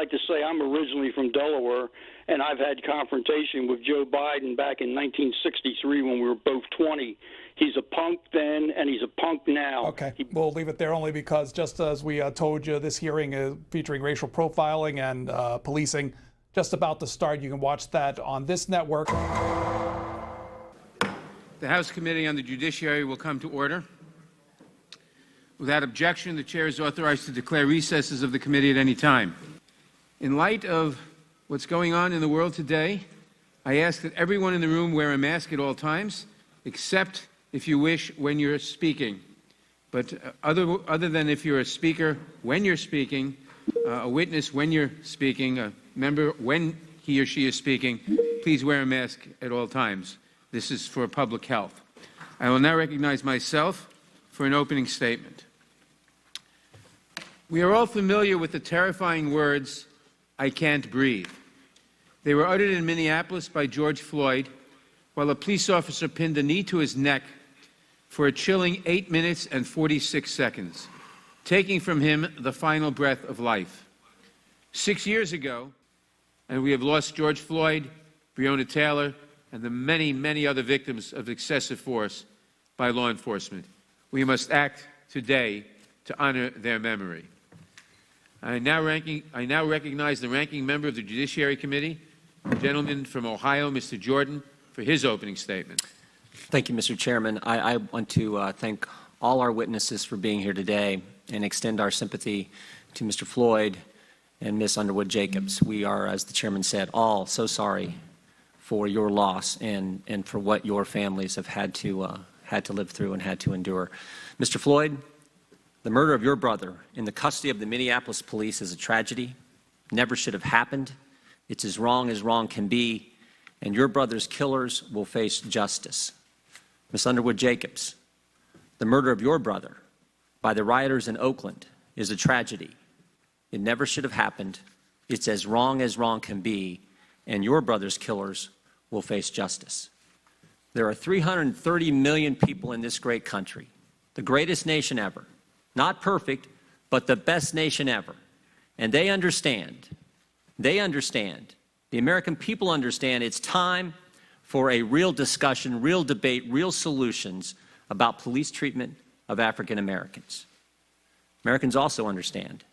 like to say I'm originally from Delaware, and I've had confrontation with Joe Biden back in 1963 when we were both 20. He's a punk then, and he's a punk now. Okay, we'll leave it there only because, just as we told you, this hearing is featuring racial profiling and policing just about to start. You can watch that on this network. The House Committee on the Judiciary will come to order. Without objection, the chair is authorized to declare recesses of the committee at any time. In light of what's going on in the world today, I ask that everyone in the room wear a mask at all times, except if you wish when you're speaking. But other than if you're a speaker when you're speaking, a witness when you're speaking, a member when he or she is speaking, please wear a mask at all times. This is for public health. I will now recognize myself for an opening statement. We are all familiar with the terrifying words, "I can't breathe." They were uttered in Minneapolis by George Floyd while a police officer pinned a knee to his neck for a chilling 8 minutes and 46 seconds, taking from him the final breath of life. 6 years ago, and we have lost George Floyd, Breonna Taylor, and the many, many other victims of excessive force by law enforcement. We must act today to honor their memory. I now recognize the ranking member of the Judiciary Committee, the gentleman from Ohio, Mr. Jordan, for his opening statement. Thank you, Mr. Chairman. I want to thank all our witnesses for being here today and extend our sympathy to Mr. Floyd and Ms. Underwood Jacobs. We are, as the chairman said, all so sorry for your loss and for what your families have had to live through and had to endure. Mr. Floyd, the murder of your brother in the custody of the Minneapolis police is a tragedy. Never should have happened. It's as wrong can be, and your brother's killers will face justice. Ms. Underwood Jacobs, the murder of your brother by the rioters in Oakland is a tragedy. It never should have happened. It's as wrong can be, and your brother's killers will face justice. There are 330 million people in this great country, the greatest nation ever. Not perfect, but the best nation ever. And they understand, the American people understand it's time for a real discussion, real debate, real solutions about police treatment of African Americans. Americans also understand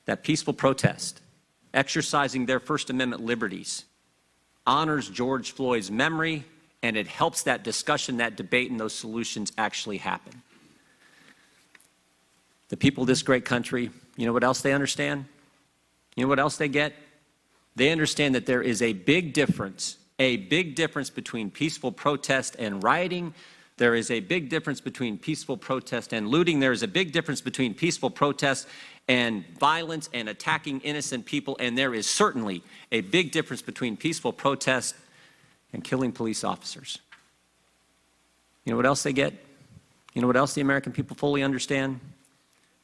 that peaceful protest, exercising their First Amendment liberties, honors George Floyd's memory, and it helps that discussion, that debate, and those solutions actually happen. The people of this great country, you know what else they understand? You know what else they get? They understand that there is a big difference between peaceful protest and rioting. There is a big difference between peaceful protest and looting. There is a big difference between peaceful protest and violence and attacking innocent people. And there is certainly a big difference between peaceful protest and killing police officers. You know what else they get? You know what else the American people fully understand?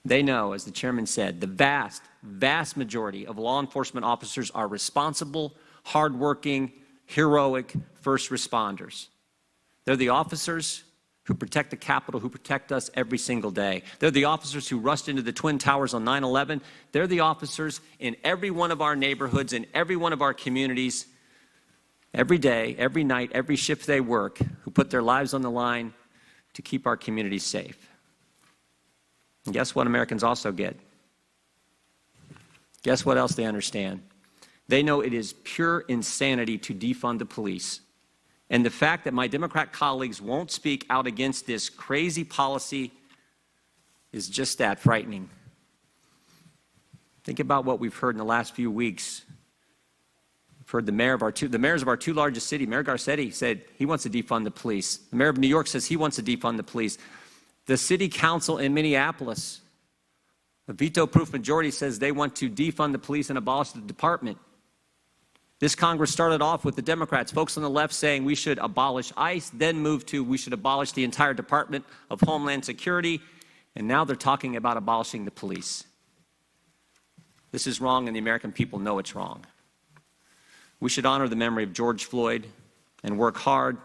They know, as the chairman said, the vast, vast majority of law enforcement officers are responsible, hardworking, heroic first responders. They're the officers who protect the Capitol, who protect us every single day. They're the officers who rushed into the Twin Towers on 9/11. They're the officers in every one of our neighborhoods, in every one of our communities, every day, every night, every shift they work, who put their lives on the line to keep our communities safe. And guess what Americans also get? Guess what else they understand? They know it is pure insanity to defund the police. And the fact that my Democrat colleagues won't speak out against this crazy policy is just that, frightening. Think about what we've heard in the last few weeks. We've heard the mayors of our two largest cities. Mayor Garcetti said he wants to defund the police. The mayor of New York says he wants to defund the police. The city council in Minneapolis, a veto-proof majority, says they want to defund the police and abolish the department. This Congress started off with the Democrats, folks on the left saying we should abolish ICE, then moved to we should abolish the entire Department of Homeland Security, and now they're talking about abolishing the police. This is wrong, and the American people know it's wrong. We should honor the memory of George Floyd and work hard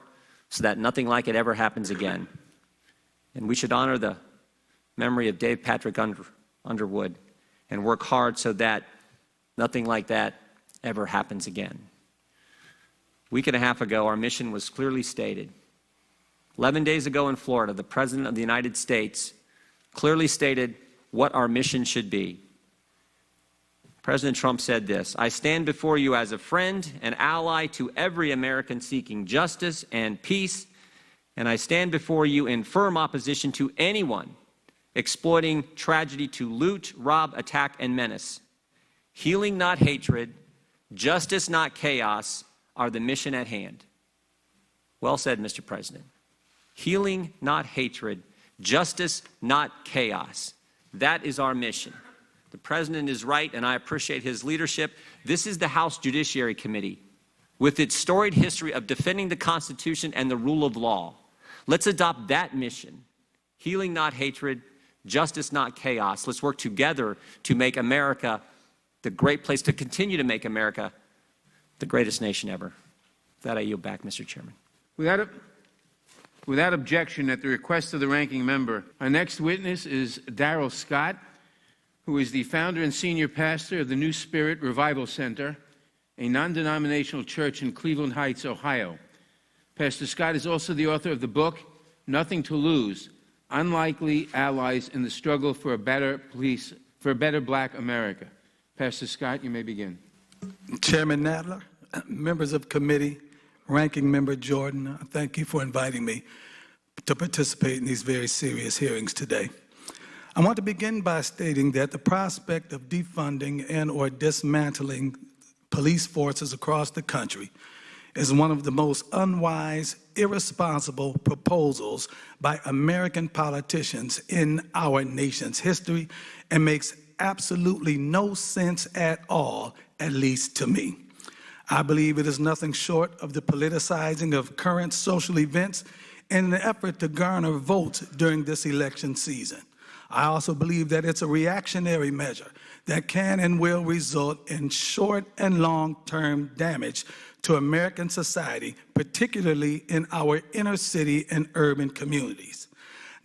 so that nothing like it ever happens again. And we should honor the memory of Dave Patrick Underwood and work hard so that nothing like that ever happens again. A week and a half ago, our mission was clearly stated. 11 days ago in Florida, the President of the United States clearly stated what our mission should be. President Trump said this: "I stand before you as a friend and ally to every American seeking justice and peace, and I stand before you in firm opposition to anyone exploiting tragedy to loot, rob, attack, and menace. Healing, not hatred, justice, not chaos, are the mission at hand." Well said, Mr. President. Healing, not hatred, justice, not chaos. That is our mission. The President is right, and I appreciate his leadership. This is the House Judiciary Committee, with its storied history of defending the Constitution and the rule of law. Let's adopt that mission. Healing, not hatred, justice, not chaos. Let's work together to make America the great place, to continue to make America the greatest nation ever. With that, I yield back, Mr. Chairman. Without objection, at the request of the ranking member, our next witness is Darrell Scott, who is the founder and senior pastor of the New Spirit Revival Center, a non-denominational church in Cleveland Heights, Ohio. Pastor Scott is also the author of the book, Nothing to Lose: Unlikely Allies in the Struggle for a Better Black America. Pastor Scott, you may begin. Chairman Nadler, members of committee, Ranking Member Jordan, thank you for inviting me to participate in these very serious hearings today. I want to begin by stating that the prospect of defunding and or dismantling police forces across the country is one of the most unwise, irresponsible proposals by American politicians in our nation's history, and makes absolutely no sense at all, at least to me. I believe it is nothing short of the politicizing of current social events in an effort to garner votes during this election season. I also believe that it's a reactionary measure that can and will result in short and long-term damage to American society, particularly in our inner city and urban communities.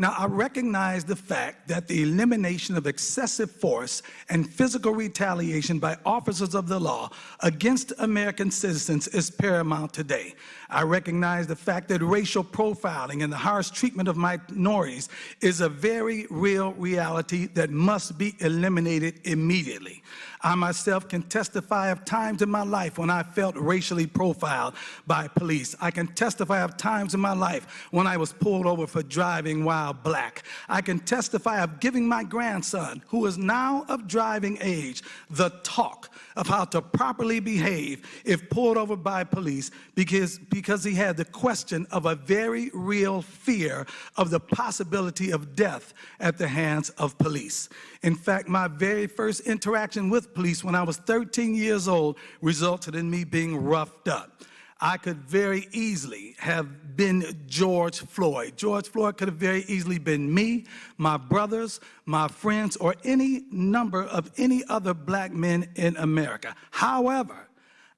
Now, I recognize the fact that the elimination of excessive force and physical retaliation by officers of the law against American citizens is paramount today. I recognize the fact that racial profiling and the harsh treatment of minorities is a very real reality that must be eliminated immediately. I myself can testify of times in my life when I felt racially profiled by police. I can testify of times in my life when I was pulled over for driving while black. I can testify of giving my grandson, who is now of driving age, the talk of how to properly behave if pulled over by police because he had the question of a very real fear of the possibility of death at the hands of police. In fact, my very first interaction with police when I was 13 years old resulted in me being roughed up. I could very easily have been George Floyd. George Floyd could have very easily been me, my brothers, my friends, or any number of any other black men in America. However,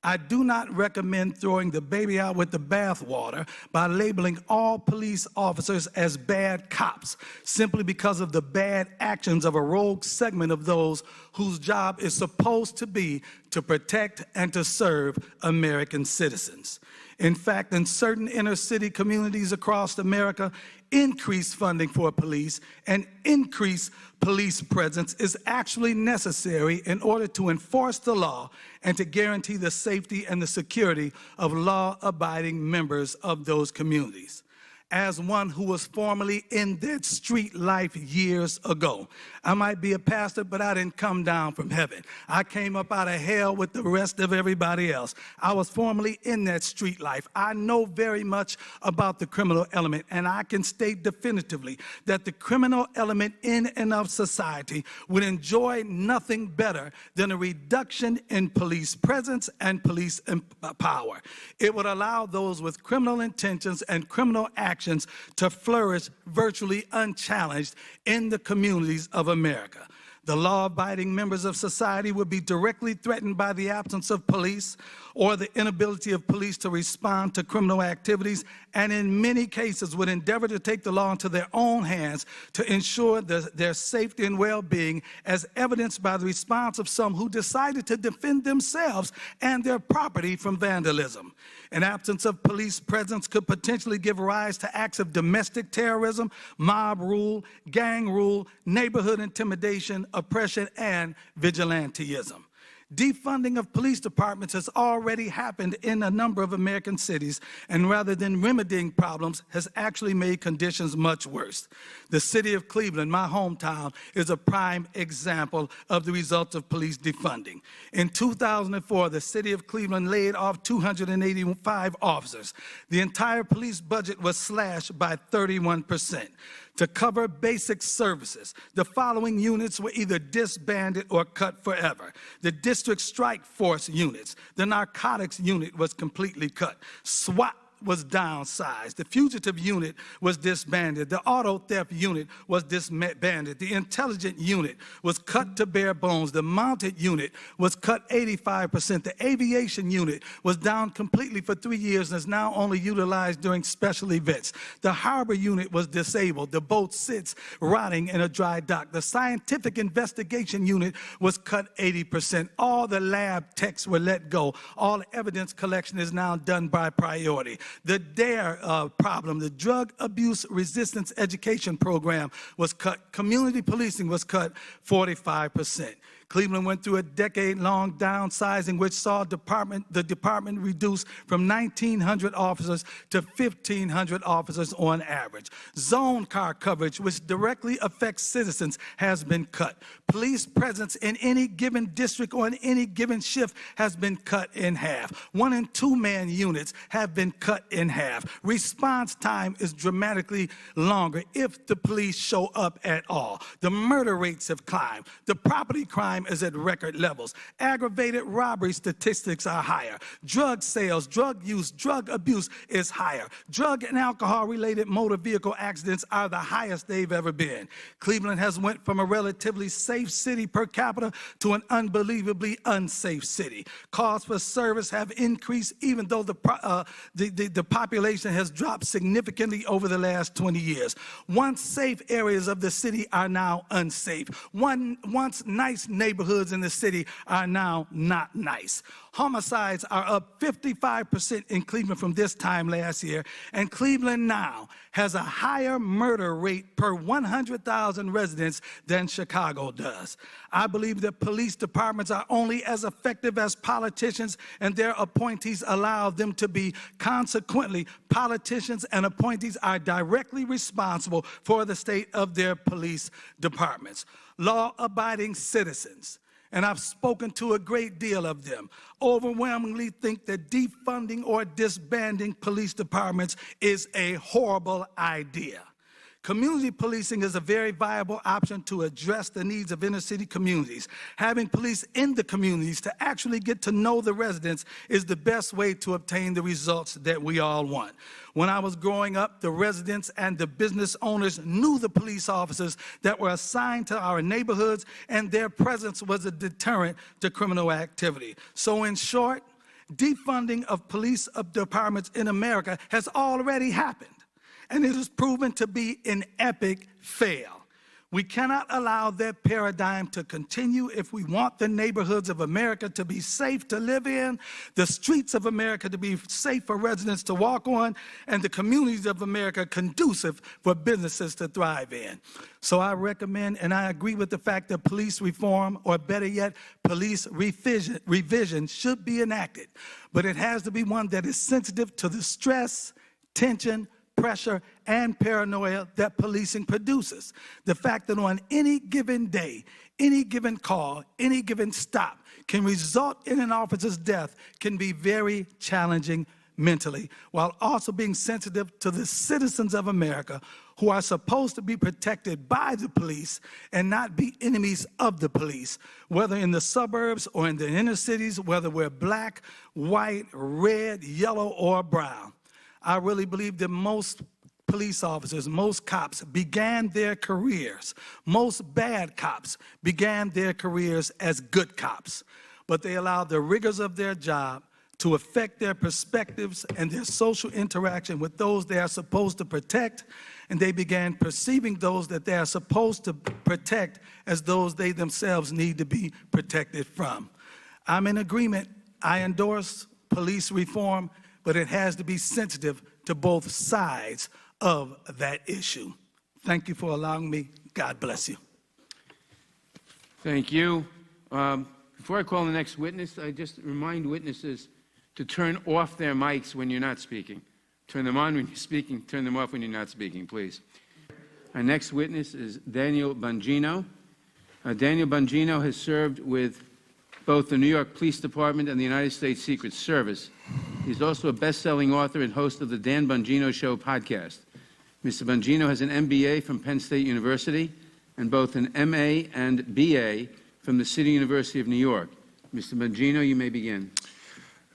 I do not recommend throwing the baby out with the bathwater by labeling all police officers as bad cops simply because of the bad actions of a rogue segment of those whose job is supposed to be to protect and to serve American citizens. In fact, in certain inner city communities across America, increased funding for police and increased police presence is actually necessary in order to enforce the law and to guarantee the safety and the security of law-abiding members of those communities. As one who was formerly in that street life years ago, I might be a pastor, but I didn't come down from heaven. I came up out of hell with the rest of everybody else. I was formerly in that street life. I know very much about the criminal element, and I can state definitively that the criminal element in and of society would enjoy nothing better than a reduction in police presence and police power. It would allow those with criminal intentions and criminal actions to flourish virtually unchallenged in the communities of America. The law-abiding members of society would be directly threatened by the absence of police or the inability of police to respond to criminal activities, and in many cases would endeavor to take the law into their own hands to ensure their safety and well-being, as evidenced by the response of some who decided to defend themselves and their property from vandalism. An absence of police presence could potentially give rise to acts of domestic terrorism, mob rule, gang rule, neighborhood intimidation, oppression, and vigilantism. Defunding of police departments has already happened in a number of American cities, and rather than remedying problems, has actually made conditions much worse. The city of Cleveland, my hometown, is a prime example of the results of police defunding. In 2004, the city of Cleveland laid off 285 officers. The entire police budget was slashed by 31%. To cover basic services, the following units were either disbanded or cut forever. The district strike force units, the narcotics unit was completely cut. SWAT was downsized. The fugitive unit was disbanded. The auto theft unit was disbanded. The intelligence unit was cut to bare bones. The mounted unit was cut 85%. The aviation unit was down completely for 3 years and is now only utilized during special events. The harbor unit was disabled. The boat sits rotting in a dry dock. The scientific investigation unit was cut 80%. All the lab techs were let go. All evidence collection is now done by priority. The DARE problem, the Drug Abuse Resistance Education Program, was cut. Community policing was cut 45%. Cleveland went through a decade-long downsizing, which saw the department reduced from 1,900 officers to 1,500 officers on average. Zone car coverage, which directly affects citizens, has been cut. Police presence in any given district or in any given shift has been cut in half. 1- and 2-man units have been cut in half. Response time is dramatically longer if the police show up at all. The murder rates have climbed. The property crime is at record levels. Aggravated robbery statistics are higher. Drug sales, drug use, drug abuse is higher. Drug and alcohol-related motor vehicle accidents are the highest they've ever been. Cleveland has went from a relatively safe city per capita to an unbelievably unsafe city. Calls for service have increased even though the population has dropped significantly over the last 20 years. Once safe areas of the city are now unsafe. Once nice neighborhoods in the city are now not nice. Homicides are up 55% in Cleveland from this time last year, and Cleveland now has a higher murder rate per 100,000 residents than Chicago does. I believe that police departments are only as effective as politicians and their appointees allow them to be. Consequently, politicians and appointees are directly responsible for the state of their police departments. Law-abiding citizens, and I've spoken to a great deal of them, overwhelmingly think that defunding or disbanding police departments is a horrible idea. Community policing is a very viable option to address the needs of inner-city communities. Having police in the communities to actually get to know the residents is the best way to obtain the results that we all want. When I was growing up, the residents and the business owners knew the police officers that were assigned to our neighborhoods, and their presence was a deterrent to criminal activity. So in short, defunding of police departments in America has already happened, and it has proven to be an epic fail. We cannot allow that paradigm to continue if we want the neighborhoods of America to be safe to live in, the streets of America to be safe for residents to walk on, and the communities of America conducive for businesses to thrive in. So I recommend and I agree with the fact that police reform, or better yet, police revision should be enacted. But it has to be one that is sensitive to the stress, tension, pressure, and paranoia that policing produces. The fact that on any given day, any given call, any given stop can result in an officer's death can be very challenging mentally, while also being sensitive to the citizens of America who are supposed to be protected by the police and not be enemies of the police, whether in the suburbs or in the inner cities, whether we're black, white, red, yellow, or brown. I really believe that most police officers, most cops began their careers, most bad cops began their careers as good cops, but they allowed the rigors of their job to affect their perspectives and their social interaction with those they are supposed to protect, and they began perceiving those that they are supposed to protect as those they themselves need to be protected from. I'm in agreement. I endorse police reform, but it has to be sensitive to both sides of that issue. Thank you for allowing me. God bless you. Thank you. Before I call the next witness, I just remind witnesses to turn off their mics when you're not speaking. Turn them on when you're speaking, turn them off when you're not speaking, please. Our next witness is Daniel Bongino. Daniel Bongino has served with both the New York Police Department and the United States Secret Service. He's also a best-selling author and host of the Dan Bongino Show podcast. Mr. Bongino has an MBA from Penn State University and both an MA and BA from the City University of New York. Mr. Bongino, you may begin.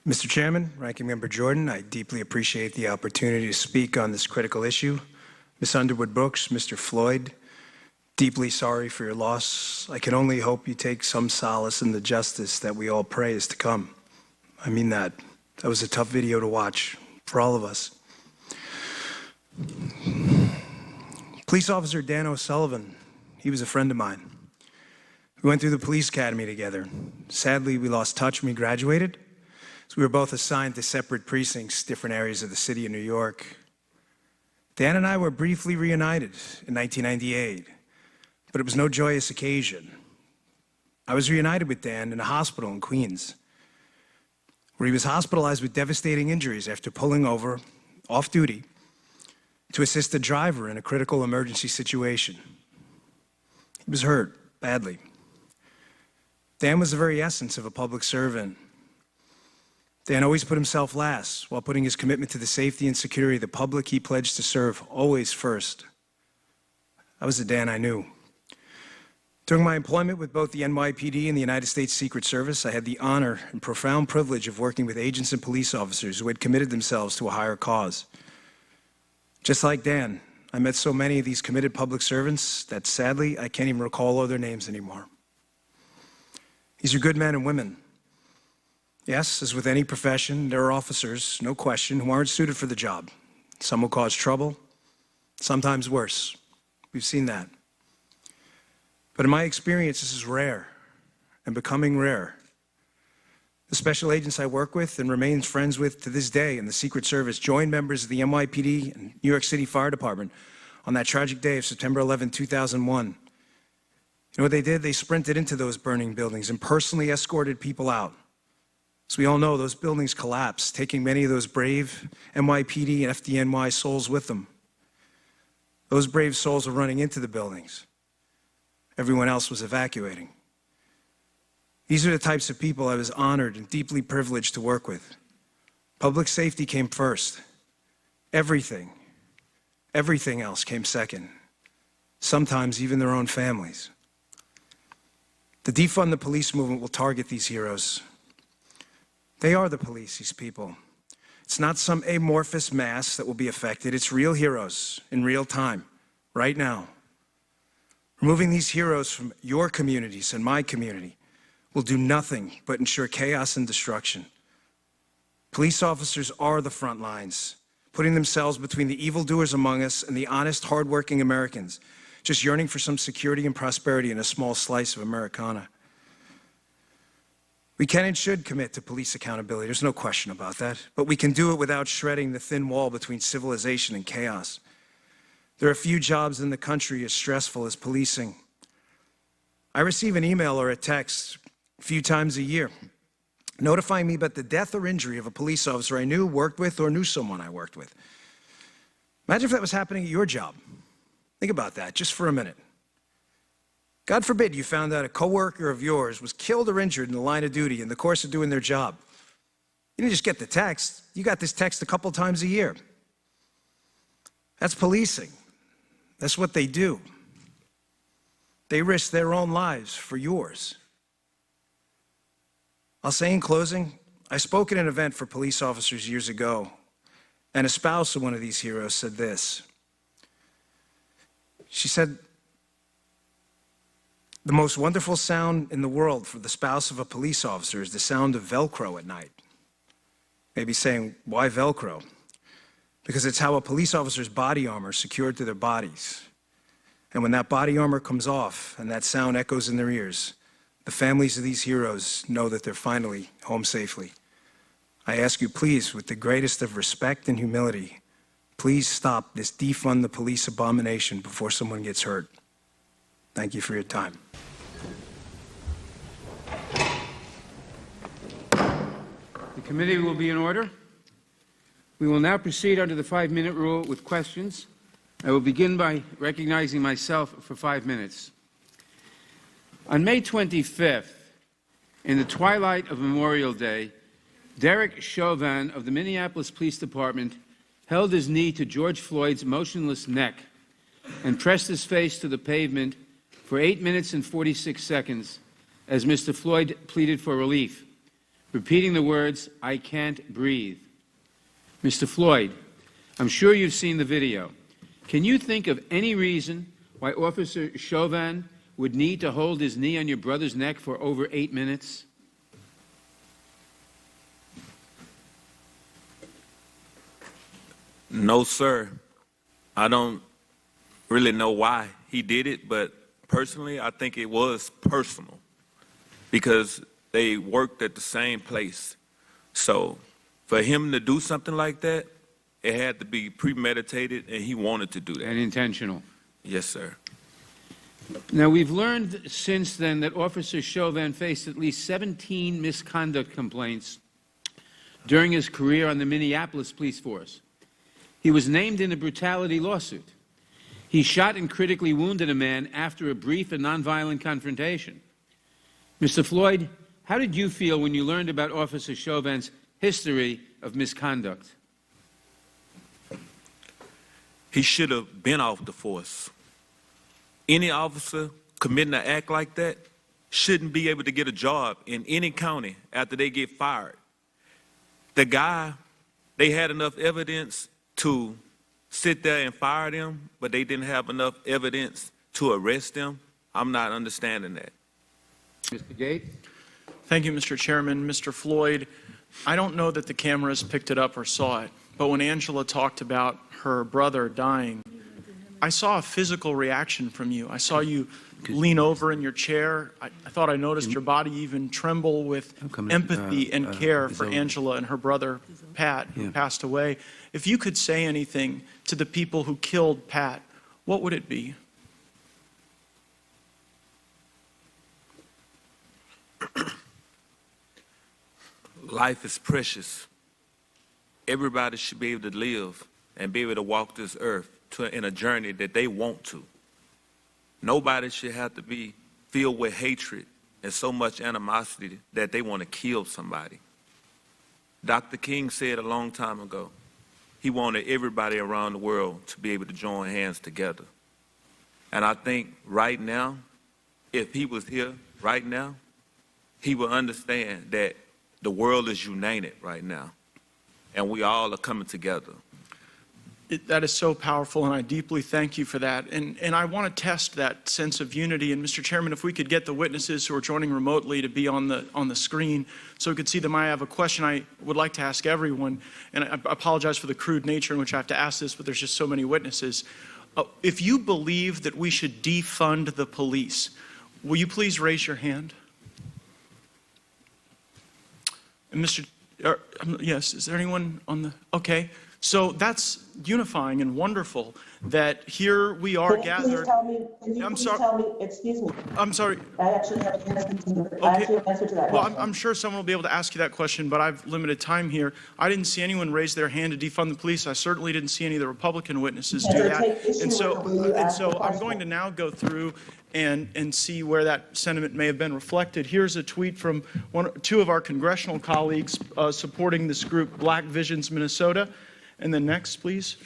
Mr. Chairman, Ranking Member Jordan, I deeply appreciate the opportunity to speak on this critical issue. Ms. Underwood Brooks, Mr. Floyd, deeply sorry for your loss. I can only hope you take some solace in the justice that we all pray is to come. I mean that. That was a tough video to watch for all of us. Police Officer Dan O'Sullivan, he was a friend of mine. We went through the police academy together. Sadly, we lost touch when we graduated. So we were both assigned to separate precincts, different areas of the city of New York. Dan and I were briefly reunited in 1998, but it was no joyous occasion. I was reunited with Dan in a hospital in Queens, where he was hospitalized with devastating injuries after pulling over, off duty, to assist a driver in a critical emergency situation. He was hurt badly. Dan was the very essence of a public servant. Dan always put himself last while putting his commitment to the safety and security of the public he pledged to serve always first. That was the Dan I knew. During my employment with both the NYPD and the United States Secret Service, I had the honor and profound privilege of working with agents and police officers who had committed themselves to a higher cause. Just like Dan, I met so many of these committed public servants that sadly I can't even recall all their names anymore. These are good men and women. Yes, as with any profession, there are officers, no question, who aren't suited for the job. Some will cause trouble, sometimes worse. We've seen that. But in my experience, this is rare and becoming rare. The special agents I work with and remain friends with to this day in the Secret Service joined members of the NYPD and New York City Fire Department on that tragic day of September 11, 2001. You know what they did? They sprinted into those burning buildings and personally escorted people out. As we all know, those buildings collapsed, taking many of those brave NYPD and FDNY souls with them. Those brave souls were running into the buildings. Everyone else was evacuating. These are the types of people I was honored and deeply privileged to work with. Public safety came first. Everything else came second. Sometimes even their own families. The defund the police movement will target these heroes. They are the police, these people. It's not some amorphous mass that will be affected. It's real heroes in real time, right now. Removing these heroes from your communities and my community will do nothing but ensure chaos and destruction. Police officers are the front lines, putting themselves between the evildoers among us and the honest, hardworking Americans, just yearning for some security and prosperity in a small slice of Americana. We can and should commit to police accountability, there's no question about that, but we can do it without shredding the thin wall between civilization and chaos. There are few jobs in the country as stressful as policing. I receive an email or a text a few times a year notifying me about the death or injury of a police officer I knew, worked with, or knew someone I worked with. Imagine if that was happening at your job. Think about that just for a minute. God forbid you found out a coworker of yours was killed or injured in the line of duty in the course of doing their job. You didn't just get the text, you got this text a couple times a year. That's policing. That's what they do. They risk their own lives for yours. I'll say in closing, I spoke at an event for police officers years ago, and a spouse of one of these heroes said this: She said, "The most wonderful sound in the world for the spouse of a police officer is the sound of Velcro at night." Maybe saying, why Velcro? Because it's how a police officer's body armor is secured to their bodies. And when that body armor comes off and that sound echoes in their ears, the families of these heroes know that they're finally home safely. I ask you, please, with the greatest of respect and humility, please stop this defund the police abomination before someone gets hurt. Thank you for your time. The committee will be in order. We will now proceed under the 5-minute rule with questions. I will begin by recognizing myself for 5 minutes. On May 25th, in the twilight of Memorial Day, Derek Chauvin of the Minneapolis Police Department held his knee to George Floyd's motionless neck and pressed his face to the pavement for 8 minutes and 46 seconds as Mr. Floyd pleaded for relief, repeating the words, "I can't breathe." Mr. Floyd, I'm sure you've seen the video. Can you think of any reason why Officer Chauvin would need to hold his knee on your brother's neck for over 8 minutes? No, sir. I don't really know why he did it, but personally, I think it was personal because they worked at the same place. So for him to do something like that, it had to be premeditated, and he wanted to do that. And intentional. Yes, sir. Now, we've learned since then that Officer Chauvin faced at least 17 misconduct complaints during his career on the Minneapolis police force. He was named in a brutality lawsuit. He shot and critically wounded a man after a brief and nonviolent confrontation. Mr. Floyd, how did you feel when you learned about Officer Chauvin's history of misconduct? He should have been off the force. Any officer committing an act like that shouldn't be able to get a job in any county after they get fired. The guy, they had enough evidence to sit there and fire them, but they didn't have enough evidence to arrest them. I'm not understanding that. Mr. Gate? Thank you, Mr. Chairman. Mr. Floyd, I don't know that the cameras picked it up or saw it, but when Angela talked about her brother dying, I saw a physical reaction from you. I saw you lean over in your chair. I thought I noticed your body even tremble with empathy and care for Angela and her brother, Pat, who passed away. If you could say anything to the people who killed Pat, what would it be? Life is precious. Everybody should be able to live and be able to walk this earth in a journey that they want to. Nobody should have to be filled with hatred and so much animosity that they want to kill somebody. Dr. King said a long time ago, he wanted everybody around the world to be able to join hands together. And I think right now, if he was here right now, he would understand that the world is united right now, and we all are coming together. That is so powerful, and I deeply thank you for that. And I want to test that sense of unity. And Mr. Chairman, if we could get the witnesses who are joining remotely to be on the screen so we could see them. I have a question I would like to ask everyone, and I apologize for the crude nature in which I have to ask this, but there's just so many witnesses. If you believe that we should defund the police, will you please raise your hand? And yes, is there anyone on the, okay. So that's unifying and wonderful that here we are gathered. Excuse me. I'm sorry. I actually have an answer to that Well, question. I'm sure someone will be able to ask you that question, but I've limited time here. I didn't see anyone raise their hand to defund the police. I certainly didn't see any of the Republican witnesses do that. And so I'm going to now go through and see where that sentiment may have been reflected. Here's a tweet from two of our congressional colleagues supporting this group, Black Visions Minnesota. And then next, please.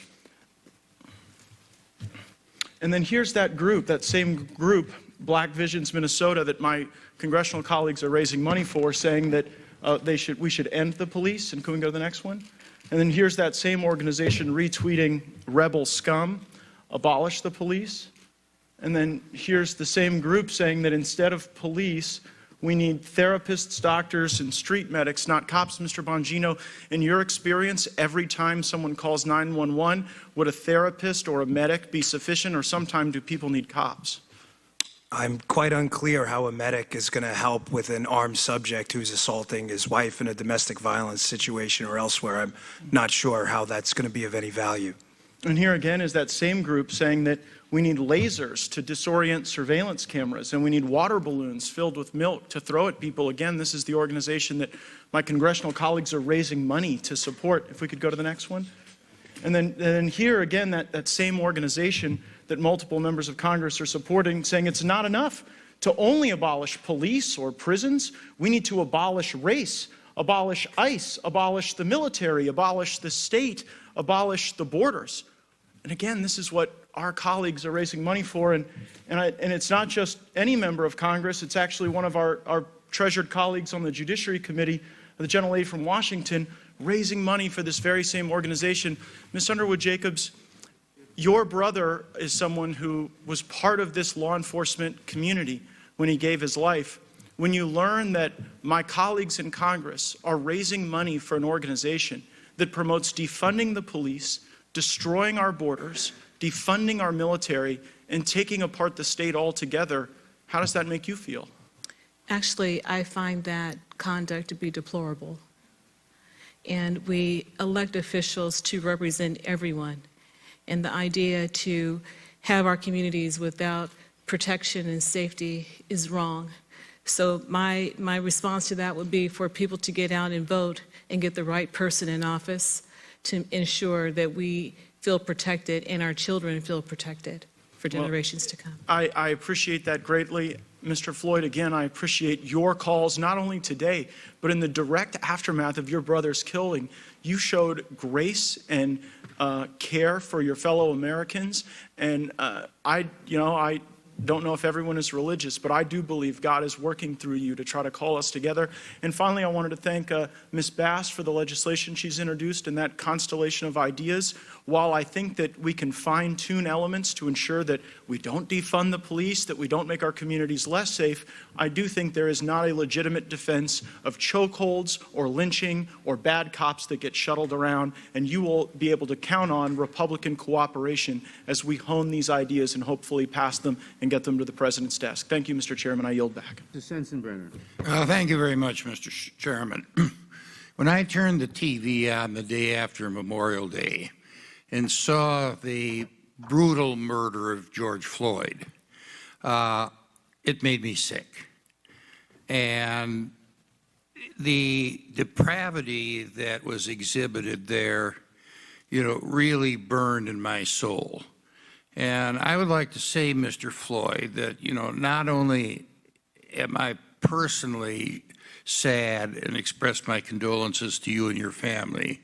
And then here's that group, that same group, Black Visions Minnesota, that my congressional colleagues are raising money for, saying that we should end the police. And can we go to the next one? And then here's that same organization retweeting rebel scum, abolish the police. And then here's the same group saying that instead of police, we need therapists, doctors, and street medics, not cops. Mr. Bongino, in your experience, every time someone calls 911, would a therapist or a medic be sufficient, or sometime do people need cops? I'm quite unclear how a medic is going to help with an armed subject who's assaulting his wife in a domestic violence situation or elsewhere. I'm not sure how that's going to be of any value. And here again is that same group saying that we need lasers to disorient surveillance cameras, and we need water balloons filled with milk to throw at people. Again, this is the organization that my congressional colleagues are raising money to support. If we could go to the next one. And then here again, that same organization that multiple members of Congress are supporting, saying it's not enough to only abolish police or prisons. We need to abolish race, abolish ICE, abolish the military, abolish the state, abolish the borders. And again, this is what our colleagues are raising money for. And it's not just any member of Congress. It's actually one of our treasured colleagues on the Judiciary Committee, the gentlelady from Washington, raising money for this very same organization. Ms. Underwood-Jacobs, your brother is someone who was part of this law enforcement community when he gave his life. When you learn that my colleagues in Congress are raising money for an organization that promotes defunding the police, destroying our borders, defunding our military, and taking apart the state altogether, how does that make you feel? Actually, I find that conduct to be deplorable. And we elect officials to represent everyone. And the idea to have our communities without protection and safety is wrong. So my response to that would be for people to get out and vote and get the right person in office to ensure that we feel protected and our children feel protected for generations to come. I appreciate that greatly. Mr. Floyd, again, I appreciate your calls, not only today, but in the direct aftermath of your brother's killing. You showed grace and care for your fellow Americans. And I don't know if everyone is religious, but I do believe God is working through you to try to call us together. And finally, I wanted to thank Ms. Bass for the legislation she's introduced and that constellation of ideas. While I think that we can fine-tune elements to ensure that we don't defund the police, that we don't make our communities less safe, I do think there is not a legitimate defense of chokeholds or lynching or bad cops that get shuttled around, and you will be able to count on Republican cooperation as we hone these ideas and hopefully pass them and get them to the President's desk. Thank you, Mr. Chairman. I yield back. Mr. Sensenbrenner. Thank you very much, Mr. Chairman. When I turned the TV on the day after Memorial Day and saw the brutal murder of George Floyd, it made me sick. And the depravity that was exhibited there, really burned in my soul. And I would like to say, Mr. Floyd, that, not only am I personally sad and express my condolences to you and your family,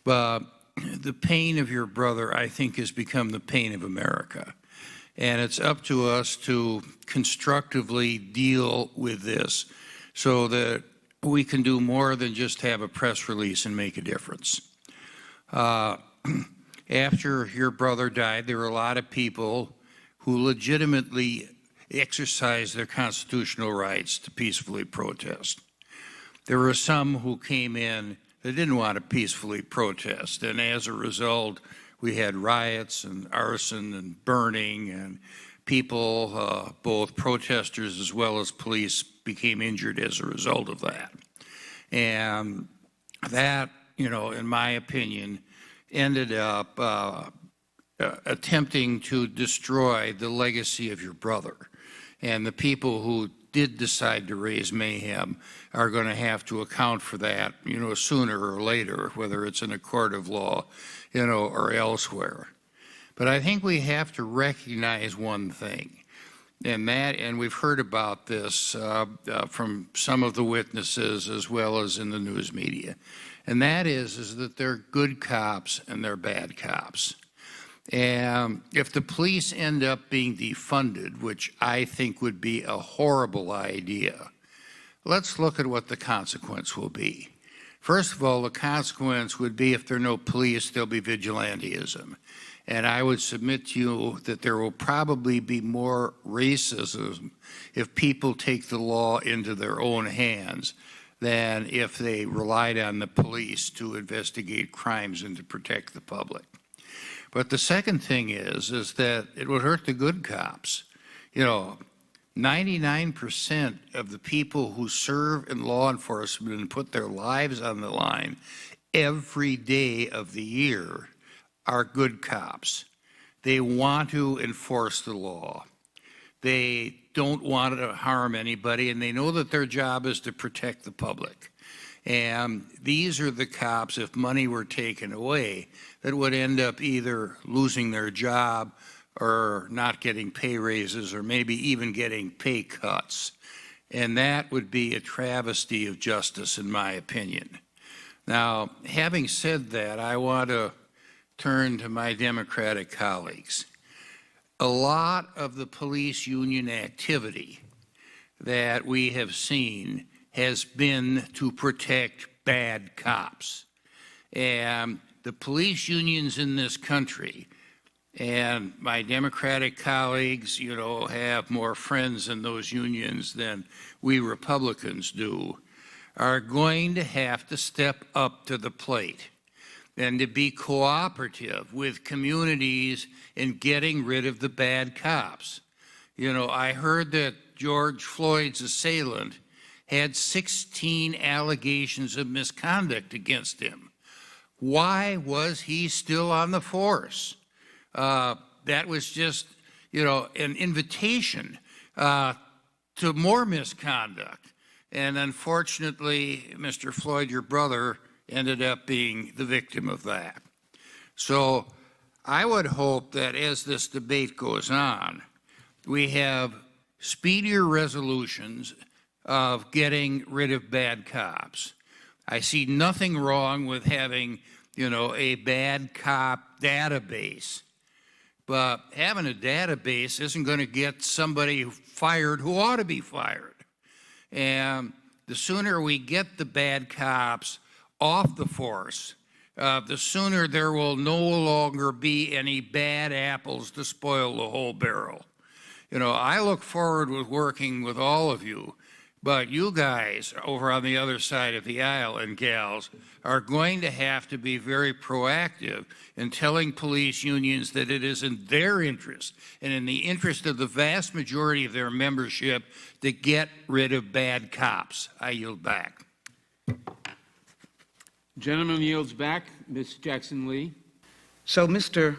but the pain of your brother, I think, has become the pain of America. And it's up to us to constructively deal with this so that we can do more than just have a press release and make a difference. After your brother died, there were a lot of people who legitimately exercised their constitutional rights to peacefully protest. There were some who came in that didn't want to peacefully protest, and as a result, we had riots and arson and burning, and people, both protesters as well as police, became injured as a result of that. And that, in my opinion, ended up attempting to destroy the legacy of your brother. And the people who did decide to raise mayhem are going to have to account for that, sooner or later, whether it's in a court of law, or elsewhere. But I think we have to recognize one thing, and we've heard about this from some of the witnesses as well as in the news media, and that is that there are good cops and there are bad cops. And if the police end up being defunded, which I think would be a horrible idea, let's look at what the consequence will be. First of all, the consequence would be if there are no police, there'll be vigilantism. And I would submit to you that there will probably be more racism if people take the law into their own hands than if they relied on the police to investigate crimes and to protect the public. But the second thing is that it would hurt the good cops. You know, 99% of the people who serve in law enforcement and put their lives on the line every day of the year are good cops. They want to enforce the law. They don't want to harm anybody, and they know that their job is to protect the public. And these are the cops, if money were taken away, that would end up either losing their job or not getting pay raises or maybe even getting pay cuts. And that would be a travesty of justice, in my opinion. Now, having said that, I want to turn to my Democratic colleagues. A lot of the police union activity that we have seen has been to protect bad cops. And the police unions in this country, and my Democratic colleagues, you know, have more friends in those unions than we Republicans do, are going to have to step up to the plate and to be cooperative with communities in getting rid of the bad cops. You know, I heard that George Floyd's assailant had 16 allegations of misconduct against him. Why was he still on the force? That was just, you know, an invitation to more misconduct. And unfortunately, Mr. Floyd, your brother, ended up being the victim of that. So I would hope that as this debate goes on, we have speedier resolutions of getting rid of bad cops. I see nothing wrong with having, you know, a bad cop database. But having a database isn't going to get somebody fired who ought to be fired. And the sooner we get the bad cops off the force, the sooner there will no longer be any bad apples to spoil the whole barrel. You know, I look forward with working with all of you, but you guys over on the other side of the aisle and gals are going to have to be very proactive in telling police unions that it is in their interest and in the interest of the vast majority of their membership to get rid of bad cops. I yield back. Gentleman yields back. Ms. Jackson-Lee. So, Mr.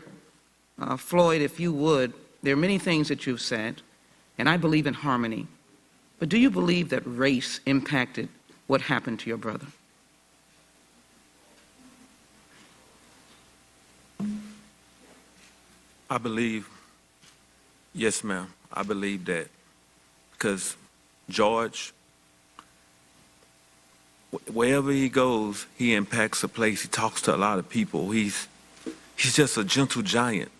Floyd, if you would, there are many things that you've said, and I believe in harmony. But do you believe that race impacted what happened to your brother? I believe, yes, ma'am, I believe that. Because George, wherever he goes, he impacts a place. He talks to a lot of people. He's just a gentle giant.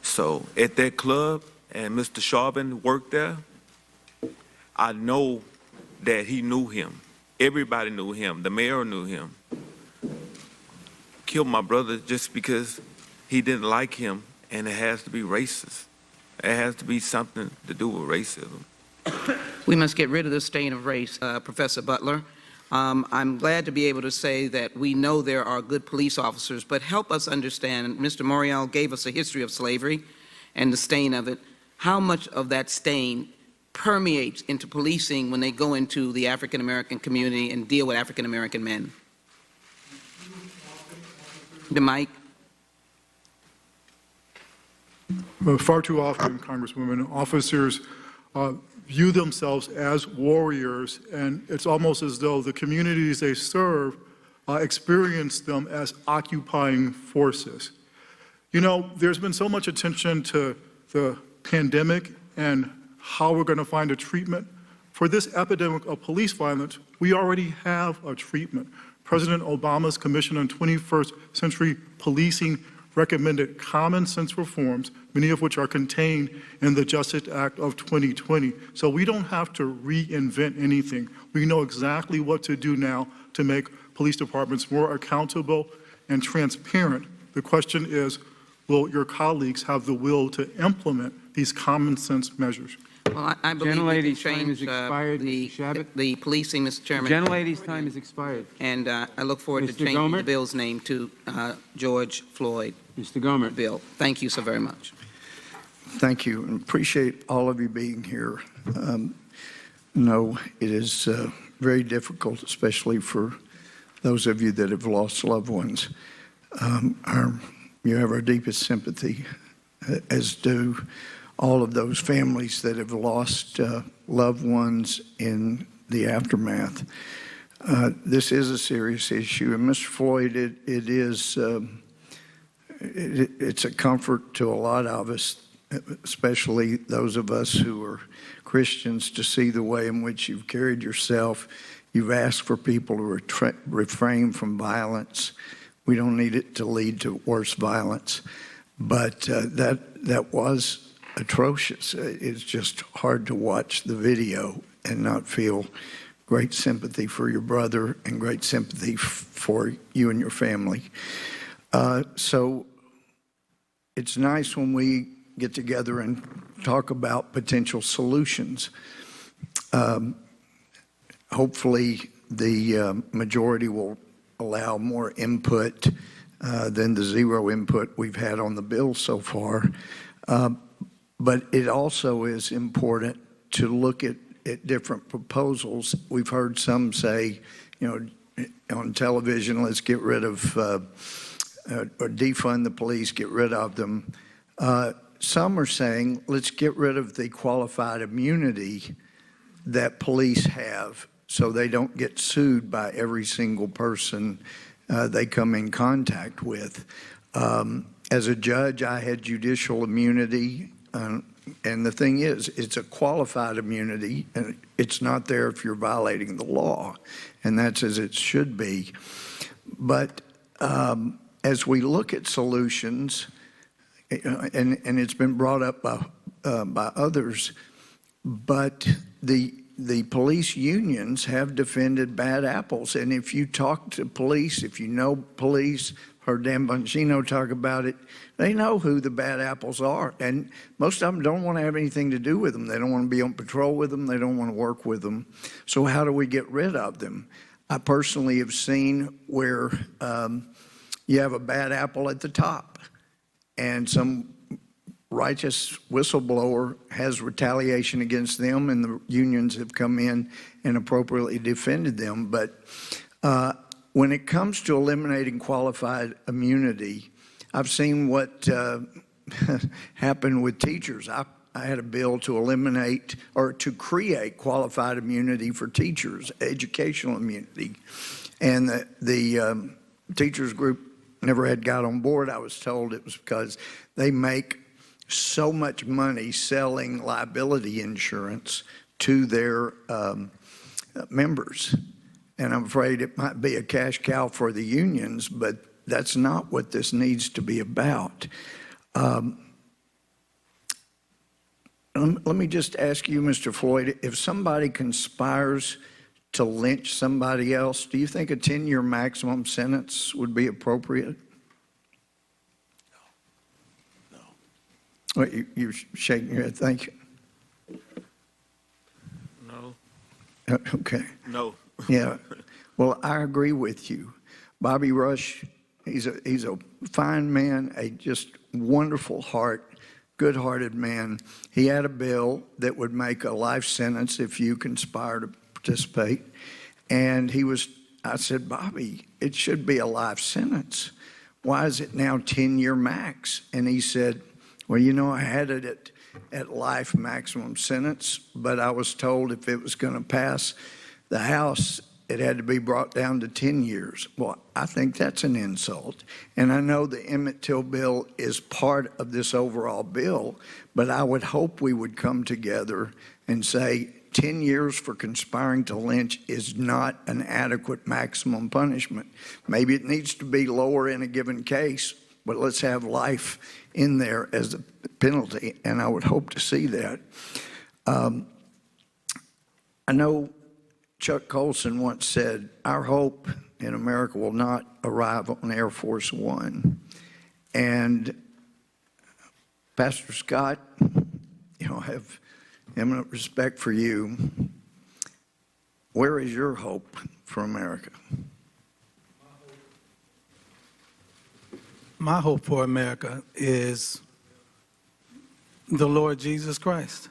So at that club, and Mr. Chauvin worked there, I know that he knew him. Everybody knew him. The mayor knew him. Killed my brother just because he didn't like him, and it has to be racist. It has to be something to do with racism. We must get rid of the stain of race, Professor Butler. I'm glad to be able to say that we know there are good police officers, but help us understand, Mr. Morial gave us a history of slavery and the stain of it. How much of that stain permeates into policing when they go into the African-American community and deal with African-American men? The mic. Well, far too often, Congresswoman, officers view themselves as warriors, and it's almost as though the communities they serve experience them as occupying forces. You know, there's been so much attention to the pandemic and how we're going to find a treatment. For this epidemic of police violence, we already have a treatment. President Obama's Commission on 21st Century Policing recommended common sense reforms, many of which are contained in the Justice Act of 2020. So we don't have to reinvent anything. We know exactly what to do now to make police departments more accountable and transparent. The question is, will your colleagues have the will to implement these common sense measures? Well, I believe we can Gentlelady's time change is expired. the policing, Mr. Chairman. Gentlelady's time is expired. And I look forward to Mr. changing Gomer? the bill's name to George Floyd Mr. Gomer. bill. Thank you so very much. Thank you, and appreciate all of you being here. No, it is very difficult, especially for those of you that have lost loved ones. You have our deepest sympathy, as do all of those families that have lost loved ones in the aftermath. This is a serious issue, and Mr. Floyd, it's a comfort to a lot of us, especially those of us who are Christians, to see the way in which you've carried yourself. You've asked for people to refrain from violence. We don't need it to lead to worse violence, but that was atrocious. It's just hard to watch the video and not feel great sympathy for your brother and great sympathy for you and your family. So it's nice when we get together and talk about potential solutions. Hopefully the majority will allow more input than the zero input we've had on the bill so far. But it also is important to look at different proposals. We've heard some say, on television, let's get rid of or defund the police, get rid of them. Some are saying, let's get rid of the qualified immunity that police have so they don't get sued by every single person they come in contact with. As a judge, I had judicial immunity, and the thing is, it's a qualified immunity, and it's not there if you're violating the law, and that's as it should be. But as we look at solutions, and it's been brought up by others, but the police unions have defended bad apples. And if you talk to police, if you know police, heard Dan Bongino talk about it, they know who the bad apples are. And most of them don't want to have anything to do with them. They don't want to be on patrol with them. They don't want to work with them. So how do we get rid of them? I personally have seen where you have a bad apple at the top, and some righteous whistleblower has retaliation against them, and the unions have come in and appropriately defended them. But when it comes to eliminating qualified immunity, I've seen what happened with teachers. I had a bill to eliminate or to create qualified immunity for teachers, educational immunity. And the teachers group never had got on board. I was told it was because they make so much money selling liability insurance to their members. And I'm afraid it might be a cash cow for the unions, but that's not what this needs to be about. Let me just ask you, Mr. Floyd, if somebody conspires to lynch somebody else, do you think a 10-year maximum sentence would be appropriate? No. Well, you're shaking your head. Thank you. No. Okay. No. Yeah. Well, I agree with you. Bobby Rush, he's a fine man, a just wonderful heart, good-hearted man. He had a bill that would make a life sentence if you conspire to participate. And I said, Bobby, it should be a life sentence. Why is it now 10-year max? And he said, well, I had it at life maximum sentence, but I was told if it was going to pass the House, it had to be brought down to 10 years. Well, I think that's an insult. And I know the Emmett Till bill is part of this overall bill, but I would hope we would come together and say 10 years for conspiring to lynch is not an adequate maximum punishment. Maybe it needs to be lower in a given case, but let's have life in there as a penalty, and I would hope to see that. I know Chuck Colson once said, our hope in America will not arrive on Air Force One. And Pastor Scott, you know, I have eminent respect for you. Where is your hope for America? My hope for America is the Lord Jesus Christ.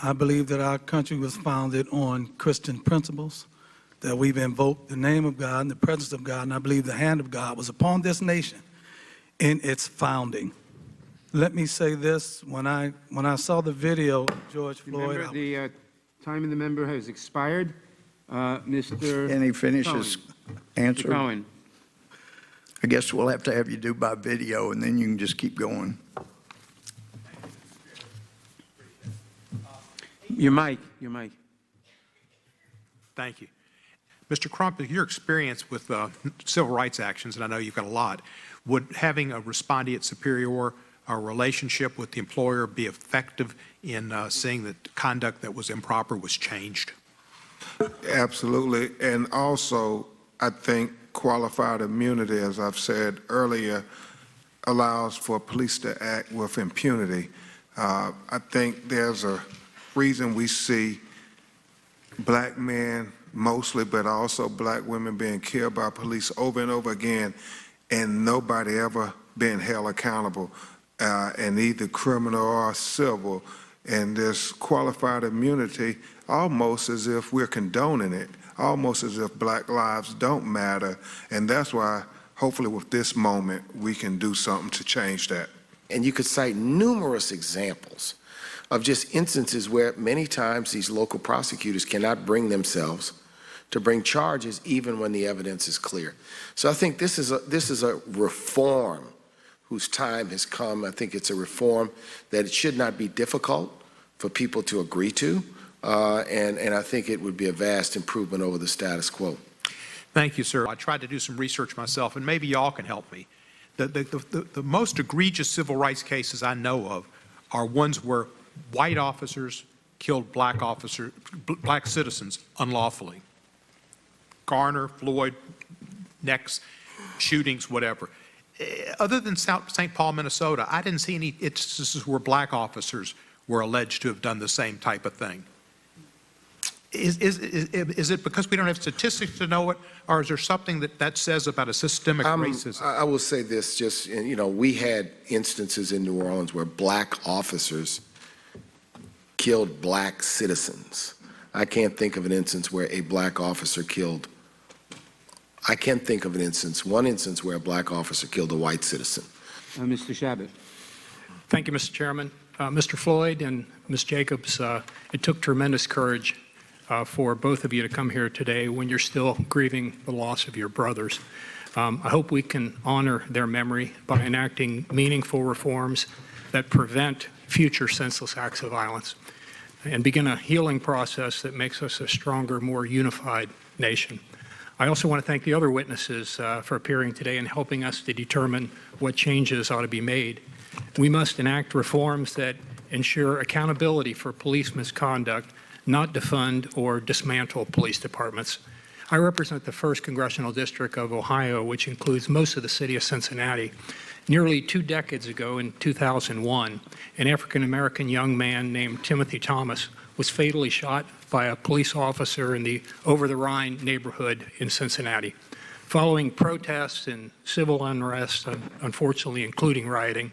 I believe that our country was founded on Christian principles, that we've invoked the name of God and the presence of God, and I believe the hand of God was upon this nation in its founding. Let me say this, when I saw the video of George Floyd... Remember, the time of the member has expired. Mr. Can he finish his answer? Mr. Cohen. I guess we'll have to have you do by video, and then you can just keep going. Your mic. Thank you. Mr. Crump, your experience with civil rights actions, and I know you've got a lot, would having a respondeat superior or relationship with the employer be effective in seeing that conduct that was improper was changed? Absolutely. And also, I think qualified immunity, as I've said earlier, allows for police to act with impunity. I think there's a reason we see black men mostly, but also black women being killed by police over and over again, and nobody ever being held accountable, and either criminal or civil. And this qualified immunity, almost as if we're condoning it, almost as if black lives don't matter. And that's why, hopefully with this moment, we can do something to change that. And you could cite numerous examples of just instances where many times these local prosecutors cannot bring themselves to bring charges even when the evidence is clear. So I think this is a reform whose time has come. I think it's a reform that it should not be difficult for people to agree to, and I think it would be a vast improvement over the status quo. Thank you, sir. I tried to do some research myself, and maybe y'all can help me. The most egregious civil rights cases I know of are ones where white officers killed black citizens unlawfully. Garner, Floyd, Nex, shootings, whatever. Other than St. Paul, Minnesota, I didn't see any instances where black officers were alleged to have done the same type of thing. Is it because we don't have statistics to know it, or is there something that says about a systemic racism? I will say this, just, you know, we had instances in New Orleans where black officers killed black citizens. I can't think of an instance where a black officer killed, one instance where a black officer killed a white citizen. Mr. Shabbat. Thank you, Mr. Chairman. Mr. Floyd and Ms. Jacobs, it took tremendous courage for both of you to come here today when you're still grieving the loss of your brothers. I hope we can honor their memory by enacting meaningful reforms that prevent future senseless acts of violence and begin a healing process that makes us a stronger, more unified nation. I also want to thank the other witnesses for appearing today and helping us to determine what changes ought to be made. We must enact reforms that ensure accountability for police misconduct, not defund or dismantle police departments. I represent the 1st Congressional District of Ohio, which includes most of the city of Cincinnati. Nearly 2 decades ago, in 2001, an African-American young man named Timothy Thomas was fatally shot by a police officer in the Over-the-Rhine neighborhood in Cincinnati. Following protests and civil unrest, unfortunately including rioting,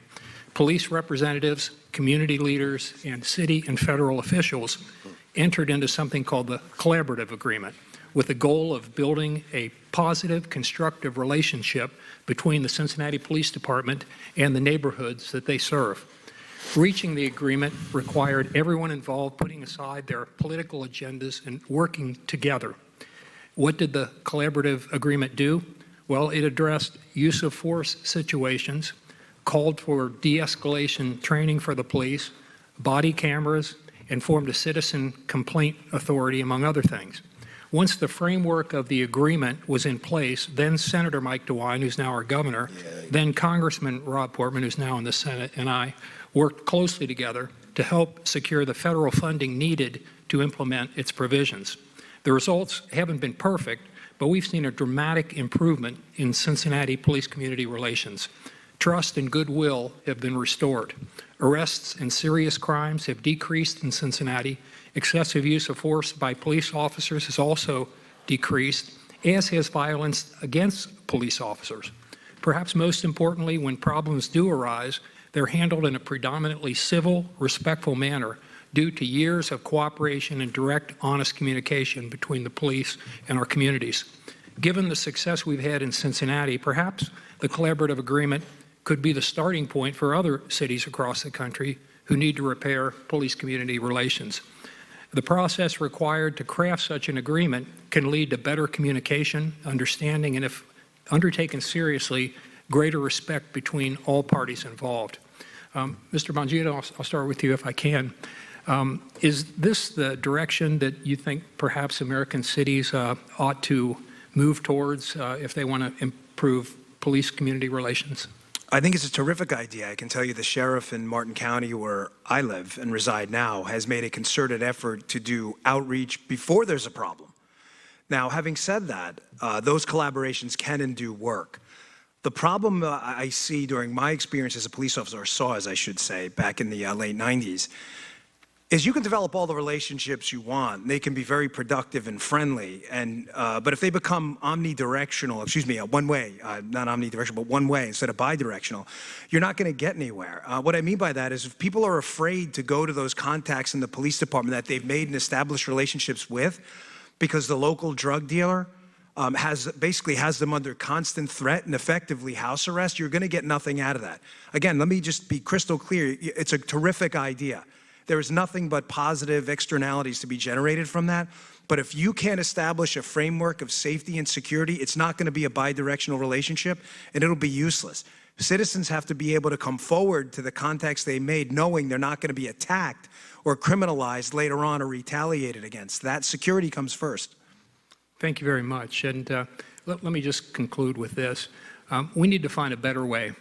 police representatives, community leaders, and city and federal officials entered into something called the Collaborative Agreement with the goal of building a positive, constructive relationship between the Cincinnati Police Department and the neighborhoods that they serve. Reaching the agreement required everyone involved putting aside their political agendas and working together. What did the Collaborative Agreement do? Well, it addressed use of force situations, called for de-escalation training for the police, body cameras, and formed a citizen complaint authority, among other things. Once the framework of the agreement was in place, then Senator Mike DeWine, who's now our governor, then Congressman Rob Portman, who's now in the Senate, and I worked closely together to help secure the federal funding needed to implement its provisions. The results haven't been perfect, but we've seen a dramatic improvement in Cincinnati police-community relations. Trust and goodwill have been restored. Arrests and serious crimes have decreased in Cincinnati. Excessive use of force by police officers has also decreased, as has violence against police officers. Perhaps most importantly, when problems do arise, they're handled in a predominantly civil, respectful manner due to years of cooperation and direct, honest communication between the police and our communities. Given the success we've had in Cincinnati, perhaps the collaborative agreement could be the starting point for other cities across the country who need to repair police-community relations. The process required to craft such an agreement can lead to better communication, understanding, and if undertaken seriously, greater respect between all parties involved. Mr. Bongino, I'll start with you if I can. Is this the direction that you think perhaps American cities ought to move towards if they want to improve police-community relations? I think it's a terrific idea. I can tell you the sheriff in Martin County, where I live and reside now, has made a concerted effort to do outreach before there's a problem. Now, having said that, those collaborations can and do work. The problem I see during my experience as a police officer, or saw, as I should say, back in the late 90s, is you can develop all the relationships you want. They can be very productive and friendly, but if they become omnidirectional, one way, not omnidirectional, but one way instead of bidirectional, you're not going to get anywhere. What I mean by that is if people are afraid to go to those contacts in the police department that they've made and established relationships with, because the local drug dealer basically has them under constant threat and effectively house arrest, you're going to get nothing out of that. Again, let me just be crystal clear. It's a terrific idea. There is nothing but positive externalities to be generated from that. But if you can't establish a framework of safety and security, it's not going to be a bidirectional relationship, and it'll be useless. Citizens have to be able to come forward to the contacts they made knowing they're not going to be attacked or criminalized later on or retaliated against. That security comes first. Thank you very much. And let me just conclude with this. We need to find a better way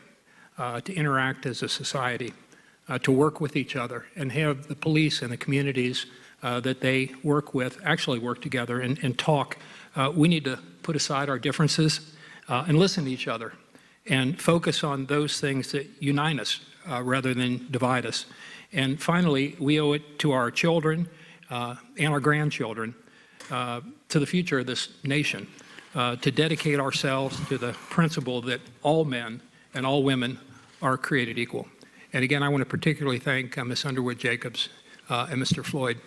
to interact as a society, to work with each other and have the police and the communities that they work with actually work together and talk. We need to put aside our differences and listen to each other and focus on those things that unite us rather than divide us. And finally, we owe it to our children and our grandchildren, to the future of this nation, to dedicate ourselves to the principle that all men and all women are created equal. And again, I want to particularly thank Ms. Underwood Jacobs and Mr. Floyd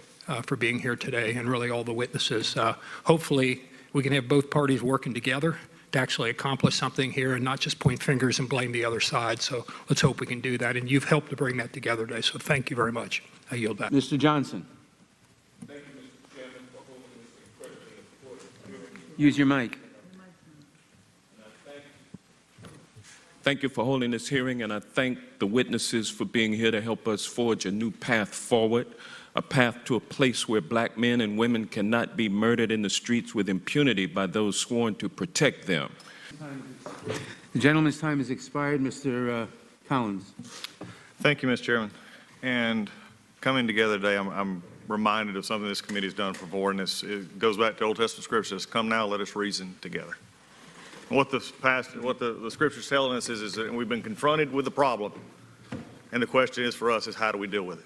for being here today, and really all the witnesses. Hopefully, we can have both parties working together to actually accomplish something here and not just point fingers and blame the other side. So let's hope we can do that. And you've helped to bring that together today. So thank you very much. I yield back. Mr. Johnson. Thank you, Mr. Chairman, for holding this incredibly important hearing. Use your mic. Thank you for holding this hearing, and I thank the witnesses for being here to help us forge a new path forward, a path to a place where black men and women cannot be murdered in the streets with impunity by those sworn to protect them. The gentleman's time has expired. Mr. Collins. Thank you, Mr. Chairman. And coming together today, I'm reminded of something this committee has done before, and it goes back to Old Testament scriptures. Come now, let us reason together. And what the scripture's telling us is that we've been confronted with the problem, and the question is for us is how do we deal with it?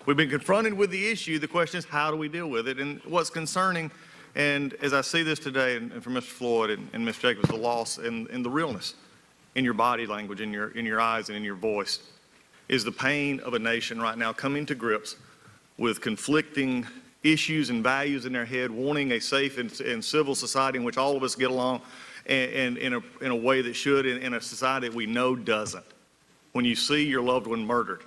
We've been confronted with the issue. The question is how do we deal with it? And what's concerning, and as I see this today, and from Mr. Floyd and Ms. Jacobs, the loss and the realness in your body language, in your eyes, and in your voice, is the pain of a nation right now coming to grips with conflicting issues and values in their head, wanting a safe and civil society in which all of us get along, and in a way that should, in a society that we know doesn't. When you see your loved one murdered,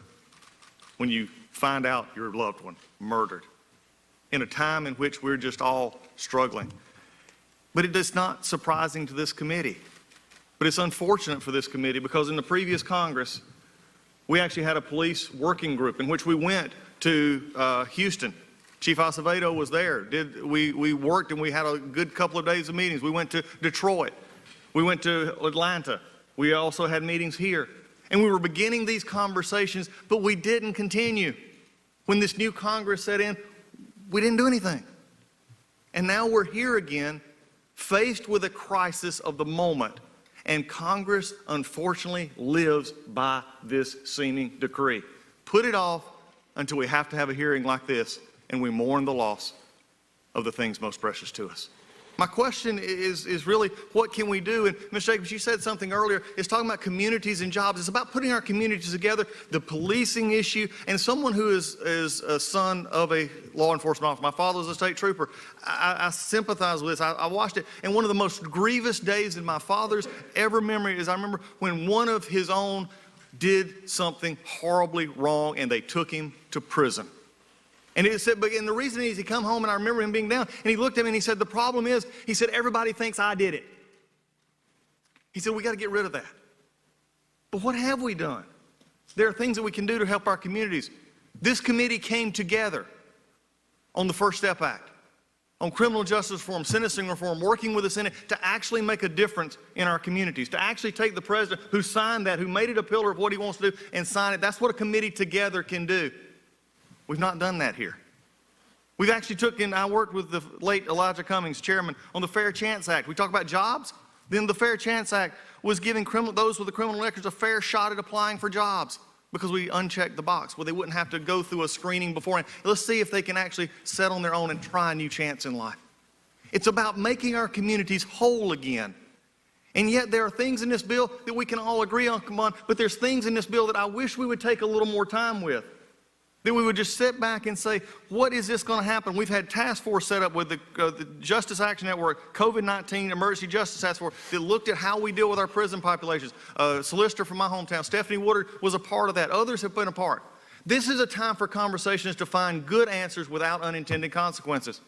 when you find out your loved one murdered, in a time in which we're just all struggling. But it is not surprising to this committee. But it's unfortunate for this committee because in the previous Congress, we actually had a police working group in which we went to Houston. Chief Acevedo was there. We worked and we had a good couple of days of meetings. We went to Detroit. We went to Atlanta. We also had meetings here. And we were beginning these conversations, but we didn't continue. When this new Congress set in, we didn't do anything. And now we're here again, faced with a crisis of the moment. And Congress, unfortunately, lives by this seeming decree. Put it off until we have to have a hearing like this and we mourn the loss of the things most precious to us. My question is really, what can we do? And Ms. Jacobs, you said something earlier. It's talking about communities and jobs. It's about putting our communities together, the policing issue, and someone who is a son of a law enforcement officer. My father was a state trooper. I sympathize with this. I watched it. And one of the most grievous days in my father's ever memory is I remember when one of his own did something horribly wrong and they took him to prison. And it said, and the reason is he come home and I remember him being down and he looked at me and he said, the problem is, he said, everybody thinks I did it. He said, we got to get rid of that. But what have we done? There are things that we can do to help our communities. This committee came together on the First Step Act, on criminal justice reform, sentencing reform, working with the Senate to actually make a difference in our communities, to actually take the president who signed that, who made it a pillar of what he wants to do and sign it. That's what a committee together can do. We've not done that here. We've actually I worked with the late Elijah Cummings, chairman, on the Fair Chance Act. We talk about jobs. Then the Fair Chance Act was giving those with the criminal records a fair shot at applying for jobs because we unchecked the box. Well, they wouldn't have to go through a screening beforehand. Let's see if they can actually set on their own and try a new chance in life. It's about making our communities whole again. And yet there are things in this bill that we can all agree on, but there's things in this bill that I wish we would take a little more time with. That we would just sit back and say, what is this going to happen? We've had task force set up with the Justice Action Network, COVID-19 Emergency Justice Task Force that looked at how we deal with our prison populations. A solicitor from my hometown, Stephanie Woodard, was a part of that. Others have been a part. This is a time for conversations to find good answers without unintended consequences.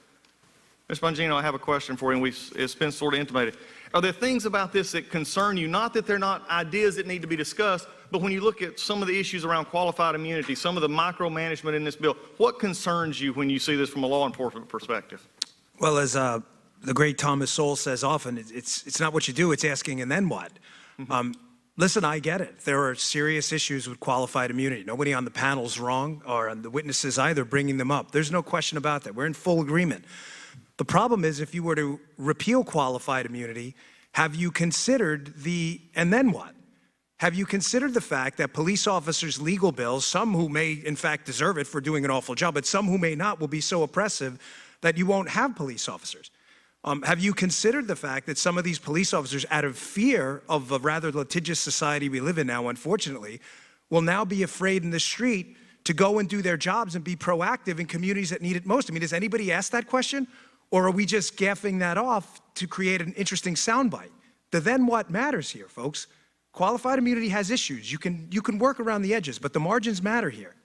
Ms. Bongino, I have a question for you, and it's been sort of intimated. Are there things about this that concern you? Not that they're not ideas that need to be discussed, but when you look at some of the issues around qualified immunity, some of the micromanagement in this bill, what concerns you when you see this from a law enforcement perspective? Well, as the great Thomas Sowell says often, it's not what you do, it's asking and then what. Listen, I get it. There are serious issues with qualified immunity. Nobody on the panel's wrong, or on the witnesses either, bringing them up. There's no question about that. We're in full agreement. The problem is, if you were to repeal qualified immunity, have you considered and then what? Have you considered the fact that police officers' legal bills, some who may in fact deserve it for doing an awful job, but some who may not, will be so oppressive that you won't have police officers? Have you considered the fact that some of these police officers, out of fear of a rather litigious society we live in now, unfortunately, will now be afraid in the street to go and do their jobs and be proactive in communities that need it most? I mean, does anybody ask that question? Or are we just gaffing that off to create an interesting soundbite? The then what matters here, folks. Qualified immunity has issues. You can work around the edges, but the margins matter here.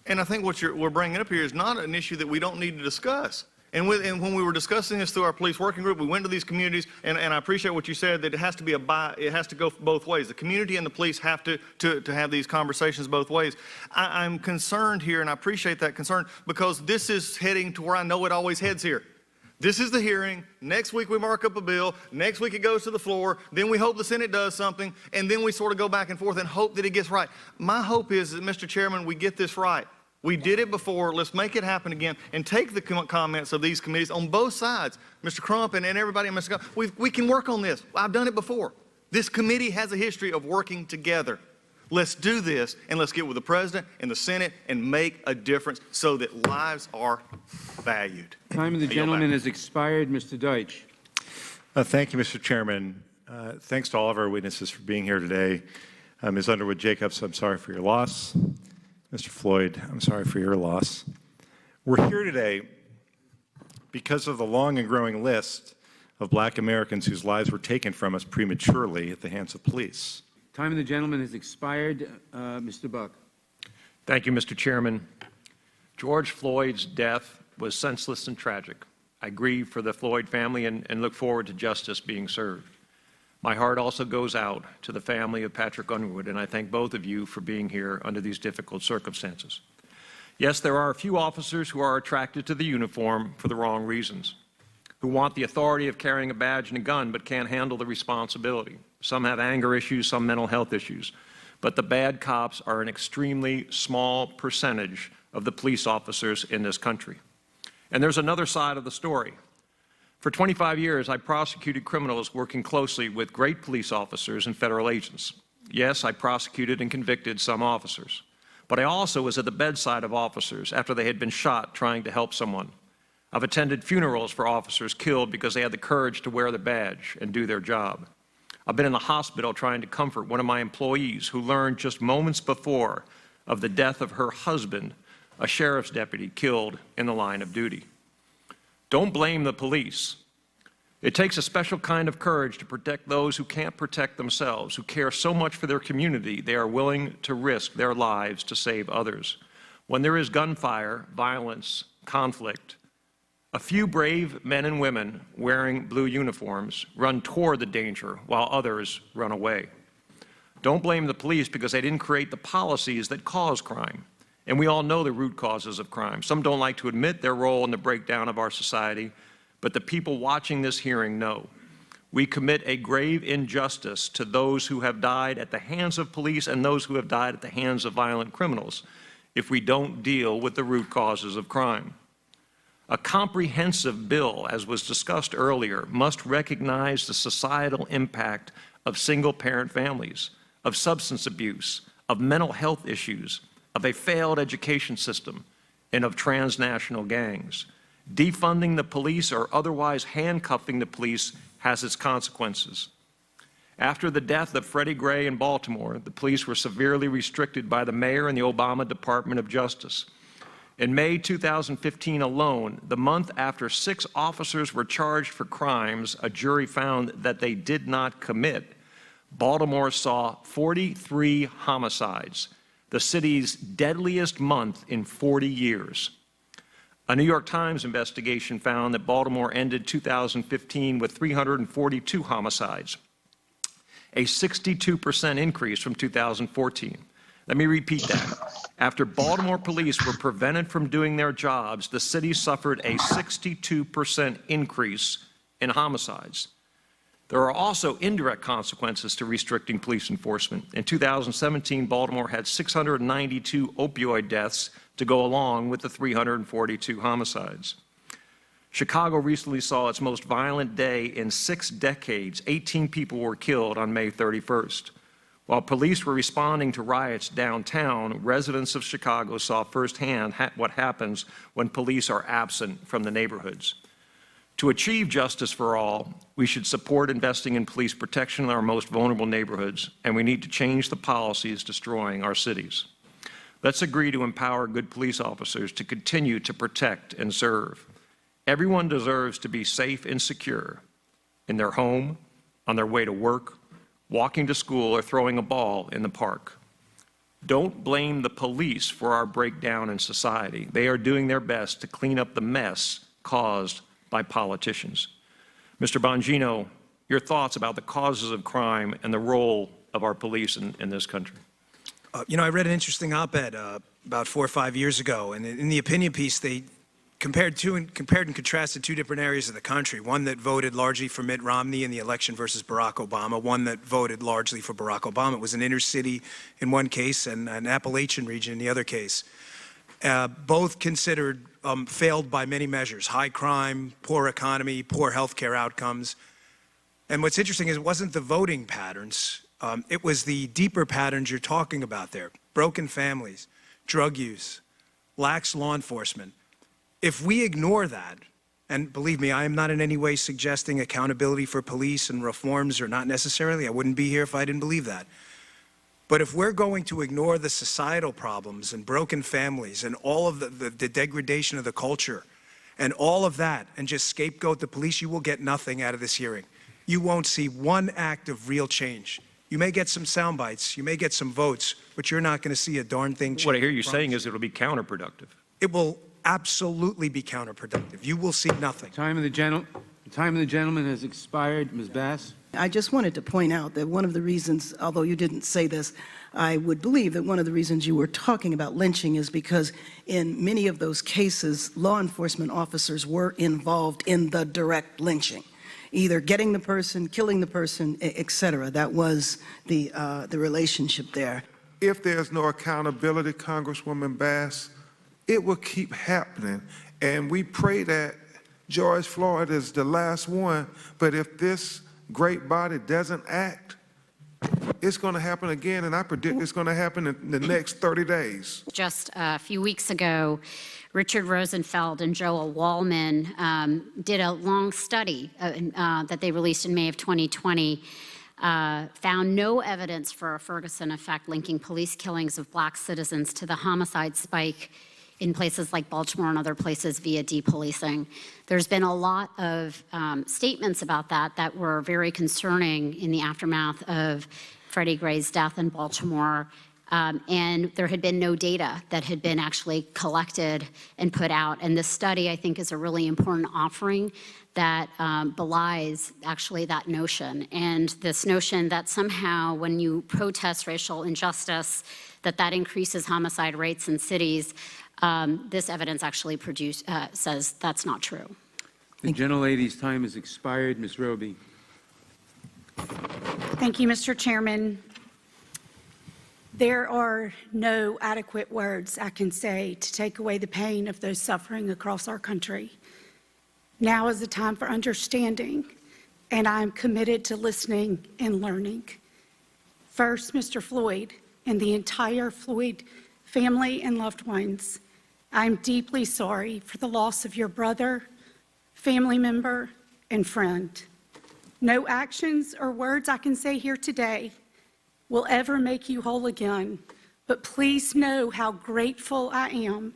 And I think what we're bringing up here is not an issue that we don't need to discuss. And when we were discussing this through our police working group, we went to these communities, and I appreciate what you said, that it has to go both ways. The community and the police have to have these conversations both ways. I'm concerned here, and I appreciate that concern, because this is heading to where I know it always heads here. This is the hearing. Next week we mark up a bill. Next week it goes to the floor. Then we hope the Senate does something, and then we sort of go back and forth and hope that it gets right. My hope is that, Mr. Chairman, we get this right. We did it before. Let's make it happen again and take the comments of these committees on both sides. Mr. Crump and everybody, Mr. Scott, we can work on this. I've done it before. This committee has a history of working together. Let's do this, and let's get with the President and the Senate and make a difference so that lives are valued. Time of the gentleman has expired. Mr. Deutsch. Thank you, Mr. Chairman. Thanks to all of our witnesses for being here today. Ms. Underwood Jacobs, I'm sorry for your loss. Mr. Floyd, I'm sorry for your loss. We're here today because of the long and growing list of Black Americans whose lives were taken from us prematurely at the hands of police. Time of the gentleman has expired. Mr. Buck. Thank you, Mr. Chairman. George Floyd's death was senseless and tragic. I grieve for the Floyd family and look forward to justice being served. My heart also goes out to the family of Patrick Underwood, and I thank both of you for being here under these difficult circumstances. Yes, there are a few officers who are attracted to the uniform for the wrong reasons, who want the authority of carrying a badge and a gun but can't handle the responsibility. Some have anger issues, some mental health issues. But the bad cops are an extremely small percentage of the police officers in this country. And there's another side of the story. For 25 years, I prosecuted criminals working closely with great police officers and federal agents. Yes, I prosecuted and convicted some officers, but I also was at the bedside of officers after they had been shot trying to help someone. I've attended funerals for officers killed because they had the courage to wear the badge and do their job. I've been in the hospital trying to comfort one of my employees who learned just moments before of the death of her husband, a sheriff's deputy killed in the line of duty. Don't blame the police. It takes a special kind of courage to protect those who can't protect themselves, who care so much for their community they are willing to risk their lives to save others. When there is gunfire, violence, conflict, a few brave men and women wearing blue uniforms run toward the danger while others run away. Don't blame the police because they didn't create the policies that cause crime. And we all know the root causes of crime. Some don't like to admit their role in the breakdown of our society, but the people watching this hearing know. We commit a grave injustice to those who have died at the hands of police and those who have died at the hands of violent criminals if we don't deal with the root causes of crime. A comprehensive bill, as was discussed earlier, must recognize the societal impact of single-parent families, of substance abuse, of mental health issues, of a failed education system, and of transnational gangs. Defunding the police or otherwise handcuffing the police has its consequences. After the death of Freddie Gray in Baltimore, the police were severely restricted by the mayor and the Obama Department of Justice. In May 2015 alone, the month after 6 officers were charged for crimes a jury found that they did not commit, Baltimore saw 43 homicides, the city's deadliest month in 40 years. A New York Times investigation found that Baltimore ended 2015 with 342 homicides, a 62% increase from 2014. Let me repeat that. After Baltimore police were prevented from doing their jobs, the city suffered a 62% increase in homicides. There are also indirect consequences to restricting police enforcement. In 2017, Baltimore had 692 opioid deaths to go along with the 342 homicides. Chicago recently saw its most violent day in 6 decades. 18 people were killed on May 31st. While police were responding to riots downtown, residents of Chicago saw firsthand what happens when police are absent from the neighborhoods. To achieve justice for all, we should support investing in police protection in our most vulnerable neighborhoods, and we need to change the policies destroying our cities. Let's agree to empower good police officers to continue to protect and serve. Everyone deserves to be safe and secure in their home, on their way to work, walking to school, or throwing a ball in the park. Don't blame the police for our breakdown in society. They are doing their best to clean up the mess caused by politicians. Mr. Bongino, your thoughts about the causes of crime and the role of our police in this country. I read an interesting op-ed about 4 or 5 years ago, and in the opinion piece, they compared and contrasted 2 different areas of the country. One that voted largely for Mitt Romney in the election versus Barack Obama. One that voted largely for Barack Obama. It was an inner city in one case and an Appalachian region in the other case. Both considered failed by many measures: high crime, poor economy, poor healthcare outcomes. And what's interesting is it wasn't the voting patterns. It was the deeper patterns you're talking about there. Broken families, drug use, lax law enforcement. If we ignore that, and believe me, I am not in any way suggesting accountability for police and reforms are not necessarily. I wouldn't be here if I didn't believe that. But if we're going to ignore the societal problems and broken families and all of the degradation of the culture and all of that and just scapegoat the police, you will get nothing out of this hearing. You won't see one act of real change. You may get some sound bites, you may get some votes, but you're not going to see a darn thing change. What I hear you saying is it'll be counterproductive. It will absolutely be counterproductive. You will see nothing. The time of the gentleman has expired. Ms. Bass. I just wanted to point out that one of the reasons, although you didn't say this, I would believe that one of the reasons you were talking about lynching is because in many of those cases, law enforcement officers were involved in the direct lynching, either getting the person, killing the person, et cetera. That was the relationship there. If there's no accountability, Congresswoman Bass, it will keep happening. And we pray that George Floyd is the last one, but if this great body doesn't act, it's going to happen again, and I predict it's going to happen in the next 30 days. Just a few weeks ago, Richard Rosenfeld and Joel Wallman did a long study that they released in May of 2020, found no evidence for a Ferguson effect linking police killings of black citizens to the homicide spike in places like Baltimore and other places via depolicing. There's been a lot of statements about that were very concerning in the aftermath of Freddie Gray's death in Baltimore. And there had been no data that had been actually collected and put out. And this study, I think, is a really important offering that belies actually that notion. And this notion that somehow when you protest racial injustice, that increases homicide rates in cities, this evidence actually says that's not true. The gentlelady's time has expired. Ms. Roby. Thank you, Mr. Chairman. There are no adequate words I can say to take away the pain of those suffering across our country. Now is the time for understanding, and I am committed to listening and learning. First, Mr. Floyd and the entire Floyd family and loved ones, I'm deeply sorry for the loss of your brother, family member, and friend. No actions or words I can say here today will ever make you whole again, but please know how grateful I am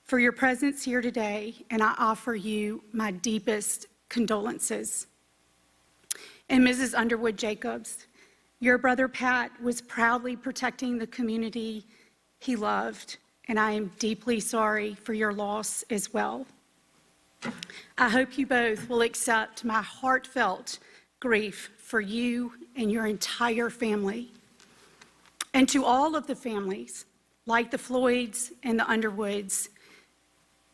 for your presence here today, and I offer you my deepest condolences. And Mrs. Underwood Jacobs, your brother Pat was proudly protecting the community he loved, and I am deeply sorry for your loss as well. I hope you both will accept my heartfelt grief for you and your entire family. And to all of the families, like the Floyds and the Underwoods,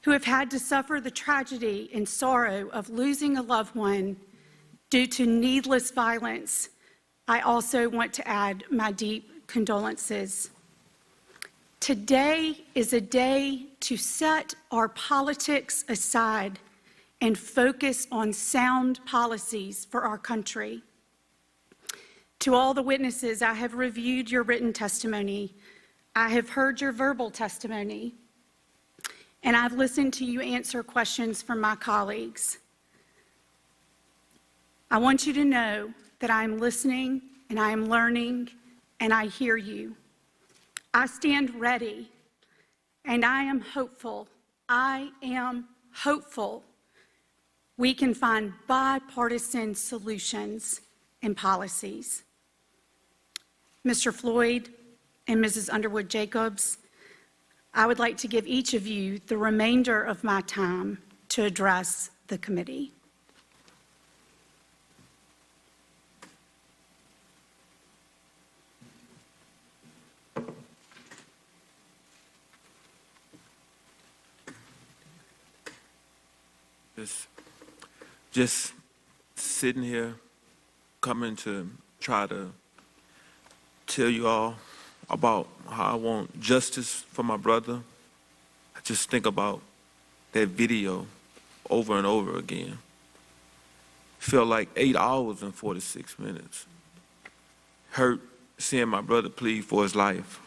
who have had to suffer the tragedy and sorrow of losing a loved one due to needless violence, I also want to add my deep condolences. Today is a day to set our politics aside and focus on sound policies for our country. To all the witnesses, I have reviewed your written testimony. I have heard your verbal testimony, and I've listened to you answer questions from my colleagues. I want you to know that I am listening and I am learning and I hear you. I stand ready and I am hopeful. I am hopeful we can find bipartisan solutions and policies. Mr. Floyd and Mrs. Underwood Jacobs, I would like to give each of you the remainder of my time to address the committee. Just sitting here, coming to try to tell you all about how I want justice for my brother. I just think about that video over and over again. Felt like 8 hours and 46 minutes. Hurt seeing my brother plead for his life,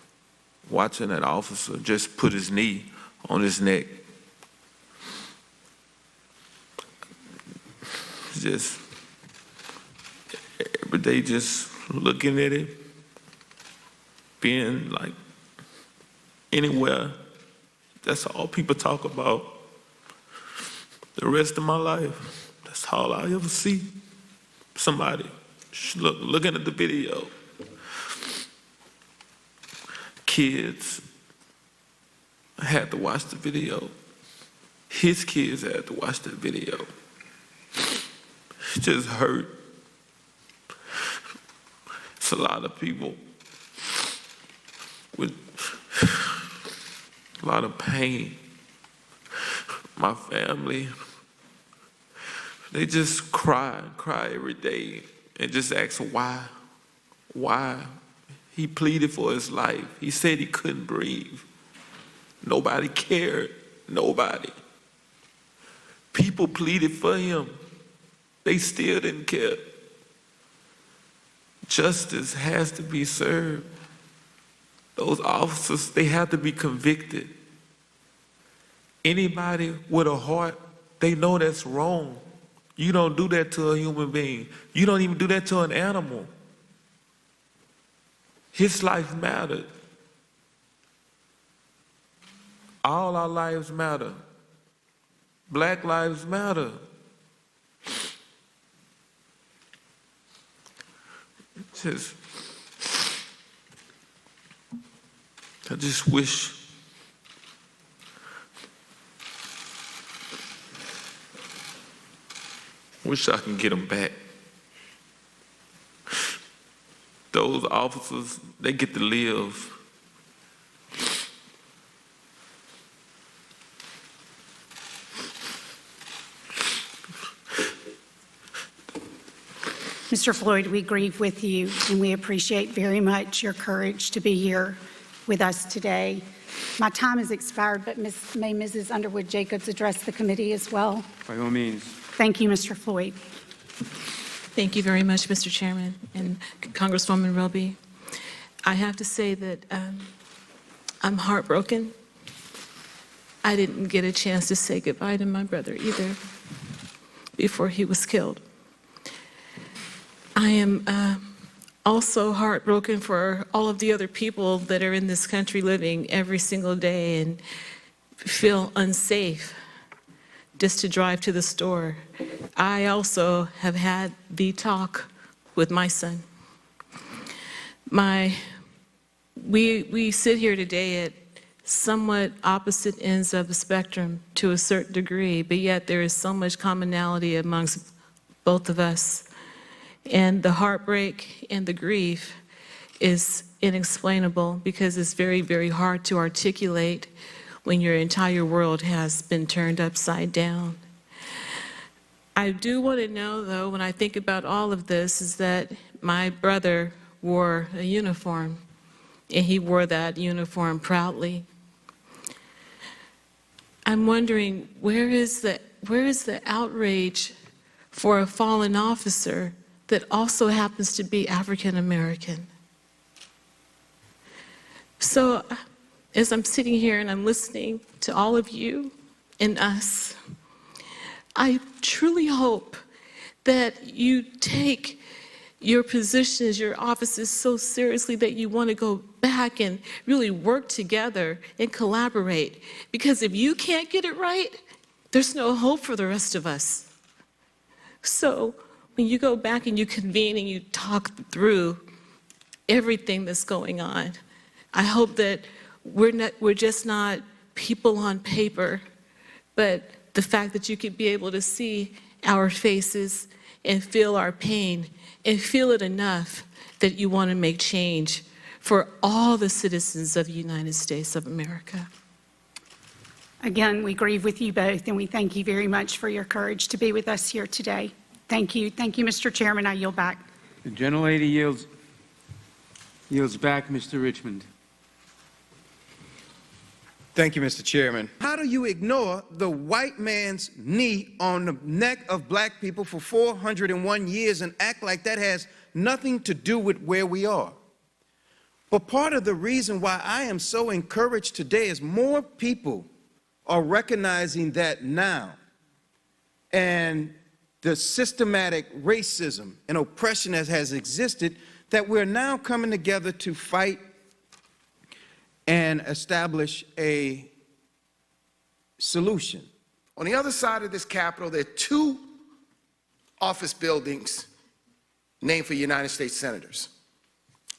watching that officer just put his knee on his neck. Just every day just looking at it, being like anywhere. That's all people talk about. The rest of my life, that's all I ever see. Somebody looking at the video. Kids had to watch the video. His kids had to watch the video. It just hurt. It's a lot of people with a lot of pain. My family, they just cry every day and just ask why. Why? He pleaded for his life. He said he couldn't breathe. Nobody cared. Nobody. People pleaded for him. They still didn't care. Justice has to be served. Those officers, they have to be convicted. Anybody with a heart, they know that's wrong. You don't do that to a human being. You don't even do that to an animal. His life mattered. All our lives matter. Black lives matter. I just wish I can get them back. Those officers, they get to live. Mr. Floyd, we grieve with you, and we appreciate very much your courage to be here with us today. My time has expired, but may Mrs. Underwood Jacobs address the committee as well? By all means. Thank you, Mr. Floyd. Thank you very much, Mr. Chairman and Congresswoman Roby. I have to say that I'm heartbroken. I didn't get a chance to say goodbye to my brother either before he was killed. I am also heartbroken for all of the other people that are in this country living every single day and feel unsafe just to drive to the store. I also have had the talk with my son. We sit here today at somewhat opposite ends of the spectrum to a certain degree, but yet there is so much commonality amongst both of us. And the heartbreak and the grief is inexplainable because it's very, very hard to articulate when your entire world has been turned upside down. I do want to know, though, when I think about all of this, is that my brother wore a uniform, and he wore that uniform proudly. I'm wondering, where is the outrage for a fallen officer that also happens to be African American? So as I'm sitting here and I'm listening to all of you and us, I truly hope that you take your positions, your offices so seriously that you want to go back and really work together and collaborate. Because if you can't get it right, there's no hope for the rest of us. So when you go back and you convene and you talk through everything that's going on, I hope that we're just not people on paper, but the fact that you could be able to see our faces and feel our pain and feel it enough that you want to make change for all the citizens of the United States of America. Again, we grieve with you both, and we thank you very much for your courage to be with us here today. Thank you. Thank you, Mr. Chairman. I yield back. The gentlelady yields back. Mr. Richmond. Thank you, Mr. Chairman. How do you ignore the white man's knee on the neck of black people for 401 years and act like that has nothing to do with where we are? But part of the reason why I am so encouraged today is more people are recognizing that now. And the systematic racism and oppression that has existed, that we're now coming together to fight and establish a solution. On the other side of this Capitol, there are two office buildings named for United States senators,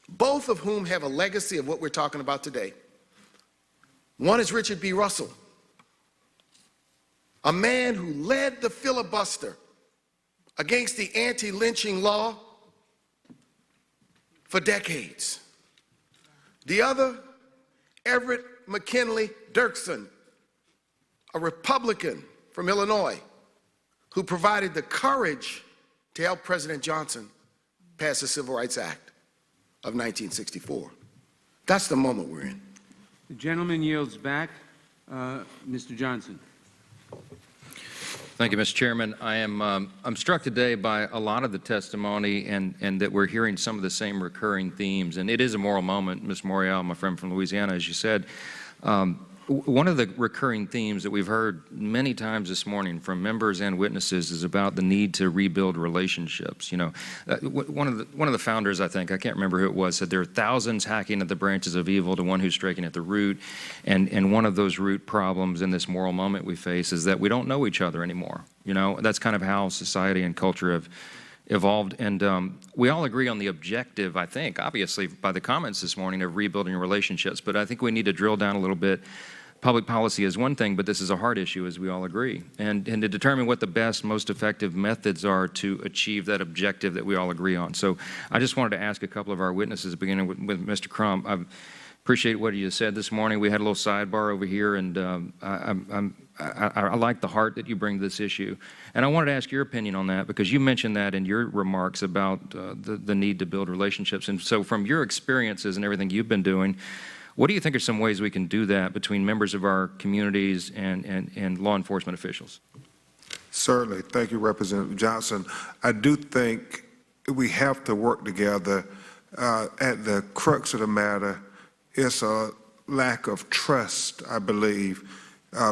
both of whom have a legacy of what we're talking about today. One is Richard B. Russell, a man who led the filibuster against the anti-lynching law for decades. The other, Everett McKinley Dirksen, a Republican from Illinois, who provided the courage to help President Johnson pass the Civil Rights Act of 1964. That's the moment we're in. The gentleman yields back. Mr. Johnson. Thank you, Mr. Chairman. I'm struck today by a lot of the testimony and that we're hearing some of the same recurring themes. And it is a moral moment, Ms. Morial, my friend from Louisiana, as you said. One of the recurring themes that we've heard many times this morning from members and witnesses is about the need to rebuild relationships. You know, one of the founders, I think, I can't remember who it was, said there are thousands hacking at the branches of evil to one who's striking at the root. And one of those root problems in this moral moment we face is that we don't know each other anymore. You know, that's kind of how society and culture have evolved. And we all agree on the objective, I think, obviously, by the comments this morning of rebuilding relationships. But I think we need to drill down a little bit. Public policy is one thing, but this is a hard issue, as we all agree. And to determine what the best, most effective methods are to achieve that objective that we all agree on. So I just wanted to ask a couple of our witnesses, beginning with Mr. Crump. I appreciate what you said this morning. We had a little sidebar over here, and I like the heart that you bring to this issue. And I wanted to ask your opinion on that, because you mentioned that in your remarks about the need to build relationships. And so from your experiences and everything you've been doing, what do you think are some ways we can do that between members of our communities and law enforcement officials? Certainly. Thank you, Representative Johnson. I do think we have to work together. At the crux of the matter, it's a lack of trust, I believe,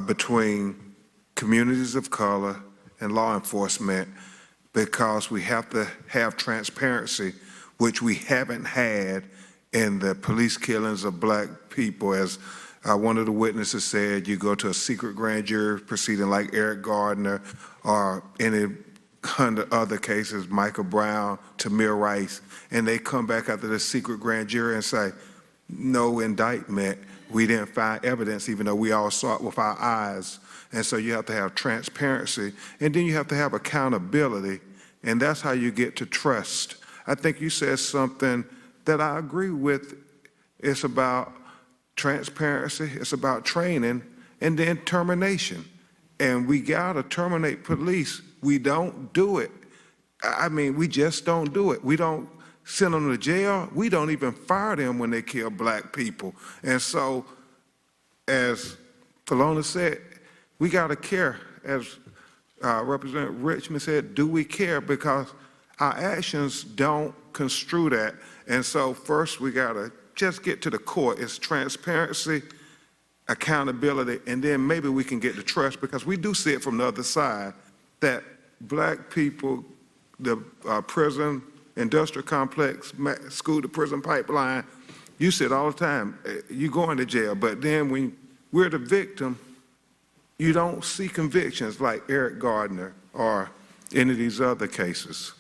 between communities of color and law enforcement, because we have to have transparency, which we haven't had in the police killings of black people. As one of the witnesses said, you go to a secret grand jury proceeding like Eric Gardner or any other cases, Michael Brown, Tamir Rice, and they come back after the secret grand jury and say, no indictment, we didn't find evidence, even though we all saw it with our eyes. And so you have to have transparency, and then you have to have accountability, and that's how you get to trust. I think you said something that I agree with. It's about transparency, it's about training, and then termination. And we gotta terminate police. We don't do it. I mean, we just don't do it. We don't send them to jail. We don't even fire them when they kill black people. And so, as Philonise said, we gotta care. As Representative Richmond said, do we care? Because our actions don't construe that. And so first we gotta just get to the core. It's transparency, accountability, and then maybe we can get to trust, because we do see it from the other side that black people, the prison industrial complex, school to prison pipeline, you see it all the time. You going to jail, but then when we're the victim, you don't see convictions like Eric Gardner or any of these other cases.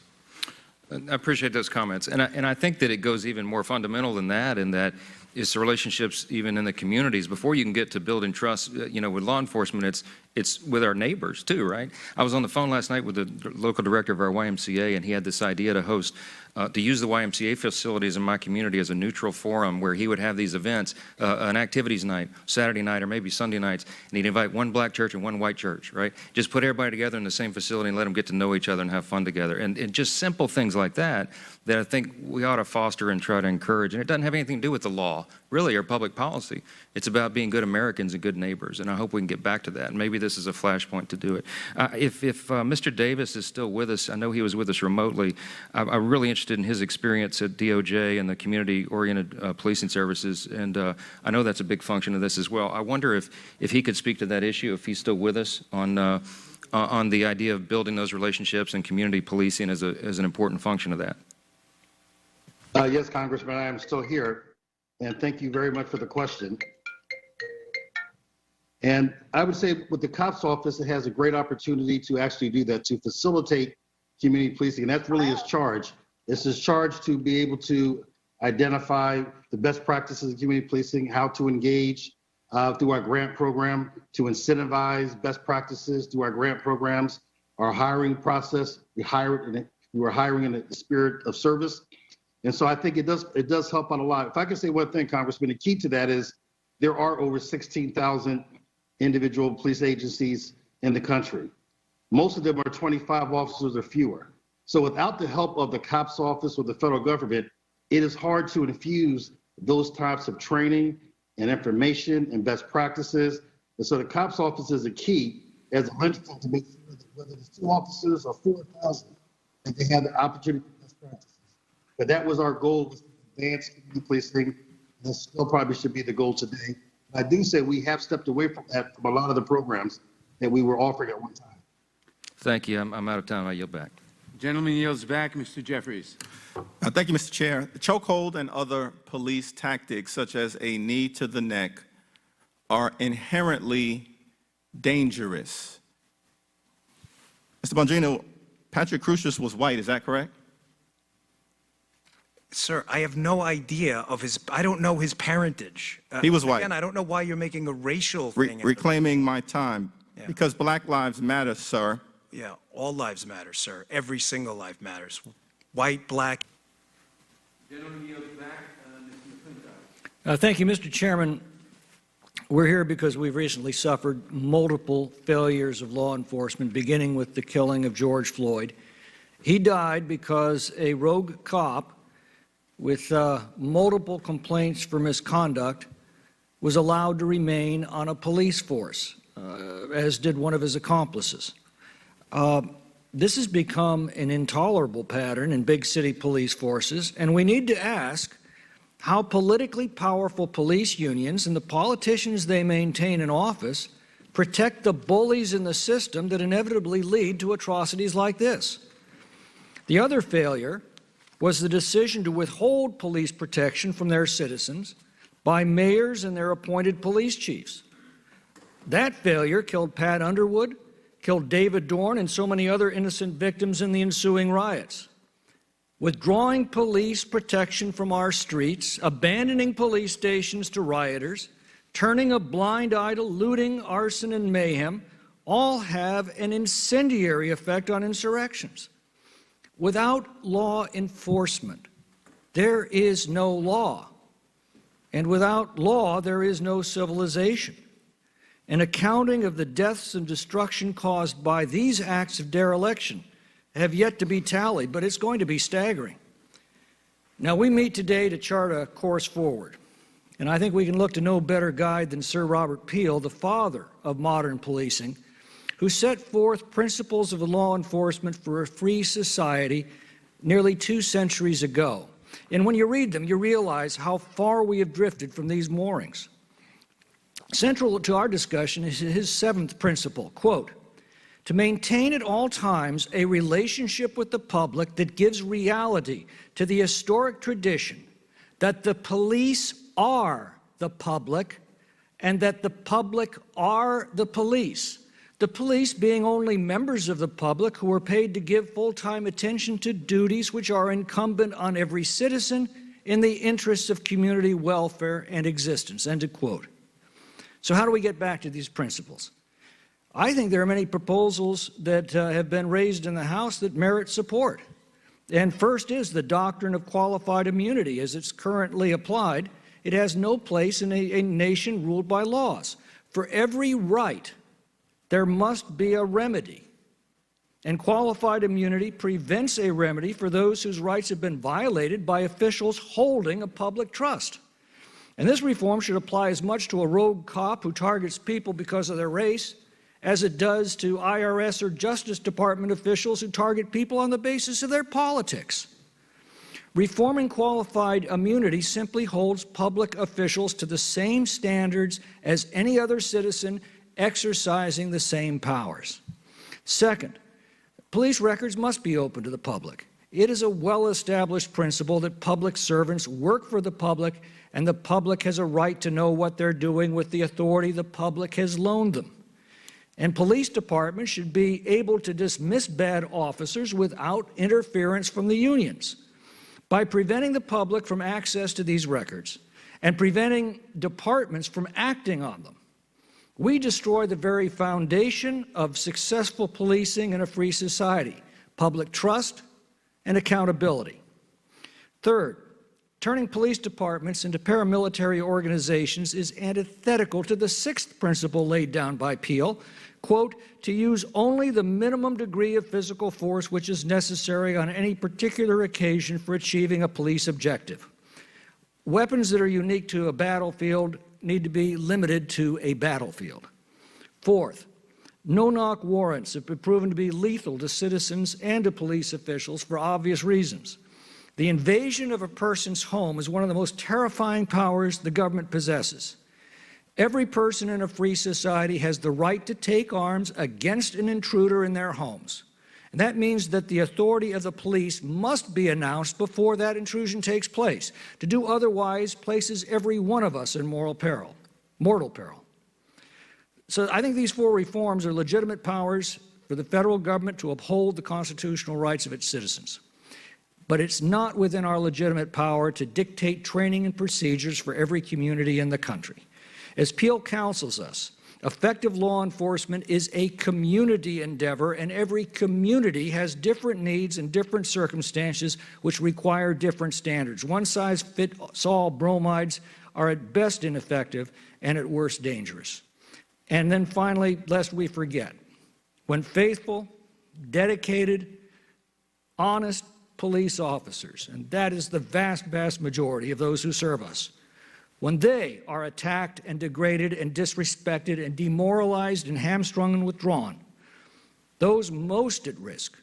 I appreciate those comments. And I think that it goes even more fundamental than that, in that it's the relationships even in the communities. Before you can get to building trust, you know, with law enforcement, it's with our neighbors too, right? I was on the phone last night with the local director of our YMCA, and he had this idea to host, to use the YMCA facilities in my community as a neutral forum where he would have these events, an activities night, Saturday night or maybe Sunday nights, and he'd invite one black church and one white church, right? Just put everybody together in the same facility and let them get to know each other and have fun together. And just simple things like that I think we ought to foster and try to encourage. And it doesn't have anything to do with the law, really, or public policy. It's about being good Americans and good neighbors, and I hope we can get back to that. And maybe this is a flashpoint to do it. If Mr. Davis is still with us, I know he was with us remotely. I'm really interested in his experience at DOJ and the community-oriented policing services, and I know that's a big function of this as well. I wonder if he could speak to that issue, if he's still with us on the idea of building those relationships and community policing as an important function of that. Yes, Congressman, I am still here, and thank you very much for the question. And I would say with the COPS office, it has a great opportunity to actually do that, to facilitate community policing, and that's really his charge. It's his charge to be able to identify the best practices of community policing, how to engage through our grant program, to incentivize best practices through our grant programs, our hiring process. We are hiring in the spirit of service. And so I think it does help out a lot. If I can say one thing, Congressman, the key to that is there are over 16,000 individual police agencies in the country. Most of them are 25 officers or fewer. So without the help of the COPS office or the federal government, it is hard to infuse those types of training and information and best practices. And so the COPS office is a key. as a linchpin to make sure that whether it's 2 officers or 4,000, that they have the opportunity for best practices. But that was our goal, was to advance community policing. That still probably should be the goal today. I do say we have stepped away from that from a lot of the programs that we were offering at one time. Thank you. I'm out of time. I yield back. Gentleman yields back. Mr. Jeffries. Thank you, Mr. Chair. The chokehold and other police tactics, such as a knee to the neck, are inherently dangerous. Mr. Bongino, Patrick Crucius was white, is that correct? Sir, I have no idea of I don't know his parentage. He was white. Again, I don't know why you're making a racial thing. Reclaiming my time. Yeah. Because Black lives matter, sir. Yeah, all lives matter, sir. Every single life matters. White, black. Gentleman yields back. Mr. McClintock. Thank you, Mr. Chairman. We're here because we've recently suffered multiple failures of law enforcement, beginning with the killing of George Floyd. He died because a rogue cop with multiple complaints for misconduct was allowed to remain on a police force, as did one of his accomplices. This has become an intolerable pattern in big city police forces, and we need to ask how politically powerful police unions and the politicians they maintain in office protect the bullies in the system that inevitably lead to atrocities like this. The other failure was the decision to withhold police protection from their citizens by mayors and their appointed police chiefs. That failure killed Pat Underwood, killed David Dorn, and so many other innocent victims in the ensuing riots. Withdrawing police protection from our streets, abandoning police stations to rioters, turning a blind eye to looting, arson, and mayhem, all have an incendiary effect on insurrections. Without law enforcement, there is no law. And without law, there is no civilization. An accounting of the deaths and destruction caused by these acts of dereliction have yet to be tallied, but it's going to be staggering. Now, we meet today to chart a course forward, and I think we can look to no better guide than Sir Robert Peel, the father of modern policing, who set forth principles of law enforcement for a free society nearly 2 centuries ago. And when you read them, you realize how far we have drifted from these moorings. Central to our discussion is his 7th principle, quote, to maintain at all times a relationship with the public that gives reality to the historic tradition that the police are the public and that the public are the police. The police being only members of the public who are paid to give full-time attention to duties which are incumbent on every citizen in the interests of community welfare and existence, end of quote. So how do we get back to these principles? I think there are many proposals that have been raised in the House that merit support. And first is the doctrine of qualified immunity. As it's currently applied, it has no place in a nation ruled by laws. For every right, there must be a remedy. And qualified immunity prevents a remedy for those whose rights have been violated by officials holding a public trust. And this reform should apply as much to a rogue cop who targets people because of their race as it does to IRS or Justice Department officials who target people on the basis of their politics. Reforming qualified immunity simply holds public officials to the same standards as any other citizen exercising the same powers. Second, police records must be open to the public. It is a well-established principle that public servants work for the public, and the public has a right to know what they're doing with the authority the public has loaned them. And police departments should be able to dismiss bad officers without interference from the unions. By preventing the public from access to these records and preventing departments from acting on them, we destroy the very foundation of successful policing in a free society, public trust and accountability. Third, turning police departments into paramilitary organizations is antithetical to the 6th principle laid down by Peel, quote, to use only the minimum degree of physical force which is necessary on any particular occasion for achieving a police objective. Weapons that are unique to a battlefield need to be limited to a battlefield. Fourth, No-knock warrants have been proven to be lethal to citizens and to police officials for obvious reasons. The invasion of a person's home is one of the most terrifying powers the government possesses. Every person in a free society has the right to take arms against an intruder in their homes. And that means that the authority of the police must be announced before that intrusion takes place. To do otherwise places every one of us in mortal peril. So I think these 4 reforms are legitimate powers for the federal government to uphold the constitutional rights of its citizens. But it's not within our legitimate power to dictate training and procedures for every community in the country. As Peel counsels us, effective law enforcement is a community endeavor, and every community has different needs and different circumstances which require different standards. One-size-fits-all bromides are at best ineffective and at worst dangerous. And then finally, lest we forget, when faithful, dedicated, honest police officers, and that is the vast, vast majority of those who serve us, when they are attacked and degraded and disrespected and demoralized and hamstrung and withdrawn, those most at risk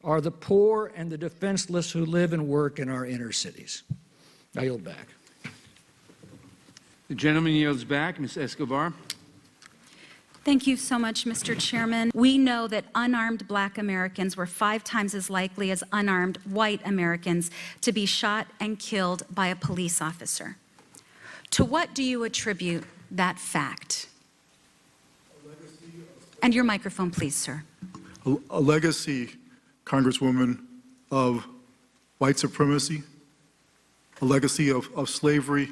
are the poor and the defenseless who live and work in our inner cities. I yield back. The gentleman yields back. Ms. Escobar. Thank you so much, Mr. Chairman. We know that unarmed Black Americans were 5 times as likely as unarmed white Americans to be shot and killed by a police officer. To what do you attribute that fact? And your microphone, please, sir. A legacy, Congresswoman, of white supremacy, a legacy of slavery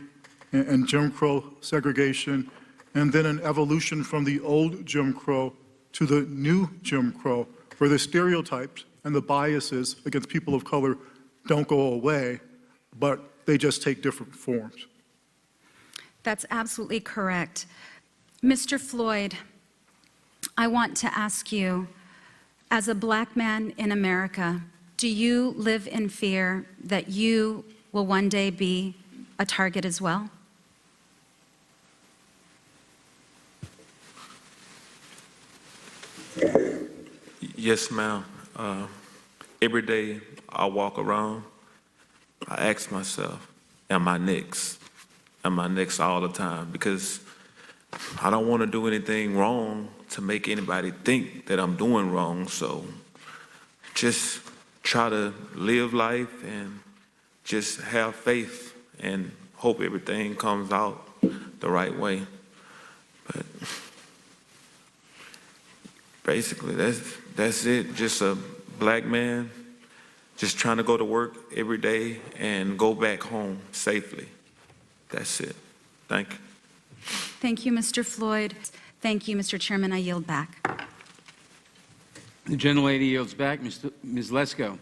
and Jim Crow segregation, and then an evolution from the old Jim Crow to the new Jim Crow, where the stereotypes and the biases against people of color don't go away, but they just take different forms. That's absolutely correct. Mr. Floyd, I want to ask you, as a Black man in America, do you live in fear that you will one day be a target as well? Yes, ma'am. Every day I walk around, I ask myself, am I next? Am I next all the time? Because I don't want to do anything wrong to make anybody think that I'm doing wrong. So just try to live life and just have faith and hope everything comes out the right way. But basically, that's it. Just a Black man just trying to go to work every day and go back home safely. That's it. Thank you. Thank you, Mr. Floyd. Thank you, Mr. Chairman. I yield back. The gentlelady yields back. Ms. Lesko.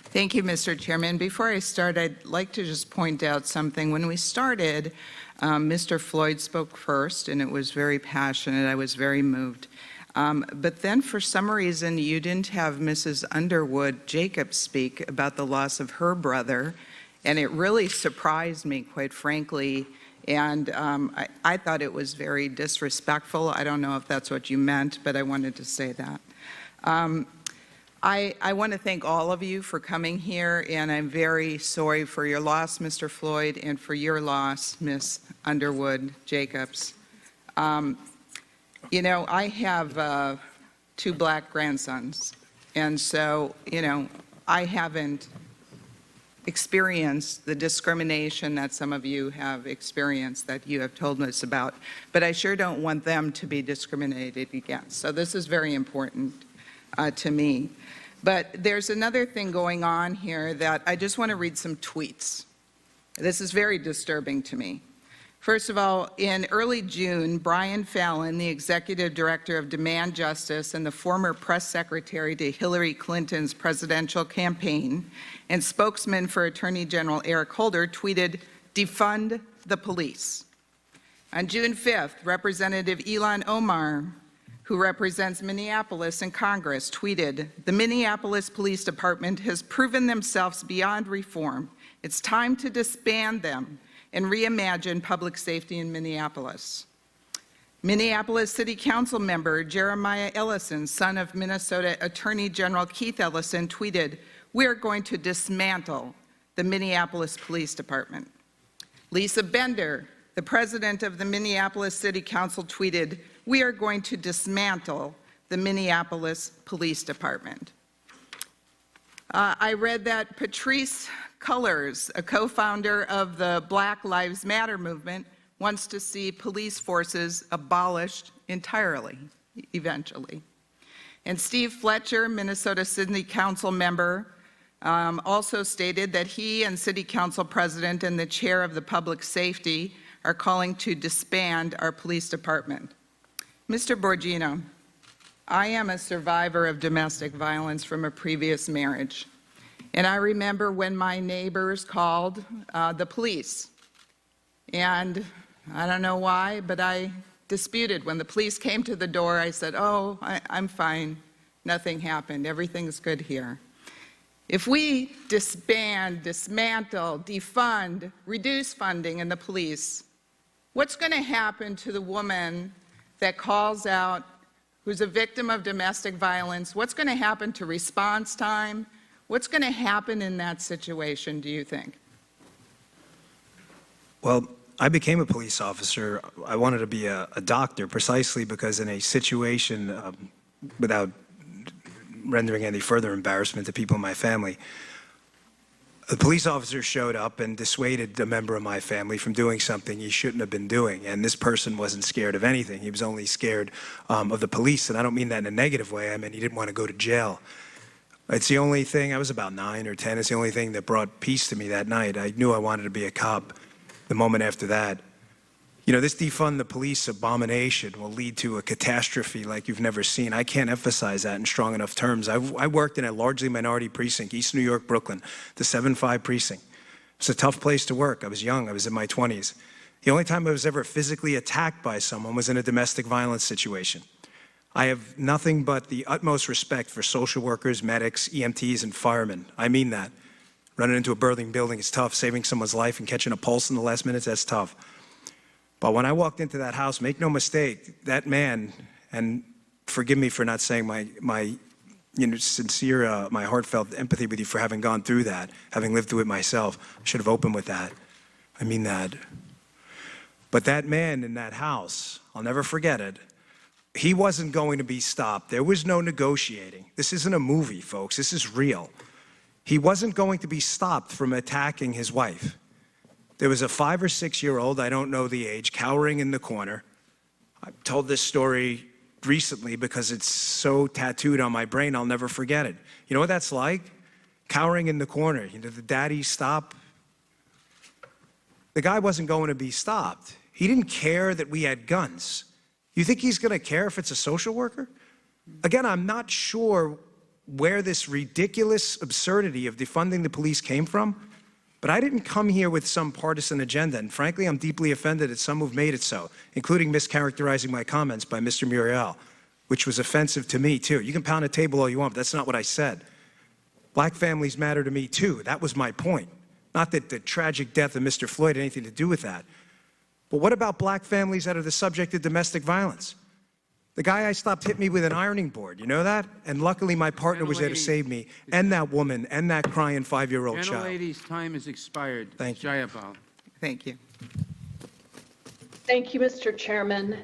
Thank you, Mr. Chairman. Before I start, I'd like to just point out something. When we started, Mr. Floyd spoke first, and it was very passionate. I was very moved. But then for some reason, you didn't have Mrs. Underwood Jacobs speak about the loss of her brother, and it really surprised me, quite frankly, and I thought it was very disrespectful. I don't know if that's what you meant, but I wanted to say that. I want to thank all of you for coming here, and I'm very sorry for your loss, Mr. Floyd, and for your loss, Ms. Underwood Jacobs. You know, I have 2 Black grandsons, and so, you know, I haven't experienced the discrimination that some of you have experienced, that you have told us about, but I sure don't want them to be discriminated against. So this is very important to me. But there's another thing going on here that I just want to read some tweets. This is very disturbing to me. First of all, in early June, Brian Fallon, the executive director of Demand Justice and the former press secretary to Hillary Clinton's presidential campaign and spokesman for Attorney General Eric Holder, tweeted, "Defund the police." On June 5th, Representative Ilhan Omar, who represents Minneapolis in Congress, tweeted, "The Minneapolis Police Department has proven themselves beyond reform. It's time to disband them and reimagine public safety in Minneapolis." Minneapolis City Council member Jeremiah Ellison, son of Minnesota Attorney General Keith Ellison, tweeted, "We are going to dismantle the Minneapolis Police Department." Lisa Bender, the president of the Minneapolis City Council, tweeted, "We are going to dismantle the Minneapolis Police Department." I read that Patrice Cullors, a co-founder of the Black Lives Matter movement, wants to see police forces abolished entirely, eventually. And Steve Fletcher, Minnesota City Council member, also stated that he and City Council President and the chair of the Public Safety are calling to disband our police department. Mr. Borgino, I am a survivor of domestic violence from a previous marriage. And I remember when my neighbors called the police. And I don't know why, but I disputed. When the police came to the door, I said, "Oh, I'm fine. Nothing happened. Everything's good here." If we disband, dismantle, defund, reduce funding in the police, what's going to happen to the woman that calls out who's a victim of domestic violence? What's going to happen to response time? What's going to happen in that situation, do you think? Well, I became a police officer. I wanted to be a doctor precisely because in a situation, without rendering any further embarrassment to people in my family, a police officer showed up and dissuaded a member of my family from doing something he shouldn't have been doing. And this person wasn't scared of anything. He was only scared of the police. And I don't mean that in a negative way. I mean, he didn't want to go to jail. It's the only thing, I was about 9 or 10, it's the only thing that brought peace to me that night. I knew I wanted to be a cop the moment after that. You know, this defund the police abomination will lead to a catastrophe like you've never seen. I can't emphasize that in strong enough terms. I worked in a largely minority precinct, East New York, Brooklyn, the 7-5 precinct. It's a tough place to work. I was young, I was in my 20s. The only time I was ever physically attacked by someone was in a domestic violence situation. I have nothing but the utmost respect for social workers, medics, EMTs, and firemen. I mean that. Running into a burning building is tough. Saving someone's life and catching a pulse in the last minutes, that's tough. But when I walked into that house, make no mistake, that man, and forgive me for not saying my sincere, my heartfelt empathy with you for having gone through that, having lived through it myself. I should have opened with that. I mean that. But that man in that house, I'll never forget it, he wasn't going to be stopped. There was no negotiating. This isn't a movie, folks. This is real. He wasn't going to be stopped from attacking his wife. There was a 5 or 6-year-old, I don't know the age, cowering in the corner. I've told this story recently because it's so tattooed on my brain, I'll never forget it. You know what that's like? Cowering in the corner. You know, the daddy stop. The guy wasn't going to be stopped. He didn't care that we had guns. You think he's going to care if it's a social worker? Again, I'm not sure where this ridiculous absurdity of defunding the police came from, but I didn't come here with some partisan agenda, and frankly, I'm deeply offended at some who've made it so, including mischaracterizing my comments by Mr. Muriel, which was offensive to me, too. You can pound a table all you want, but that's not what I said. Black families matter to me, too. That was my point. Not that the tragic death of Mr. Floyd had anything to do with that. But what about black families that are the subject of domestic violence? The guy I stopped hit me with an ironing board, you know that? And luckily my partner was there to save me, and that woman, and that crying 5-year-old child. Gentlelady's time has expired. Thank you. Jayapal. Thank you. Thank you, Mr. Chairman.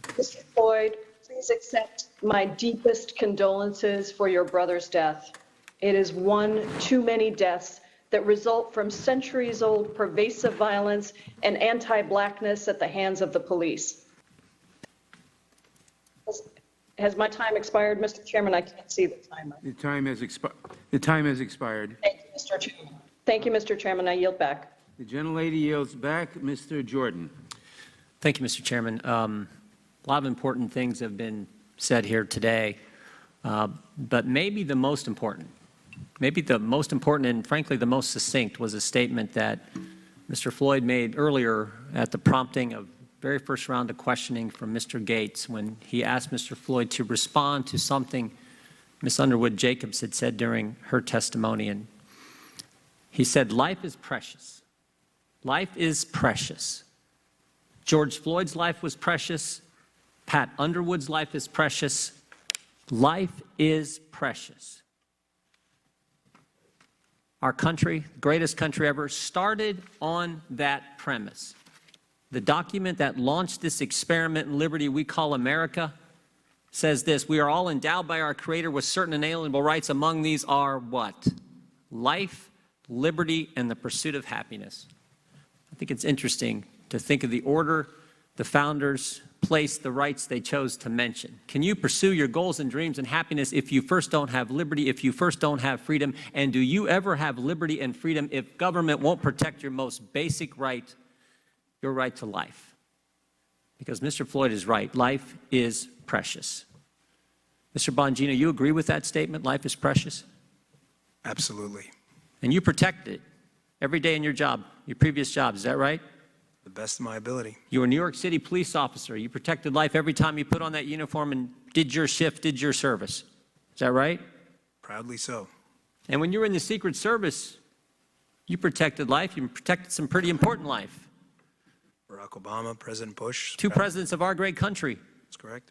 Mr. Floyd, please accept my deepest condolences for your brother's death. It is one too many deaths that result from centuries-old pervasive violence and anti-blackness at the hands of the police. Has my time expired, Mr. Chairman? I can't see the timer. The time has expired. The time has expired. Thank you, Mr. Chairman. Thank you, Mr. Chairman. I yield back. The gentlelady yields back. Mr. Jordan. Thank you, Mr. Chairman. A lot of important things have been said here today, but maybe the most important and frankly the most succinct was a statement that Mr. Floyd made earlier at the prompting of very first round of questioning from Mr. Gates when he asked Mr. Floyd to respond to something Ms. Underwood Jacobs had said during her testimony. And he said, "Life is precious. Life is precious. George Floyd's life was precious. Pat Underwood's life is precious. Life is precious. Our country, the greatest country ever, started on that premise. The document that launched this experiment in liberty we call America says this: we are all endowed by our Creator with certain inalienable rights. Among these are what? Life, liberty, and the pursuit of happiness. I think it's interesting to think of the order the founders placed the rights they chose to mention. Can you pursue your goals and dreams and happiness if you first don't have liberty, if you first don't have freedom? And do you ever have liberty and freedom if government won't protect your most basic right, your right to life? Because Mr. Floyd is right. Life is precious. Mr. Bongino, you agree with that statement? Life is precious? Absolutely. And you protect it every day in your job, your previous job, is that right? The best of my ability. You were a New York City police officer. You protected life every time you put on that uniform and did your shift, did your service. Is that right? Proudly so. And when you were in the Secret Service, you protected life. You protected some pretty important life. Barack Obama, President Bush. Two presidents of our great country. That's correct.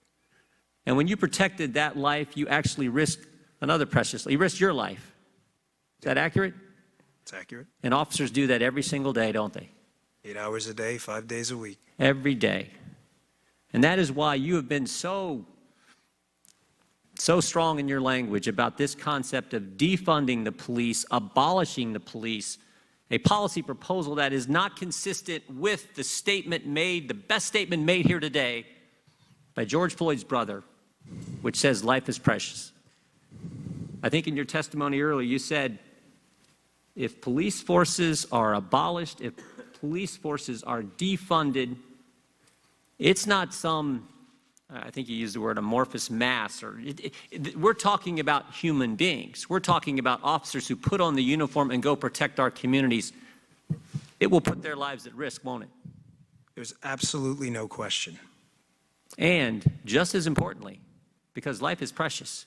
And when you protected that life, you actually risked another precious life. You risked your life. Is that accurate? It's accurate. And officers do that every single day, don't they? 8 hours a day, 5 days a week. Every day. And that is why you have been so strong in your language about this concept of defunding the police, abolishing the police, a policy proposal that is not consistent with the statement made, the best statement made here today by George Floyd's brother, which says life is precious. I think in your testimony earlier you said if police forces are abolished, if police forces are defunded, it's not some, I think you used the word amorphous mass, or we're talking about human beings. We're talking about officers who put on the uniform and go protect our communities. It will put their lives at risk, won't it? There's absolutely no question. And just as importantly, because life is precious,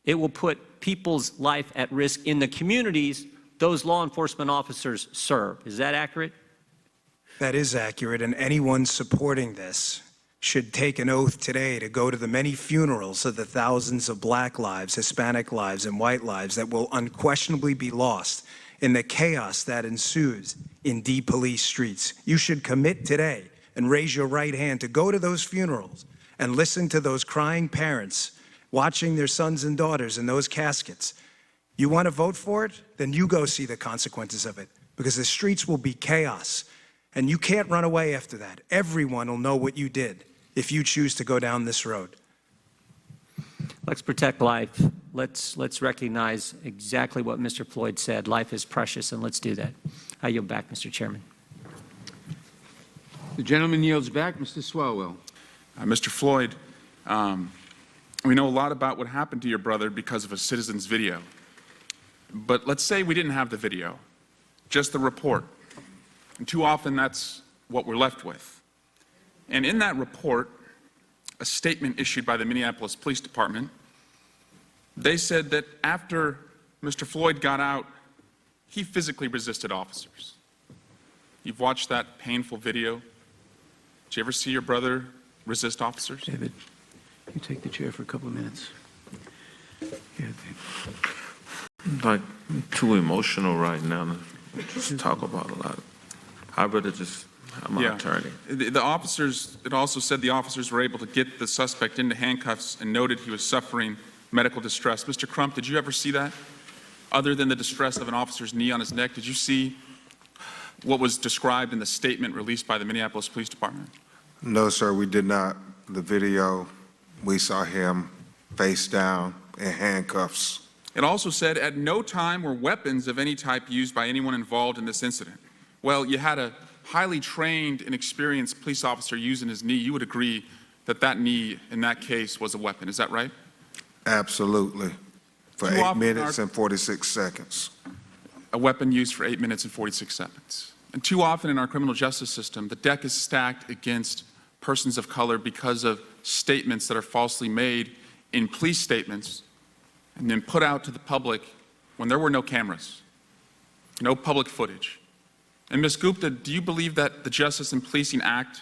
it will put people's life at risk in the communities those law enforcement officers serve. Is that accurate? That is accurate, and anyone supporting this should take an oath today to go to the many funerals of the thousands of black lives, Hispanic lives, and white lives that will unquestionably be lost in the chaos that ensues in depolice streets. You should commit today and raise your right hand to go to those funerals and listen to those crying parents watching their sons and daughters in those caskets. You want to vote for it? Then you go see the consequences of it, because the streets will be chaos. And you can't run away after that. Everyone will know what you did if you choose to go down this road. Let's protect life. Let's recognize exactly what Mr. Floyd said. Life is precious, and let's do that. I yield back, Mr. Chairman. The gentleman yields back. Mr. Swalwell. Mr. Floyd, we know a lot about what happened to your brother because of a citizen's video. But let's say we didn't have the video, just the report. And too often that's what we're left with. And in that report, a statement issued by the Minneapolis Police Department, they said that after Mr. Floyd got out, he physically resisted officers. You've watched that painful video. Did you ever see your brother resist officers? David, you take the chair for a couple of minutes. Yeah, Like, too emotional right now to just talk about a lot. I'd rather just have my attorney. The officers, it also said the officers were able to get the suspect into handcuffs and noted he was suffering medical distress. Mr. Crump, did you ever see that? Other than the distress of an officer's knee on his neck, did you see what was described in the statement released by the Minneapolis Police Department? No, sir, we did not. The video, we saw him face down in handcuffs. It also said at no time were weapons of any type used by anyone involved in this incident. Well, you had a highly trained and experienced police officer using his knee. You would agree that that knee in that case was a weapon. Is that right? Absolutely. For 8 minutes and 46 seconds. A weapon used for 8 minutes and 46 seconds. And too often in our criminal justice system, the deck is stacked against persons of color because of statements that are falsely made in police statements and then put out to the public when there were no cameras, no public footage. And Ms. Gupta, do you believe that the Justice and Policing Act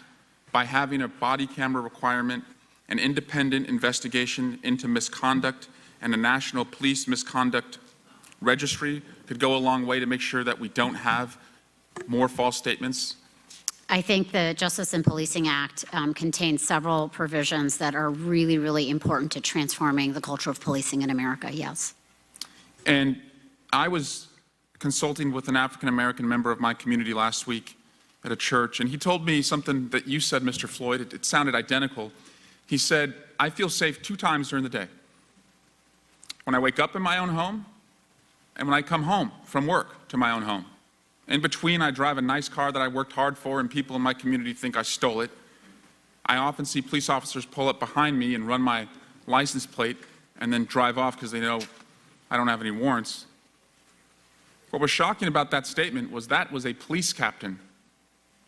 by having a body camera requirement, an independent investigation into misconduct, and a national police misconduct registry could go a long way to make sure that we don't have more false statements? I think the Justice and Policing Act contains several provisions that are really, really important to transforming the culture of policing in America, yes. And I was consulting with an African-American member of my community last week at a church, and he told me something that you said, Mr. Floyd. It sounded identical. He said, I feel safe 2 times during the day. When I wake up in my own home, and when I come home from work to my own home. In between, I drive a nice car that I worked hard for, and people in my community think I stole it. I often see police officers pull up behind me and run my license plate and then drive off because they know I don't have any warrants. What was shocking about that statement was that was a police captain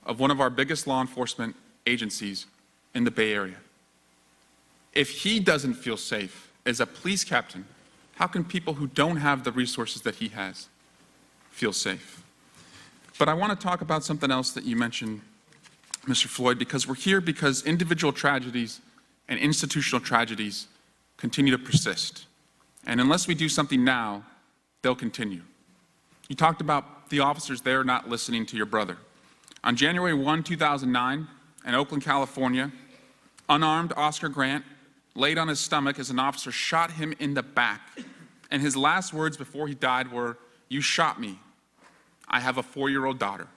of one of our biggest law enforcement agencies in the Bay Area. If he doesn't feel safe as a police captain, how can people who don't have the resources that he has feel safe? But I want to talk about something else that you mentioned, Mr. Floyd, because we're here because individual tragedies and institutional tragedies continue to persist. And unless we do something now, they'll continue. You talked about the officers there not listening to your brother. On January 1, 2009, in Oakland, California, unarmed Oscar Grant laid on his stomach as an officer shot him in the back. And his last words before he died were, "You shot me. I have a 4-year-old daughter."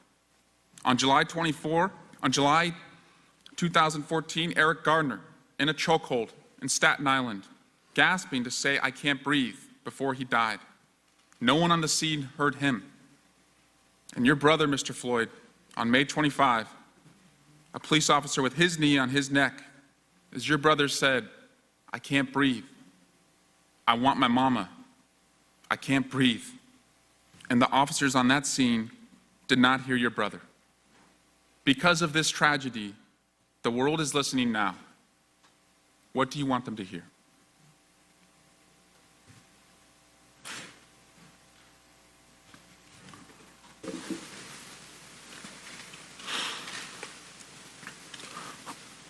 On July 2014, Eric Gardner in a chokehold in Staten Island, gasping to say, "I can't breathe," before he died. No one on the scene heard him. And your brother, Mr. Floyd, on May 25, a police officer with his knee on his neck, as your brother said, "I can't breathe. I want my mama. I can't breathe." And the officers on that scene did not hear your brother. Because of this tragedy, the world is listening now. What do you want them to hear?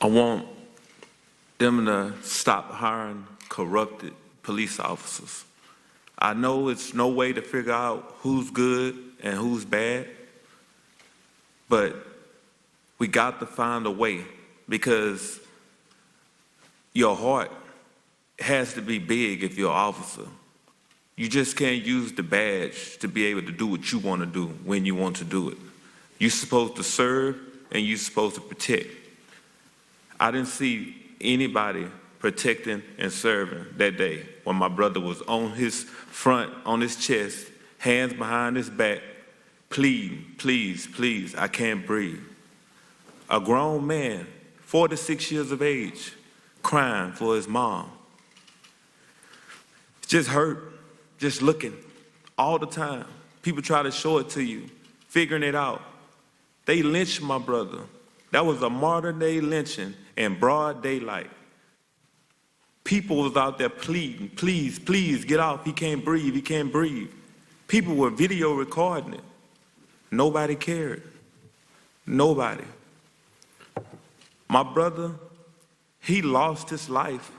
I want them to stop hiring corrupted police officers. I know it's no way to figure out who's good and who's bad, but we got to find a way, because your heart has to be big if you're an officer. You just can't use the badge to be able to do what you want to do when you want to do it. You're supposed to serve and you're supposed to protect. I didn't see anybody protecting and serving that day when my brother was on his front, on his chest, hands behind his back, pleading, "Please, please, I can't breathe." A grown man, 46 years of age, crying for his mom. Just hurt, just looking all the time. People try to show it to you, figuring it out. They lynched my brother. That was a modern day lynching in broad daylight. People was out there pleading, "Please, please, get off. He can't breathe, he can't breathe." People were video recording it. Nobody cared. Nobody. My brother, he lost his life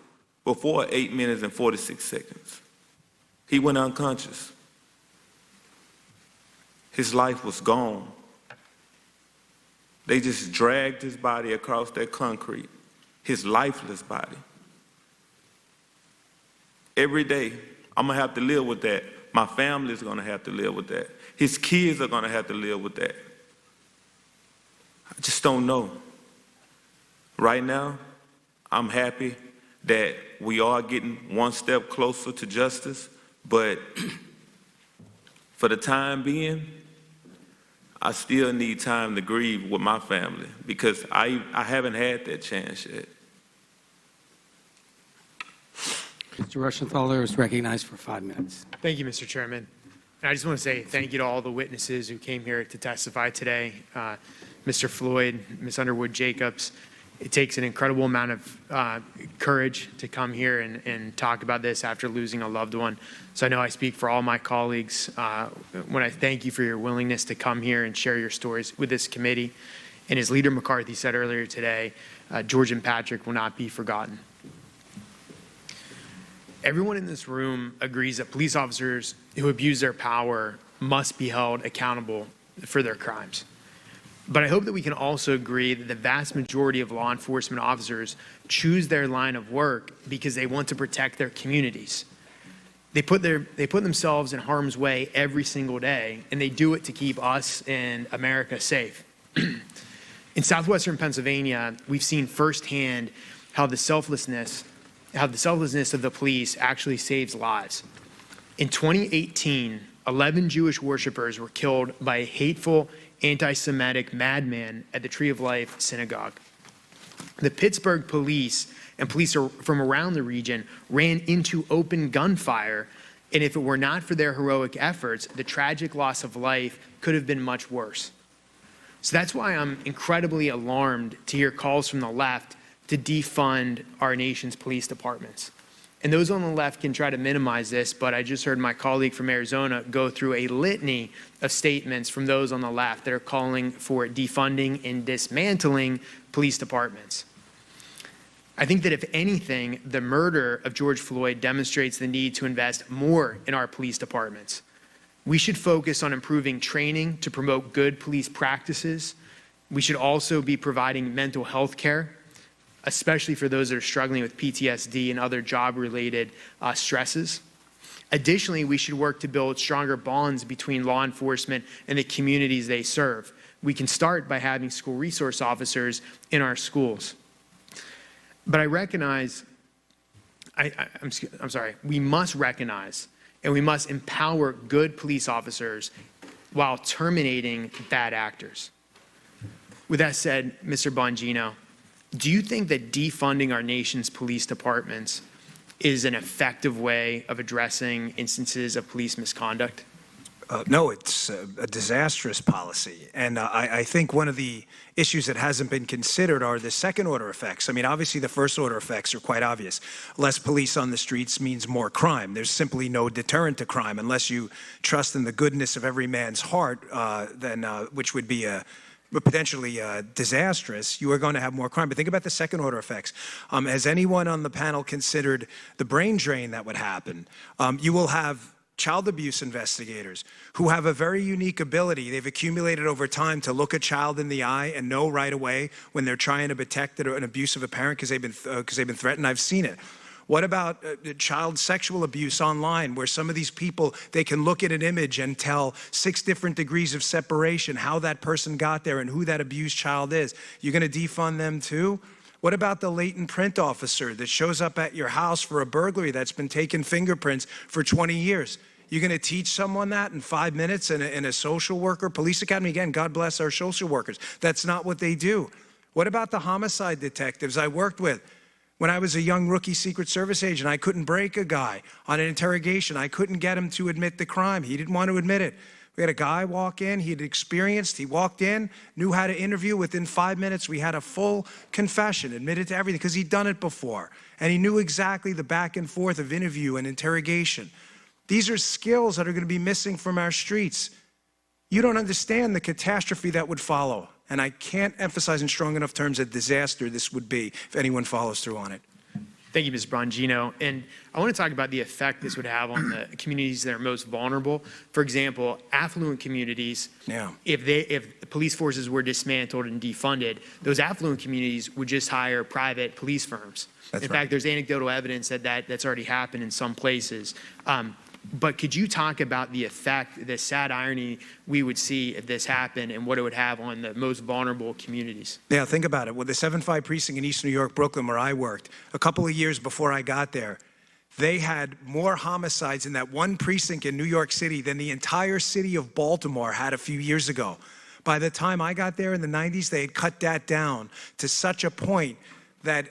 before 8 minutes and 46 seconds. He went unconscious. His life was gone. They just dragged his body across that concrete, his lifeless body. Every day, I'm gonna have to live with that. My family's gonna have to live with that. His kids are gonna have to live with that. I just don't know. Right now, I'm happy that we are getting one step closer to justice, but for the time being, I still need time to grieve with my family, because I haven't had that chance yet. Mr. Rushenthaler is recognized for 5 minutes. Thank you, Mr. Chairman. And I just want to say thank you to all the witnesses who came here to testify today. Mr. Floyd, Ms. Underwood Jacobs. It takes an incredible amount of courage to come here and talk about this after losing a loved one. So I know I speak for all my colleagues when I thank you for your willingness to come here and share your stories with this committee. And as Leader McCarthy said earlier today, George and Patrick will not be forgotten. Everyone in this room agrees that police officers who abuse their power must be held accountable for their crimes. But I hope that we can also agree that the vast majority of law enforcement officers choose their line of work because they want to protect their communities. They put themselves in harm's way every single day, and they do it to keep us and America safe. In southwestern Pennsylvania, we've seen firsthand how the selflessness of the police actually saves lives. In 2018, 11 Jewish worshipers were killed by a hateful anti-Semitic madman at the Tree of Life synagogue. The Pittsburgh police and police from around the region ran into open gunfire, and if it were not for their heroic efforts, the tragic loss of life could have been much worse. So that's why I'm incredibly alarmed to hear calls from the left to defund our nation's police departments. And those on the left can try to minimize this, but I just heard my colleague from Arizona go through a litany of statements from those on the left that are calling for defunding and dismantling police departments. I think that if anything, the murder of George Floyd demonstrates the need to invest more in our police departments. We should focus on improving training to promote good police practices. We should also be providing mental health care, especially for those that are struggling with PTSD and other job-related stresses. Additionally, we should work to build stronger bonds between law enforcement and the communities they serve. We can start by having school resource officers in our schools. But I recognize, we must recognize and we must empower good police officers while terminating bad actors. With that said, Mr. Bongino, do you think that defunding our nation's police departments is an effective way of addressing instances of police misconduct? No, it's a disastrous policy. And I think one of the issues that hasn't been considered are the second order effects. I mean, obviously the first order effects are quite obvious. Less police on the streets means more crime. There's simply no deterrent to crime unless you trust in the goodness of every man's heart, which would be potentially disastrous. You are going to have more crime. But think about the second order effects. Has anyone on the panel considered the brain drain that would happen? You will have child abuse investigators who have a very unique ability. They've accumulated over time to look a child in the eye and know right away when they're trying to protect an abuse of a parent because they've been threatened. I've seen it. What about child sexual abuse online, where some of these people, they can look at an image and tell 6 different degrees of separation, how that person got there and who that abused child is? You're going to defund them too? What about the latent print officer that shows up at your house for a burglary that's been taking fingerprints for 20 years? You're going to teach someone that in 5 minutes in a social worker police academy? Again, God bless our social workers. That's not what they do. What about the homicide detectives I worked with? When I was a young rookie Secret Service agent, I couldn't break a guy on an interrogation. I couldn't get him to admit the crime. He didn't want to admit it. We had a guy walk in, he walked in, knew how to interview. Within 5 minutes, we had a full confession, admitted to everything, because he'd done it before. And he knew exactly the back and forth of interview and interrogation. These are skills that are going to be missing from our streets. You don't understand the catastrophe that would follow. And I can't emphasize in strong enough terms a disaster this would be if anyone follows through on it. Thank you, Mr. Bongino. And I want to talk about the effect this would have on the communities that are most vulnerable. For example, affluent communities, if the police forces were dismantled and defunded, those affluent communities would just hire private police firms. In fact, there's anecdotal evidence that's already happened in some places. But could you talk about the effect, the sad irony we would see if this happened and what it would have on the most vulnerable communities? Yeah, think about it. With the 7-5 precinct in East New York, Brooklyn, where I worked, a couple of years before I got there, they had more homicides in that one precinct in New York City than the entire city of Baltimore had a few years ago. By the time I got there in the 90s, they had cut that down to such a point that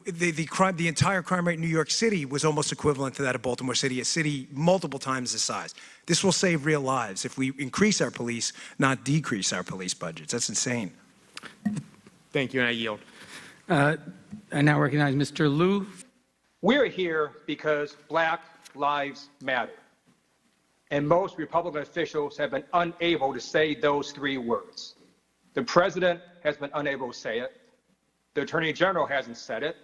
the entire crime rate in New York City was almost equivalent to that of Baltimore City, a city multiple times the size. This will save real lives if we increase our police, not decrease our police budgets. That's insane. Thank you, and I yield. I now recognize Mr. Liu. We're here because Black Lives Matter. And most Republican officials have been unable to say those 3 words. The president has been unable to say it. The attorney general hasn't said it.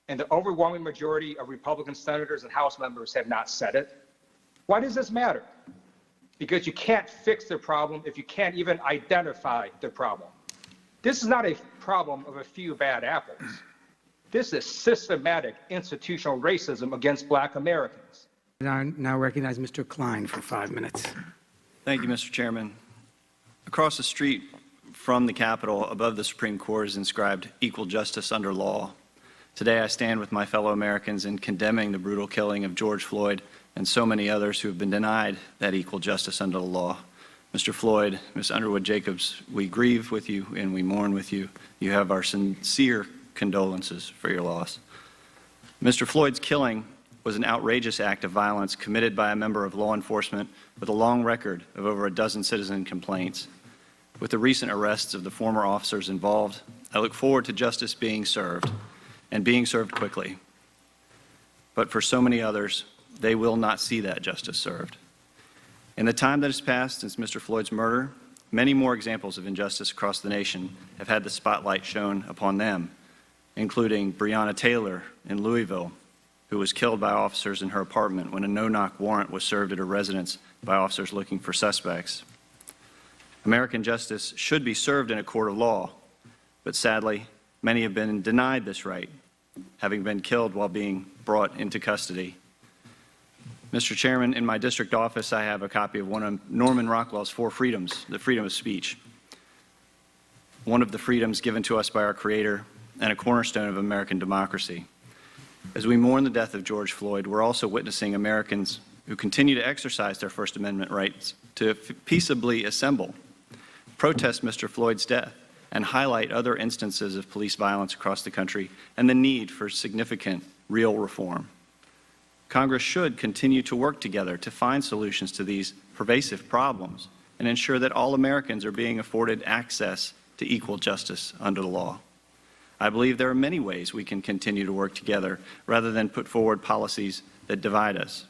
And the overwhelming majority of Republican senators and House members have not said it. Why does this matter? Because you can't fix the problem if you can't even identify the problem. This is not a problem of a few bad apples. This is systematic institutional racism against Black Americans. Now recognize Mr. Klein for 5 minutes. Thank you, Mr. Chairman. Across the street from the Capitol, above the Supreme Court, is inscribed "Equal Justice Under Law." Today, I stand with my fellow Americans in condemning the brutal killing of George Floyd and so many others who have been denied that equal justice under the law. Mr. Floyd, Ms. Underwood Jacobs, we grieve with you and we mourn with you. You have our sincere condolences for your loss. Mr. Floyd's killing was an outrageous act of violence committed by a member of law enforcement with a long record of over a dozen citizen complaints. With the recent arrests of the former officers involved, I look forward to justice being served, and being served quickly. But for so many others, they will not see that justice served. In the time that has passed since Mr. Floyd's murder, many more examples of injustice across the nation have had the spotlight shown upon them, including Breonna Taylor in Louisville, who was killed by officers in her apartment when a no-knock warrant was served at her residence by officers looking for suspects. American justice should be served in a court of law, but sadly, many have been denied this right, having been killed while being brought into custody. Mr. Chairman, in my district office, I have a copy of one of Norman Rockwell's 4 freedoms, the freedom of speech, one of the freedoms given to us by our Creator and a cornerstone of American democracy. As we mourn the death of George Floyd, we're also witnessing Americans who continue to exercise their First Amendment rights to peaceably assemble, protest Mr. Floyd's death, and highlight other instances of police violence across the country and the need for significant, real reform. Congress should continue to work together to find solutions to these pervasive problems and ensure that all Americans are being afforded access to equal justice under the law. I believe there are many ways we can continue to work together rather than put forward policies that divide us.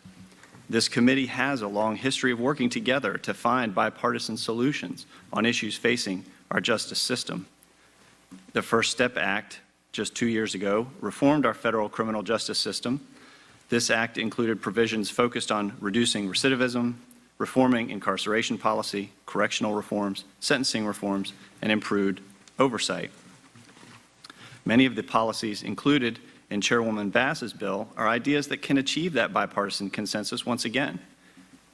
This committee has a long history of working together to find bipartisan solutions on issues facing our justice system. The First Step Act, just 2 years ago, reformed our federal criminal justice system. This act included provisions focused on reducing recidivism, reforming incarceration policy, correctional reforms, sentencing reforms, and improved oversight. Many of the policies included in Chairwoman Bass's bill are ideas that can achieve that bipartisan consensus once again.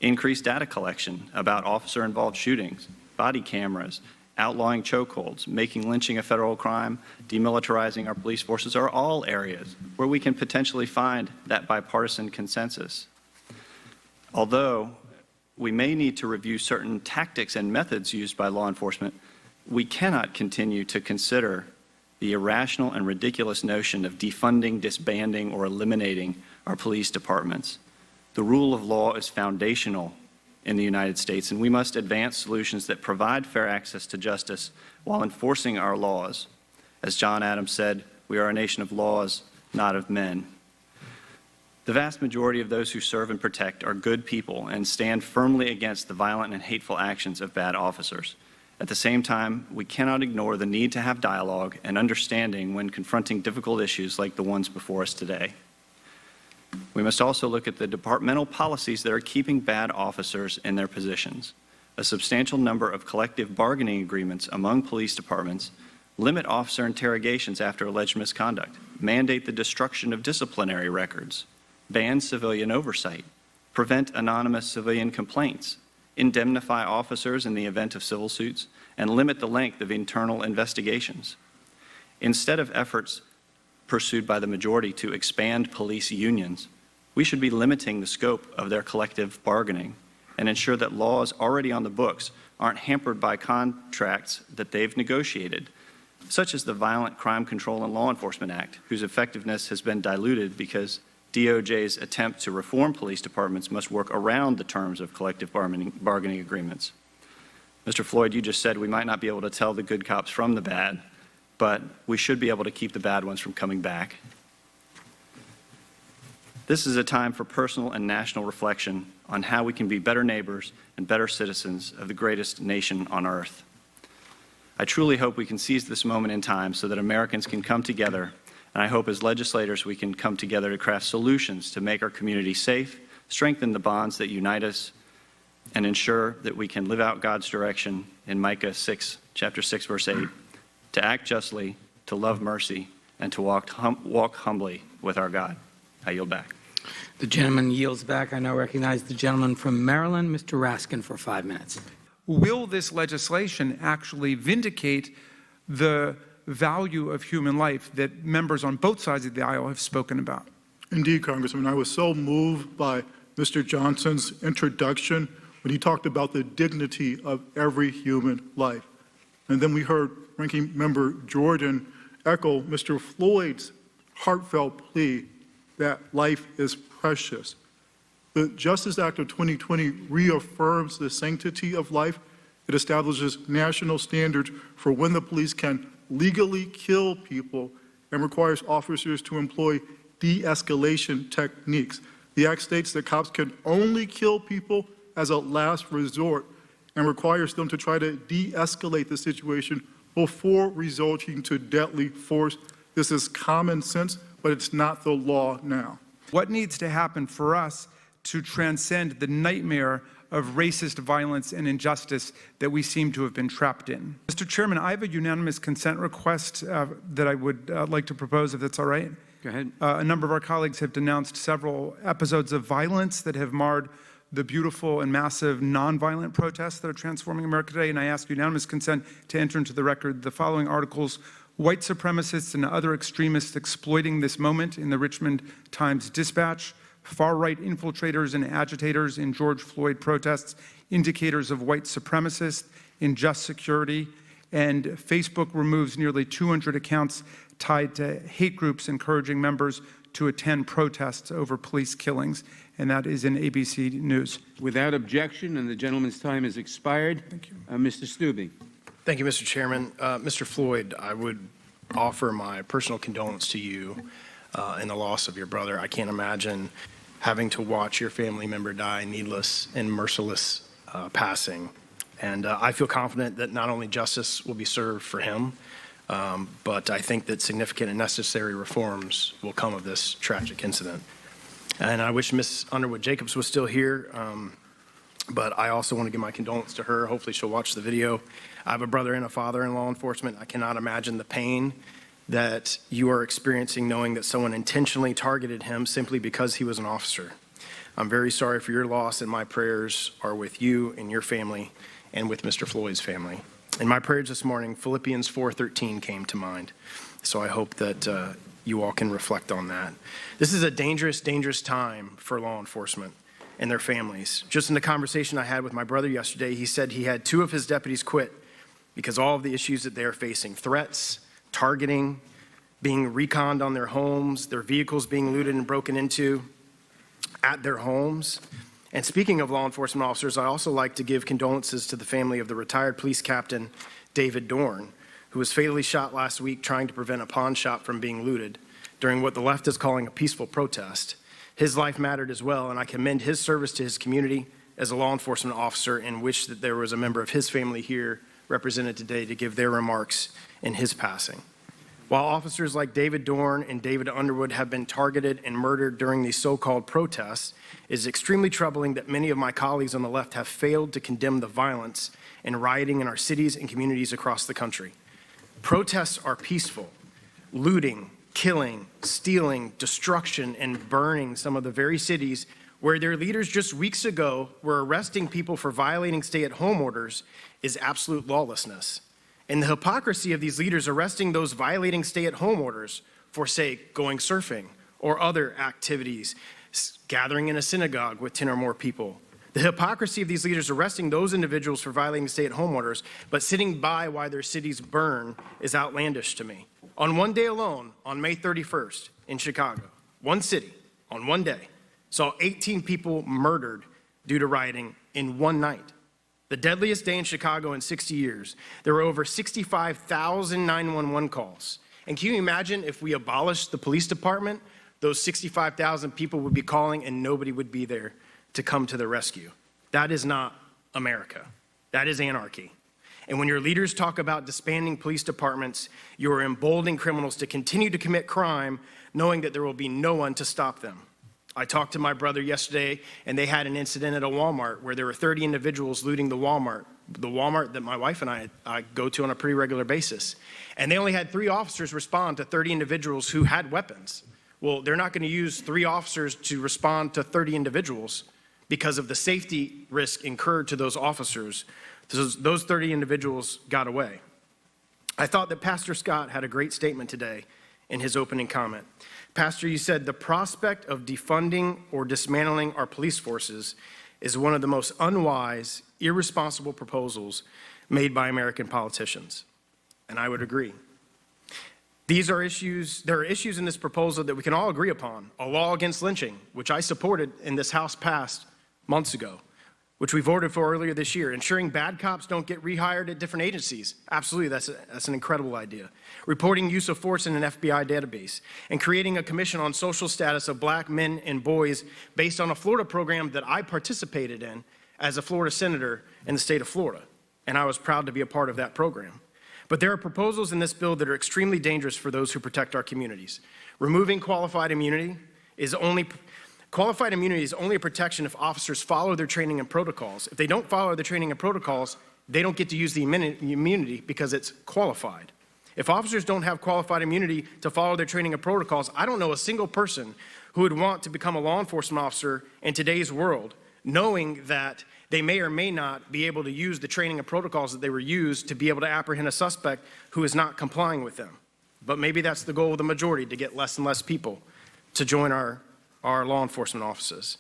Increased data collection about officer-involved shootings, body cameras, outlawing chokeholds, making lynching a federal crime, demilitarizing our police forces are all areas where we can potentially find that bipartisan consensus. Although we may need to review certain tactics and methods used by law enforcement, we cannot continue to consider the irrational and ridiculous notion of defunding, disbanding, or eliminating our police departments. The rule of law is foundational in the United States, and we must advance solutions that provide fair access to justice while enforcing our laws. As John Adams said, we are a nation of laws, not of men. The vast majority of those who serve and protect are good people and stand firmly against the violent and hateful actions of bad officers. At the same time, we cannot ignore the need to have dialogue and understanding when confronting difficult issues like the ones before us today. We must also look at the departmental policies that are keeping bad officers in their positions. A substantial number of collective bargaining agreements among police departments limit officer interrogations after alleged misconduct, mandate the destruction of disciplinary records, ban civilian oversight, prevent anonymous civilian complaints, indemnify officers in the event of civil suits, and limit the length of internal investigations. Instead of efforts pursued by the majority to expand police unions, we should be limiting the scope of their collective bargaining and ensure that laws already on the books aren't hampered by contracts that they've negotiated, such as the Violent Crime Control and Law Enforcement Act, whose effectiveness has been diluted because DOJ's attempt to reform police departments must work around the terms of collective bargaining agreements. Mr. Floyd, you just said we might not be able to tell the good cops from the bad, but we should be able to keep the bad ones from coming back. This is a time for personal and national reflection on how we can be better neighbors and better citizens of the greatest nation on earth. I truly hope we can seize this moment in time so that Americans can come together, and I hope as legislators we can come together to craft solutions to make our community safe, strengthen the bonds that unite us, and ensure that we can live out God's direction in Micah 6, chapter 6, verse 8, to act justly, to love mercy, and to walk humbly with our God. I yield back. The gentleman yields back. I now recognize the gentleman from Maryland, Mr. Raskin, for 5 minutes. Will this legislation actually vindicate the value of human life that members on both sides of the aisle have spoken about? Indeed, Congressman, I was so moved by Mr. Johnson's introduction when he talked about the dignity of every human life. And then we heard Ranking Member Jordan echo Mr. Floyd's heartfelt plea that life is precious. The Justice Act of 2020 reaffirms the sanctity of life. It establishes national standards for when the police can legally kill people and requires officers to employ de-escalation techniques. The Act states that cops can only kill people as a last resort and requires them to try to de-escalate the situation before resorting to deadly force. This is common sense, but it's not the law now. What needs to happen for us to transcend the nightmare of racist violence and injustice that we seem to have been trapped in? Mr. Chairman, I have a unanimous consent request that I would like to propose, if that's all right. Go ahead. A number of our colleagues have denounced several episodes of violence that have marred the beautiful and massive nonviolent protests that are transforming America today, and I ask unanimous consent to enter into the record the following articles: white supremacists and other extremists exploiting this moment in the Richmond Times-Dispatch, far-right infiltrators and agitators in George Floyd protests, indicators of white supremacists in just security, and Facebook removes nearly 200 accounts tied to hate groups encouraging members to attend protests over police killings, and that is in ABC News. Without objection, and the gentleman's time has expired. Thank you. Mr. Stubing. Thank you, Mr. Chairman. Mr. Floyd, I would offer my personal condolence to you in the loss of your brother. I can't imagine having to watch your family member die needless and merciless passing. And I feel confident that not only justice will be served for him, but I think that significant and necessary reforms will come of this tragic incident. And I wish Ms. Underwood Jacobs was still here, but I also want to give my condolence to her. Hopefully she'll watch the video. I have a brother and a father in law enforcement. I cannot imagine the pain that you are experiencing knowing that someone intentionally targeted him simply because he was an officer. I'm very sorry for your loss, and my prayers are with you and your family and with Mr. Floyd's family. In my prayers this morning, Philippians 4:13 came to mind. So I hope that you all can reflect on that. This is a dangerous, dangerous time for law enforcement and their families. Just in the conversation I had with my brother yesterday, he said he had 2 of his deputies quit because all of the issues that they are facing: threats, targeting, being reconned on their homes, their vehicles being looted and broken into at their homes. And speaking of law enforcement officers, I also like to give condolences to the family of the retired police captain, David Dorn, who was fatally shot last week trying to prevent a pawn shop from being looted during what the left is calling a peaceful protest. His life mattered as well, and I commend his service to his community as a law enforcement officer, and wish that there was a member of his family here represented today to give their remarks in his passing. While officers like David Dorn and David Underwood have been targeted and murdered during these so-called protests, it is extremely troubling that many of my colleagues on the left have failed to condemn the violence and rioting in our cities and communities across the country. Protests are peaceful. Looting, killing, stealing, destruction, and burning some of the very cities where their leaders just weeks ago were arresting people for violating stay-at-home orders is absolute lawlessness. And the hypocrisy of these leaders arresting those violating stay-at-home orders for, say, going surfing or other activities, gathering in a synagogue with 10 or more people. The hypocrisy of these leaders arresting those individuals for violating stay-at-home orders, but sitting by while their cities burn, is outlandish to me. On one day alone, on May 31st in Chicago, one city, on one day, saw 18 people murdered due to rioting in one night. The deadliest day in Chicago in 60 years. There were over 65,000 911 calls. And can you imagine if we abolished the police department, those 65,000 people would be calling and nobody would be there to come to the rescue? That is not America. That is anarchy. And when your leaders talk about disbanding police departments, you are emboldening criminals to continue to commit crime, knowing that there will be no one to stop them. I talked to my brother yesterday, and they had an incident at a Walmart where there were 30 individuals looting the Walmart that my wife and I go to on a pretty regular basis. And they only had 3 officers respond to 30 individuals who had weapons. Well, they're not going to use 3 officers to respond to 30 individuals because of the safety risk incurred to those officers. Those 30 individuals got away. I thought that Pastor Scott had a great statement today in his opening comment. Pastor, you said the prospect of defunding or dismantling our police forces is one of the most unwise, irresponsible proposals made by American politicians. And I would agree. There are issues in this proposal that we can all agree upon. A law against lynching, which I supported in this House passed months ago, which we voted for earlier this year. Ensuring bad cops don't get rehired at different agencies. Absolutely, that's an incredible idea. Reporting use of force in an FBI database. And creating a commission on social status of black men and boys based on a Florida program that I participated in as a Florida senator in the state of Florida. And I was proud to be a part of that program. But there are proposals in this bill that are extremely dangerous for those who protect our communities. Removing qualified immunity is only a protection if officers follow their training and protocols. If they don't follow their training and protocols, they don't get to use the immunity because it's qualified. If officers don't have qualified immunity to follow their training and protocols, I don't know a single person who would want to become a law enforcement officer in today's world, knowing that they may or may not be able to use the training and protocols that they were used to be able to apprehend a suspect who is not complying with them. But maybe that's the goal of the majority, to get less and less people to join our law enforcement offices.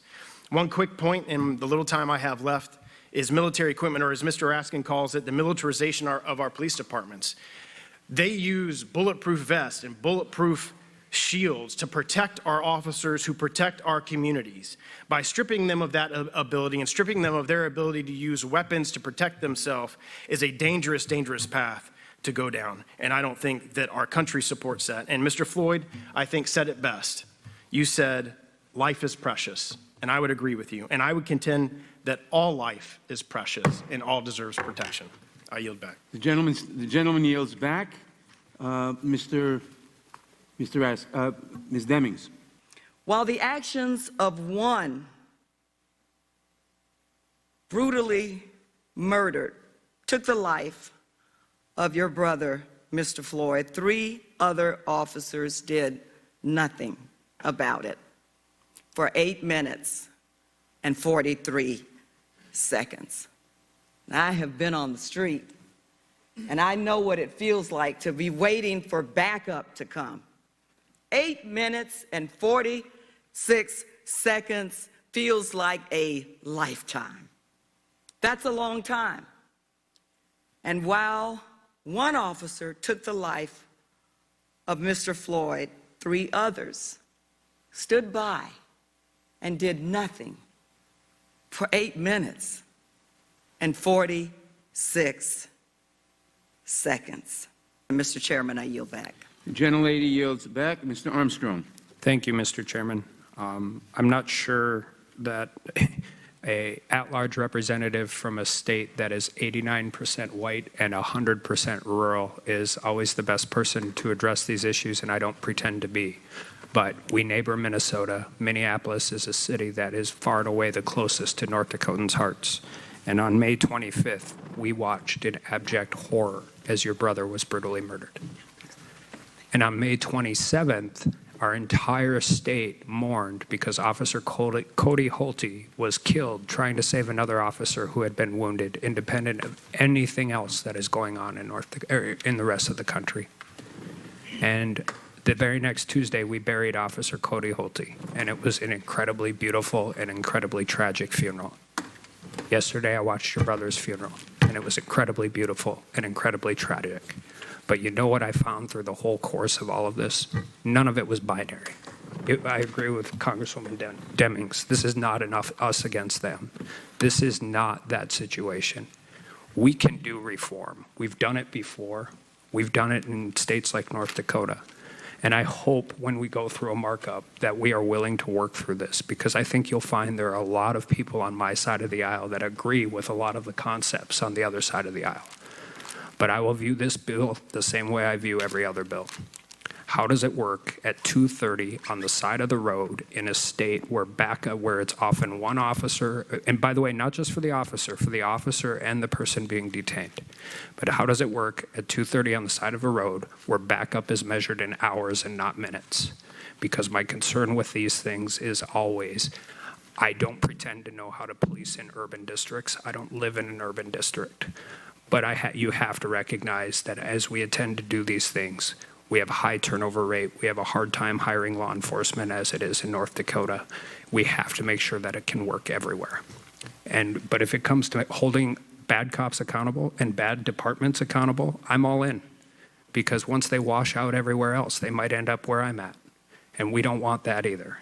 One quick point in the little time I have left is military equipment, or as Mr. Raskin calls it, the militarization of our police departments. They use bulletproof vests and bulletproof shields to protect our officers who protect our communities. By stripping them of that ability and stripping them of their ability to use weapons to protect themselves is a dangerous, dangerous path to go down. And I don't think that our country supports that. And Mr. Floyd, I think, said it best. You said, life is precious. And I would agree with you. And I would contend that all life is precious and all deserves protection. I yield back. The gentleman yields back. Ms. Demings. While the actions of one brutally murdered took the life of your brother, Mr. Floyd, 3 other officers did nothing about it for 8 minutes and 43 seconds. Now, I have been on the street, and I know what it feels like to be waiting for backup to come. 8 minutes and 46 seconds feels like a lifetime. That's a long time. And while one officer took the life of Mr. Floyd, 3 others stood by and did nothing for 8 minutes and 46 seconds. Mr. Chairman, I yield back. The gentlelady yields back. Mr. Armstrong. Thank you, Mr. Chairman. I'm not sure that a at-large representative from a state that is 89% white and 100% rural is always the best person to address these issues, and I don't pretend to be. But we neighbor Minnesota. Minneapolis is a city that is far and away the closest to North Dakotans' hearts. And on May 25th, we watched in abject horror as your brother was brutally murdered. And on May 27th, our entire state mourned because Officer Cody Holte was killed trying to save another officer who had been wounded, independent of anything else that is going on in the rest of the country. And the very next Tuesday, we buried Officer Cody Holte, and it was an incredibly beautiful and incredibly tragic funeral. Yesterday, I watched your brother's funeral, and it was incredibly beautiful and incredibly tragic. But you know what I found through the whole course of all of this? None of it was binary. I agree with Congresswoman Demings. This is not enough us against them. This is not that situation. We can do reform. We've done it before. We've done it in states like North Dakota. And I hope when we go through a markup that we are willing to work through this, because I think you'll find there are a lot of people on my side of the aisle that agree with a lot of the concepts on the other side of the aisle. But I will view this bill the same way I view every other bill. How does it work at 2:30 on the side of the road in a state where it's often one officer, and by the way, not just for the officer and the person being detained, but how does it work at 2:30 on the side of a road where backup is measured in hours and not minutes? Because my concern with these things is always, I don't pretend to know how to police in urban districts. I don't live in an urban district. But you have to recognize that as we intend to do these things, we have a high turnover rate. We have a hard time hiring law enforcement as it is in North Dakota. We have to make sure that it can work everywhere. But if it comes to holding bad cops accountable and bad departments accountable, I'm all in. Because once they wash out everywhere else, they might end up where I'm at. And we don't want that either.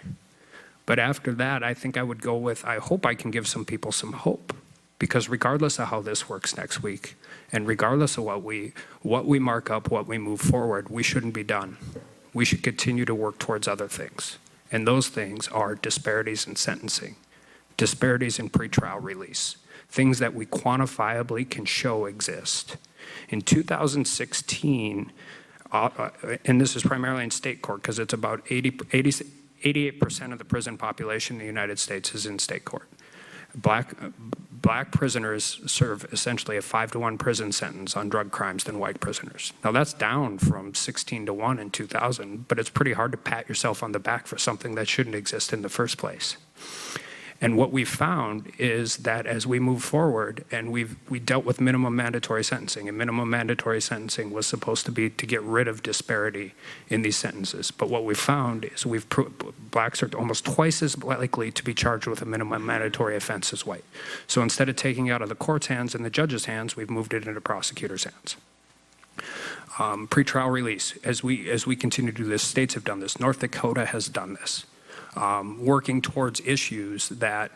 But after that, I think I would go with, I hope I can give some people some hope. Because regardless of how this works next week, and regardless of what we mark up, what we move forward, we shouldn't be done. We should continue to work towards other things. And those things are disparities in sentencing, disparities in pretrial release, things that we quantifiably can show exist. In 2016, and this is primarily in state court because it's about 88% of the prison population in the United States is in state court. Black prisoners serve essentially a 5-to-1 prison sentence on drug crimes than white prisoners. Now that's down from 16-to-1 in 2000, but it's pretty hard to pat yourself on the back for something that shouldn't exist in the first place. And what we found is that as we move forward, and we dealt with minimum mandatory sentencing, and minimum mandatory sentencing was supposed to be to get rid of disparity in these sentences. But what we found is blacks are almost twice as likely to be charged with a minimum mandatory offense as white. So instead of taking it out of the court's hands and the judge's hands, we've moved it into prosecutors' hands. Pretrial release, as we continue to do this, states have done this. North Dakota has done this. Working towards issues that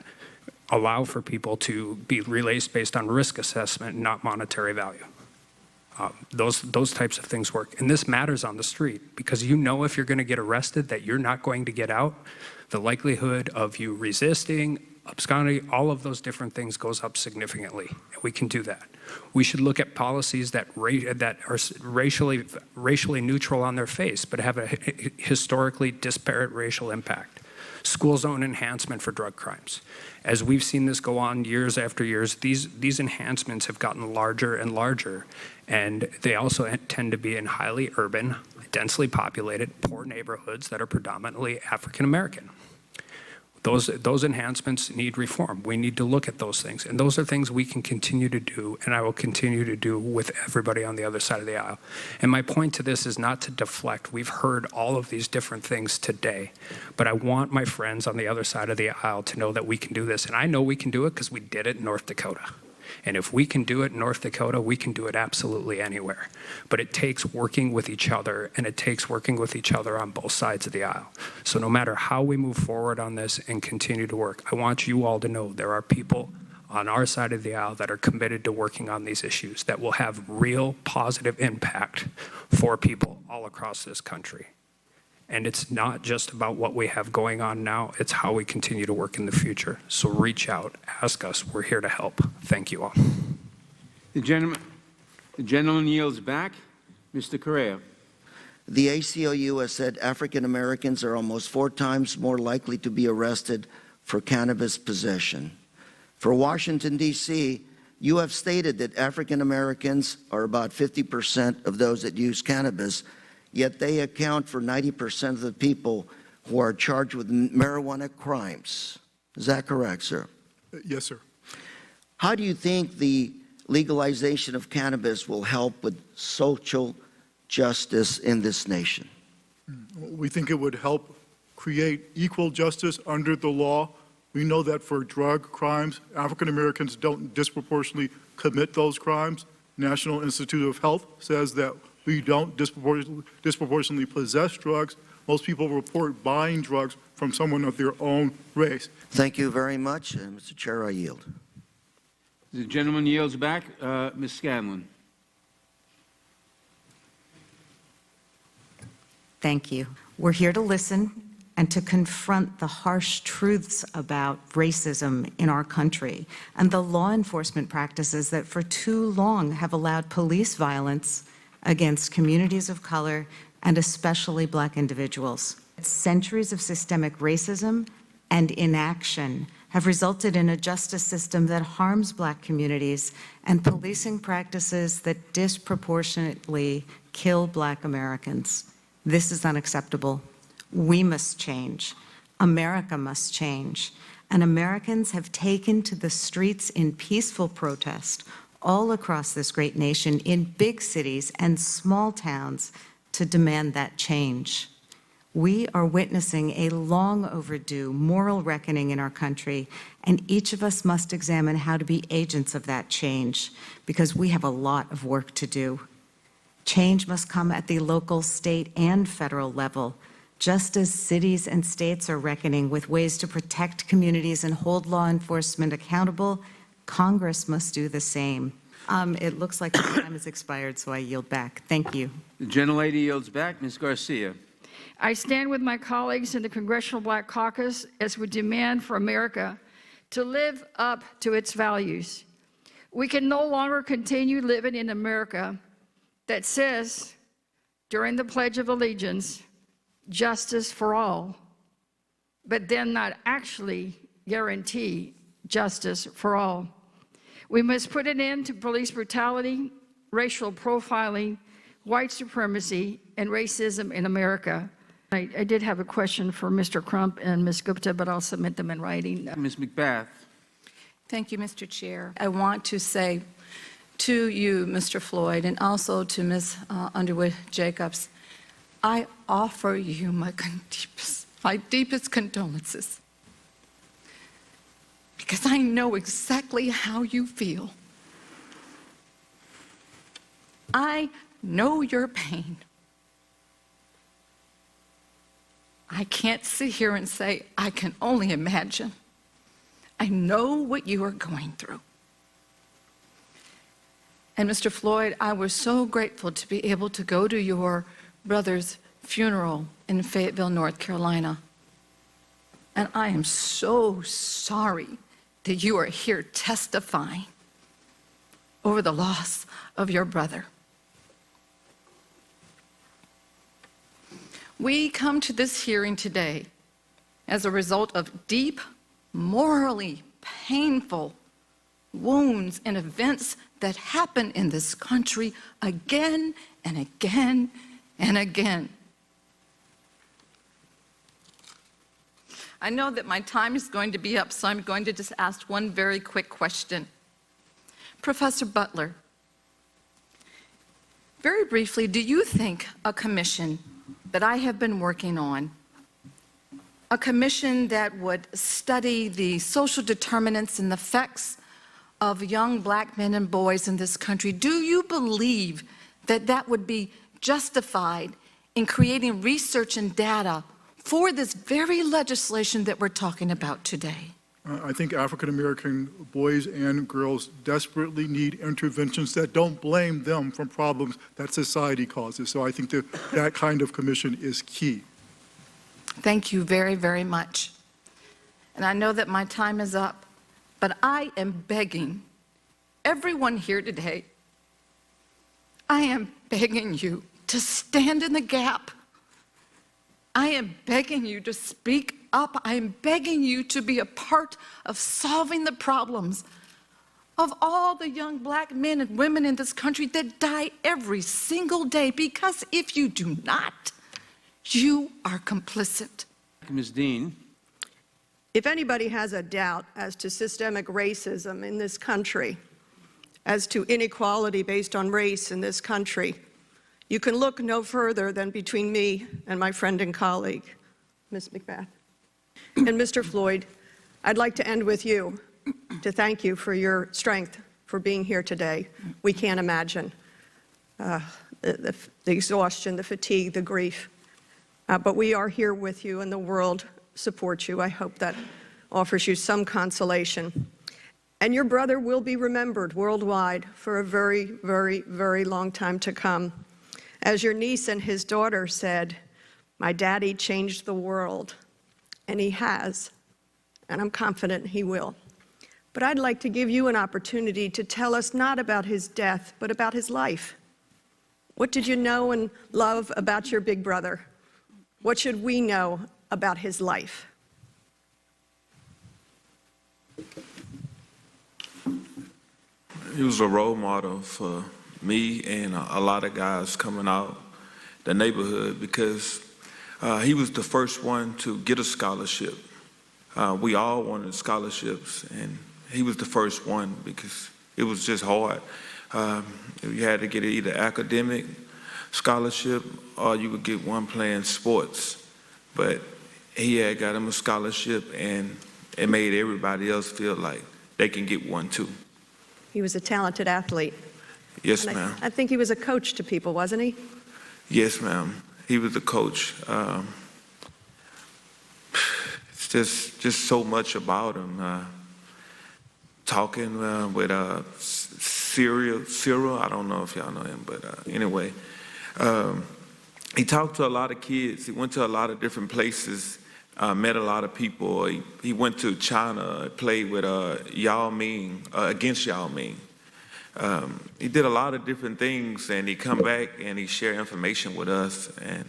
allow for people to be released based on risk assessment, not monetary value. Those types of things work. And this matters on the street because you know if you're going to get arrested that you're not going to get out. The likelihood of you resisting, absconding, all of those different things goes up significantly. And we can do that. We should look at policies that are racially neutral on their face, but have a historically disparate racial impact. School zone enhancement for drug crimes. As we've seen this go on years after years, these enhancements have gotten larger and larger, and they also tend to be in highly urban, densely populated, poor neighborhoods that are predominantly African American. Those enhancements need reform. We need to look at those things. And those are things we can continue to do, and I will continue to do with everybody on the other side of the aisle. And my point to this is not to deflect. We've heard all of these different things today, but I want my friends on the other side of the aisle to know that we can do this. And I know we can do it because we did it in North Dakota. And if we can do it in North Dakota, we can do it absolutely anywhere. But it takes working with each other, and it takes working with each other on both sides of the aisle. So no matter how we move forward on this and continue to work, I want you all to know there are people on our side of the aisle that are committed to working on these issues that will have real positive impact for people all across this country. And it's not just about what we have going on now, it's how we continue to work in the future. So reach out, ask us, we're here to help. Thank you all. The gentleman yields back. Mr. Correa. The ACLU has said African Americans are almost 4 times more likely to be arrested for cannabis possession. For Washington, D.C., you have stated that African Americans are about 50% of those that use cannabis, yet they account for 90% of the people who are charged with marijuana crimes. Is that correct, sir? Yes, sir. How do you think the legalization of cannabis will help with social justice in this nation? We think it would help create equal justice under the law. We know that for drug crimes, African Americans don't disproportionately commit those crimes. National Institute of Health says that we don't disproportionately possess drugs. Most people report buying drugs from someone of their own race. Thank you very much. Mr. Chair, I yield. The gentleman yields back. Ms. Scanlon. Thank you. We're here to listen and to confront the harsh truths about racism in our country and the law enforcement practices that for too long have allowed police violence against communities of color and especially Black individuals. Centuries of systemic racism and inaction have resulted in a justice system that harms Black communities and policing practices that disproportionately kill Black Americans. This is unacceptable. We must change. America must change. And Americans have taken to the streets in peaceful protest all across this great nation, in big cities and small towns, to demand that change. We are witnessing a long overdue moral reckoning in our country, and each of us must examine how to be agents of that change, because we have a lot of work to do. Change must come at the local, state, and federal level. Just as cities and states are reckoning with ways to protect communities and hold law enforcement accountable, Congress must do the same. It looks like my time has expired, so I yield back. Thank you. The gentlelady yields back. Ms. Garcia. I stand with my colleagues in the Congressional Black Caucus as we demand for America to live up to its values. We can no longer continue living in America that says, during the Pledge of Allegiance, justice for all, but then not actually guarantee justice for all. We must put an end to police brutality, racial profiling, white supremacy, and racism in America. I did have a question for Mr. Crump and Ms. Gupta, but I'll submit them in writing. Ms. McBath. Thank you, Mr. Chair. I want to say to you, Mr. Floyd, and also to Ms. Underwood Jacobs, I offer you my deepest condolences, because I know exactly how you feel. I know your pain. I can't sit here and say, I can only imagine. I know what you are going through. And Mr. Floyd, I was so grateful to be able to go to your brother's funeral in Fayetteville, North Carolina. And I am so sorry that you are here testifying over the loss of your brother. We come to this hearing today as a result of deep, morally painful wounds and events that happen in this country again and again and again. I know that my time is going to be up, so I'm going to just ask one very quick question. Professor Butler, very briefly, do you think a commission that I have been working on, a commission that would study the social determinants and the effects of young Black men and boys in this country, do you believe that that would be justified in creating research and data for this very legislation that we're talking about today? I think African American boys and girls desperately need interventions that don't blame them for problems that society causes. So I think that kind of commission is key. Thank you very, very much. And I know that my time is up, but I am begging everyone here today, I am begging you to stand in the gap. I am begging you to speak up. I am begging you to be a part of solving the problems of all the young Black men and women in this country that die every single day, because if you do not, you are complicit. Ms. Dean. If anybody has a doubt as to systemic racism in this country, as to inequality based on race in this country, you can look no further than between me and my friend and colleague, Ms. McBath. And Mr. Floyd, I'd like to end with you to thank you for your strength for being here today. We can't imagine the exhaustion, the fatigue, the grief. But we are here with you, and the world supports you. I hope that offers you some consolation. And your brother will be remembered worldwide for a very, very, very long time to come. As your niece and his daughter said, my daddy changed the world. and he has, and I'm confident he will. But I'd like to give you an opportunity to tell us not about his death, but about his life. What did you know and love about your big brother? What should we know about his life? He was a role model for me and a lot of guys coming out the neighborhood because he was the first one to get a scholarship. We all wanted scholarships, and he was the first one because it was just hard. You had to get either academic scholarship or you would get one playing sports. But he had got him a scholarship, and it made everybody else feel like they can get one too. He was a talented athlete. Yes, And ma'am. I think he was a coach to people, wasn't he? Yes, ma'am. He was the coach. It's just so much about him. Talking with Cyril, I don't know if y'all know him, but anyway. He talked to a lot of kids. He went to a lot of different places, met a lot of people. He went to China, played with Yao Ming, against Yao Ming. He did a lot of different things, and he come back and he share information with us. And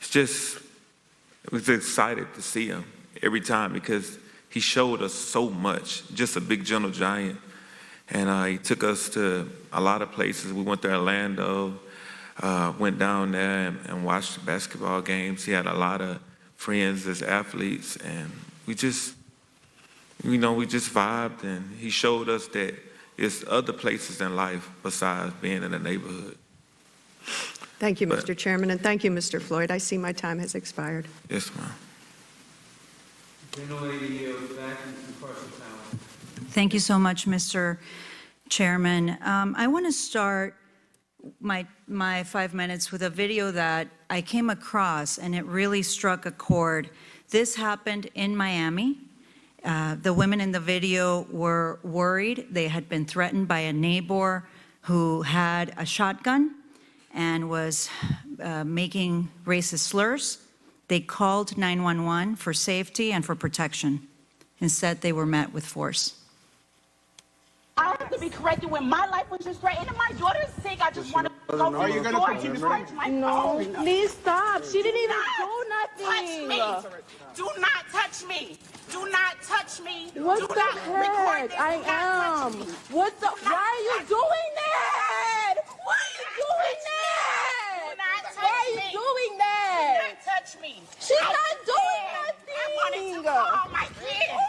it was excited to see him every time because he showed us so much, just a big gentle giant. And he took us to a lot of places. We went to Orlando, went down there and watched the basketball games. He had a lot of friends as athletes, and we just vibed, and he showed us that there's other places in life besides being in the neighborhood. Thank you, Mr. Chairman, and thank you, Mr. Floyd. I see my time has expired. Yes, ma'am. Thank you so much, Mr. Chairman. I want to start my 5 minutes with a video that I came across, and it really struck a chord. This happened in Miami. The women in the video were worried. They had been threatened by a neighbor who had a shotgun and was making racist slurs. They called 911 for safety and for protection. Instead, they were met with force. I have to be corrected when my life was just threatened and my daughter's sick. I just want to go to the store and charge my phone. Please stop. She didn't even do nothing. Touch me. Do not touch me. Do not touch me. What do the not record heck? this. I Do not touch am. me. What the? Why are you doing that? Why are you doing that? Why are you doing that? Do not touch me. She's not doing nothing. I wanted to call my kids.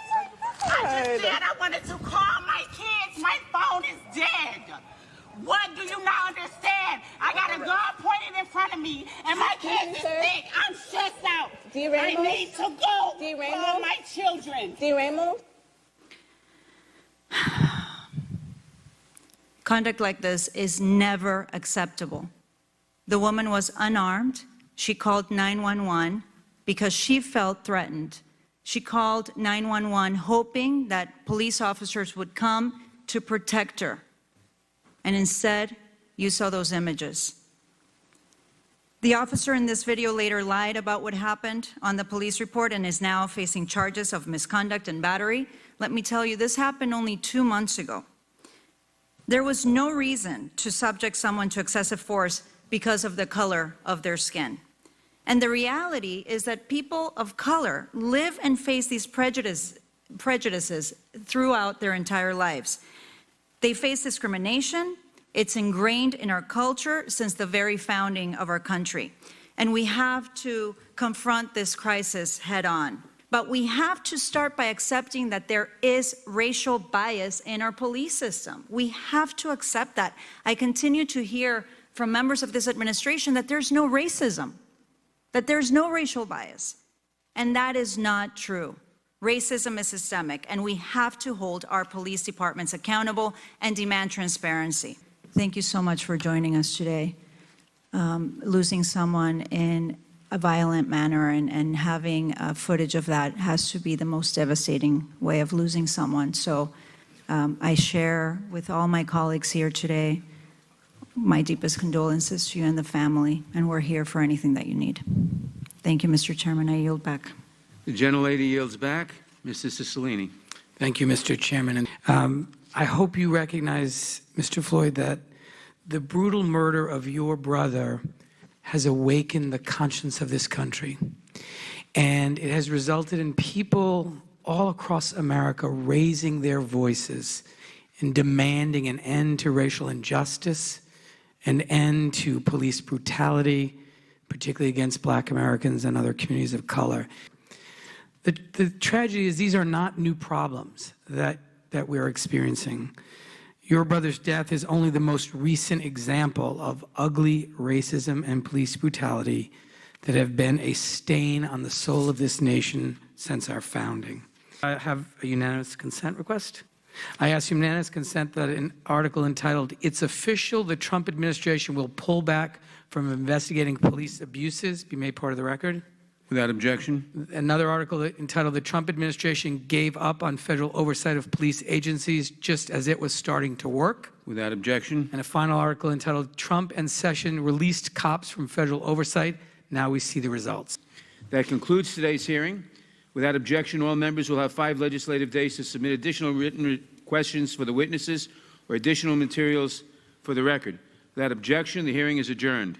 I just said I wanted to call my kids. My phone is dead. What do you not understand? I got a gun pointed in front of me, and my kids is sick. I'm stressed out. I need to go call my children. Conduct like this is never acceptable. The woman was unarmed. She called 911 because she felt threatened. She called 911 hoping that police officers would come to protect her. And instead, you saw those images. The officer in this video later lied about what happened on the police report and is now facing charges of misconduct and battery. Let me tell you, this happened only 2 months ago. There was no reason to subject someone to excessive force because of the color of their skin. And the reality is that people of color live and face these prejudices throughout their entire lives. They face discrimination. It's ingrained in our culture since the very founding of our country. And we have to confront this crisis head on. But we have to start by accepting that there is racial bias in our police system. We have to accept that. I continue to hear from members of this administration that there's no racism, that there's no racial bias. And that is not true. Racism is systemic, and we have to hold our police departments accountable and demand transparency. Thank you so much for joining us today. Losing someone in a violent manner and having footage of that has to be the most devastating way of losing someone. So I share with all my colleagues here today my deepest condolences to you and the family, and we're here for anything that you need. Thank you, Mr. Chairman. I yield back. The gentlelady yields back. Mrs. Cicilline. Thank you, Mr. Chairman. And I hope you recognize, Mr. Floyd, that the brutal murder of your brother has awakened the conscience of this country. And it has resulted in people all across America raising their voices and demanding an end to racial injustice, an end to police brutality, particularly against Black Americans and other communities of color. The tragedy is these are not new problems that we're experiencing. Your brother's death is only the most recent example of ugly racism and police brutality that have been a stain on the soul of this nation since our founding. I have a unanimous consent request. I ask unanimous consent that an article entitled, "It's Official, the Trump Administration Will Pull Back from Investigating Police Abuses," be made part of the record. Without objection. Another article entitled, "The Trump Administration Gave Up on Federal Oversight of Police Agencies Just as It Was Starting to Work." Without objection. And a final article entitled, "Trump and Session Released Cops from Federal Oversight. Now we see the results." That concludes today's hearing. Without objection, all members will have 5 legislative days to submit additional written questions for the witnesses or additional materials for the record. Without objection, the hearing is adjourned.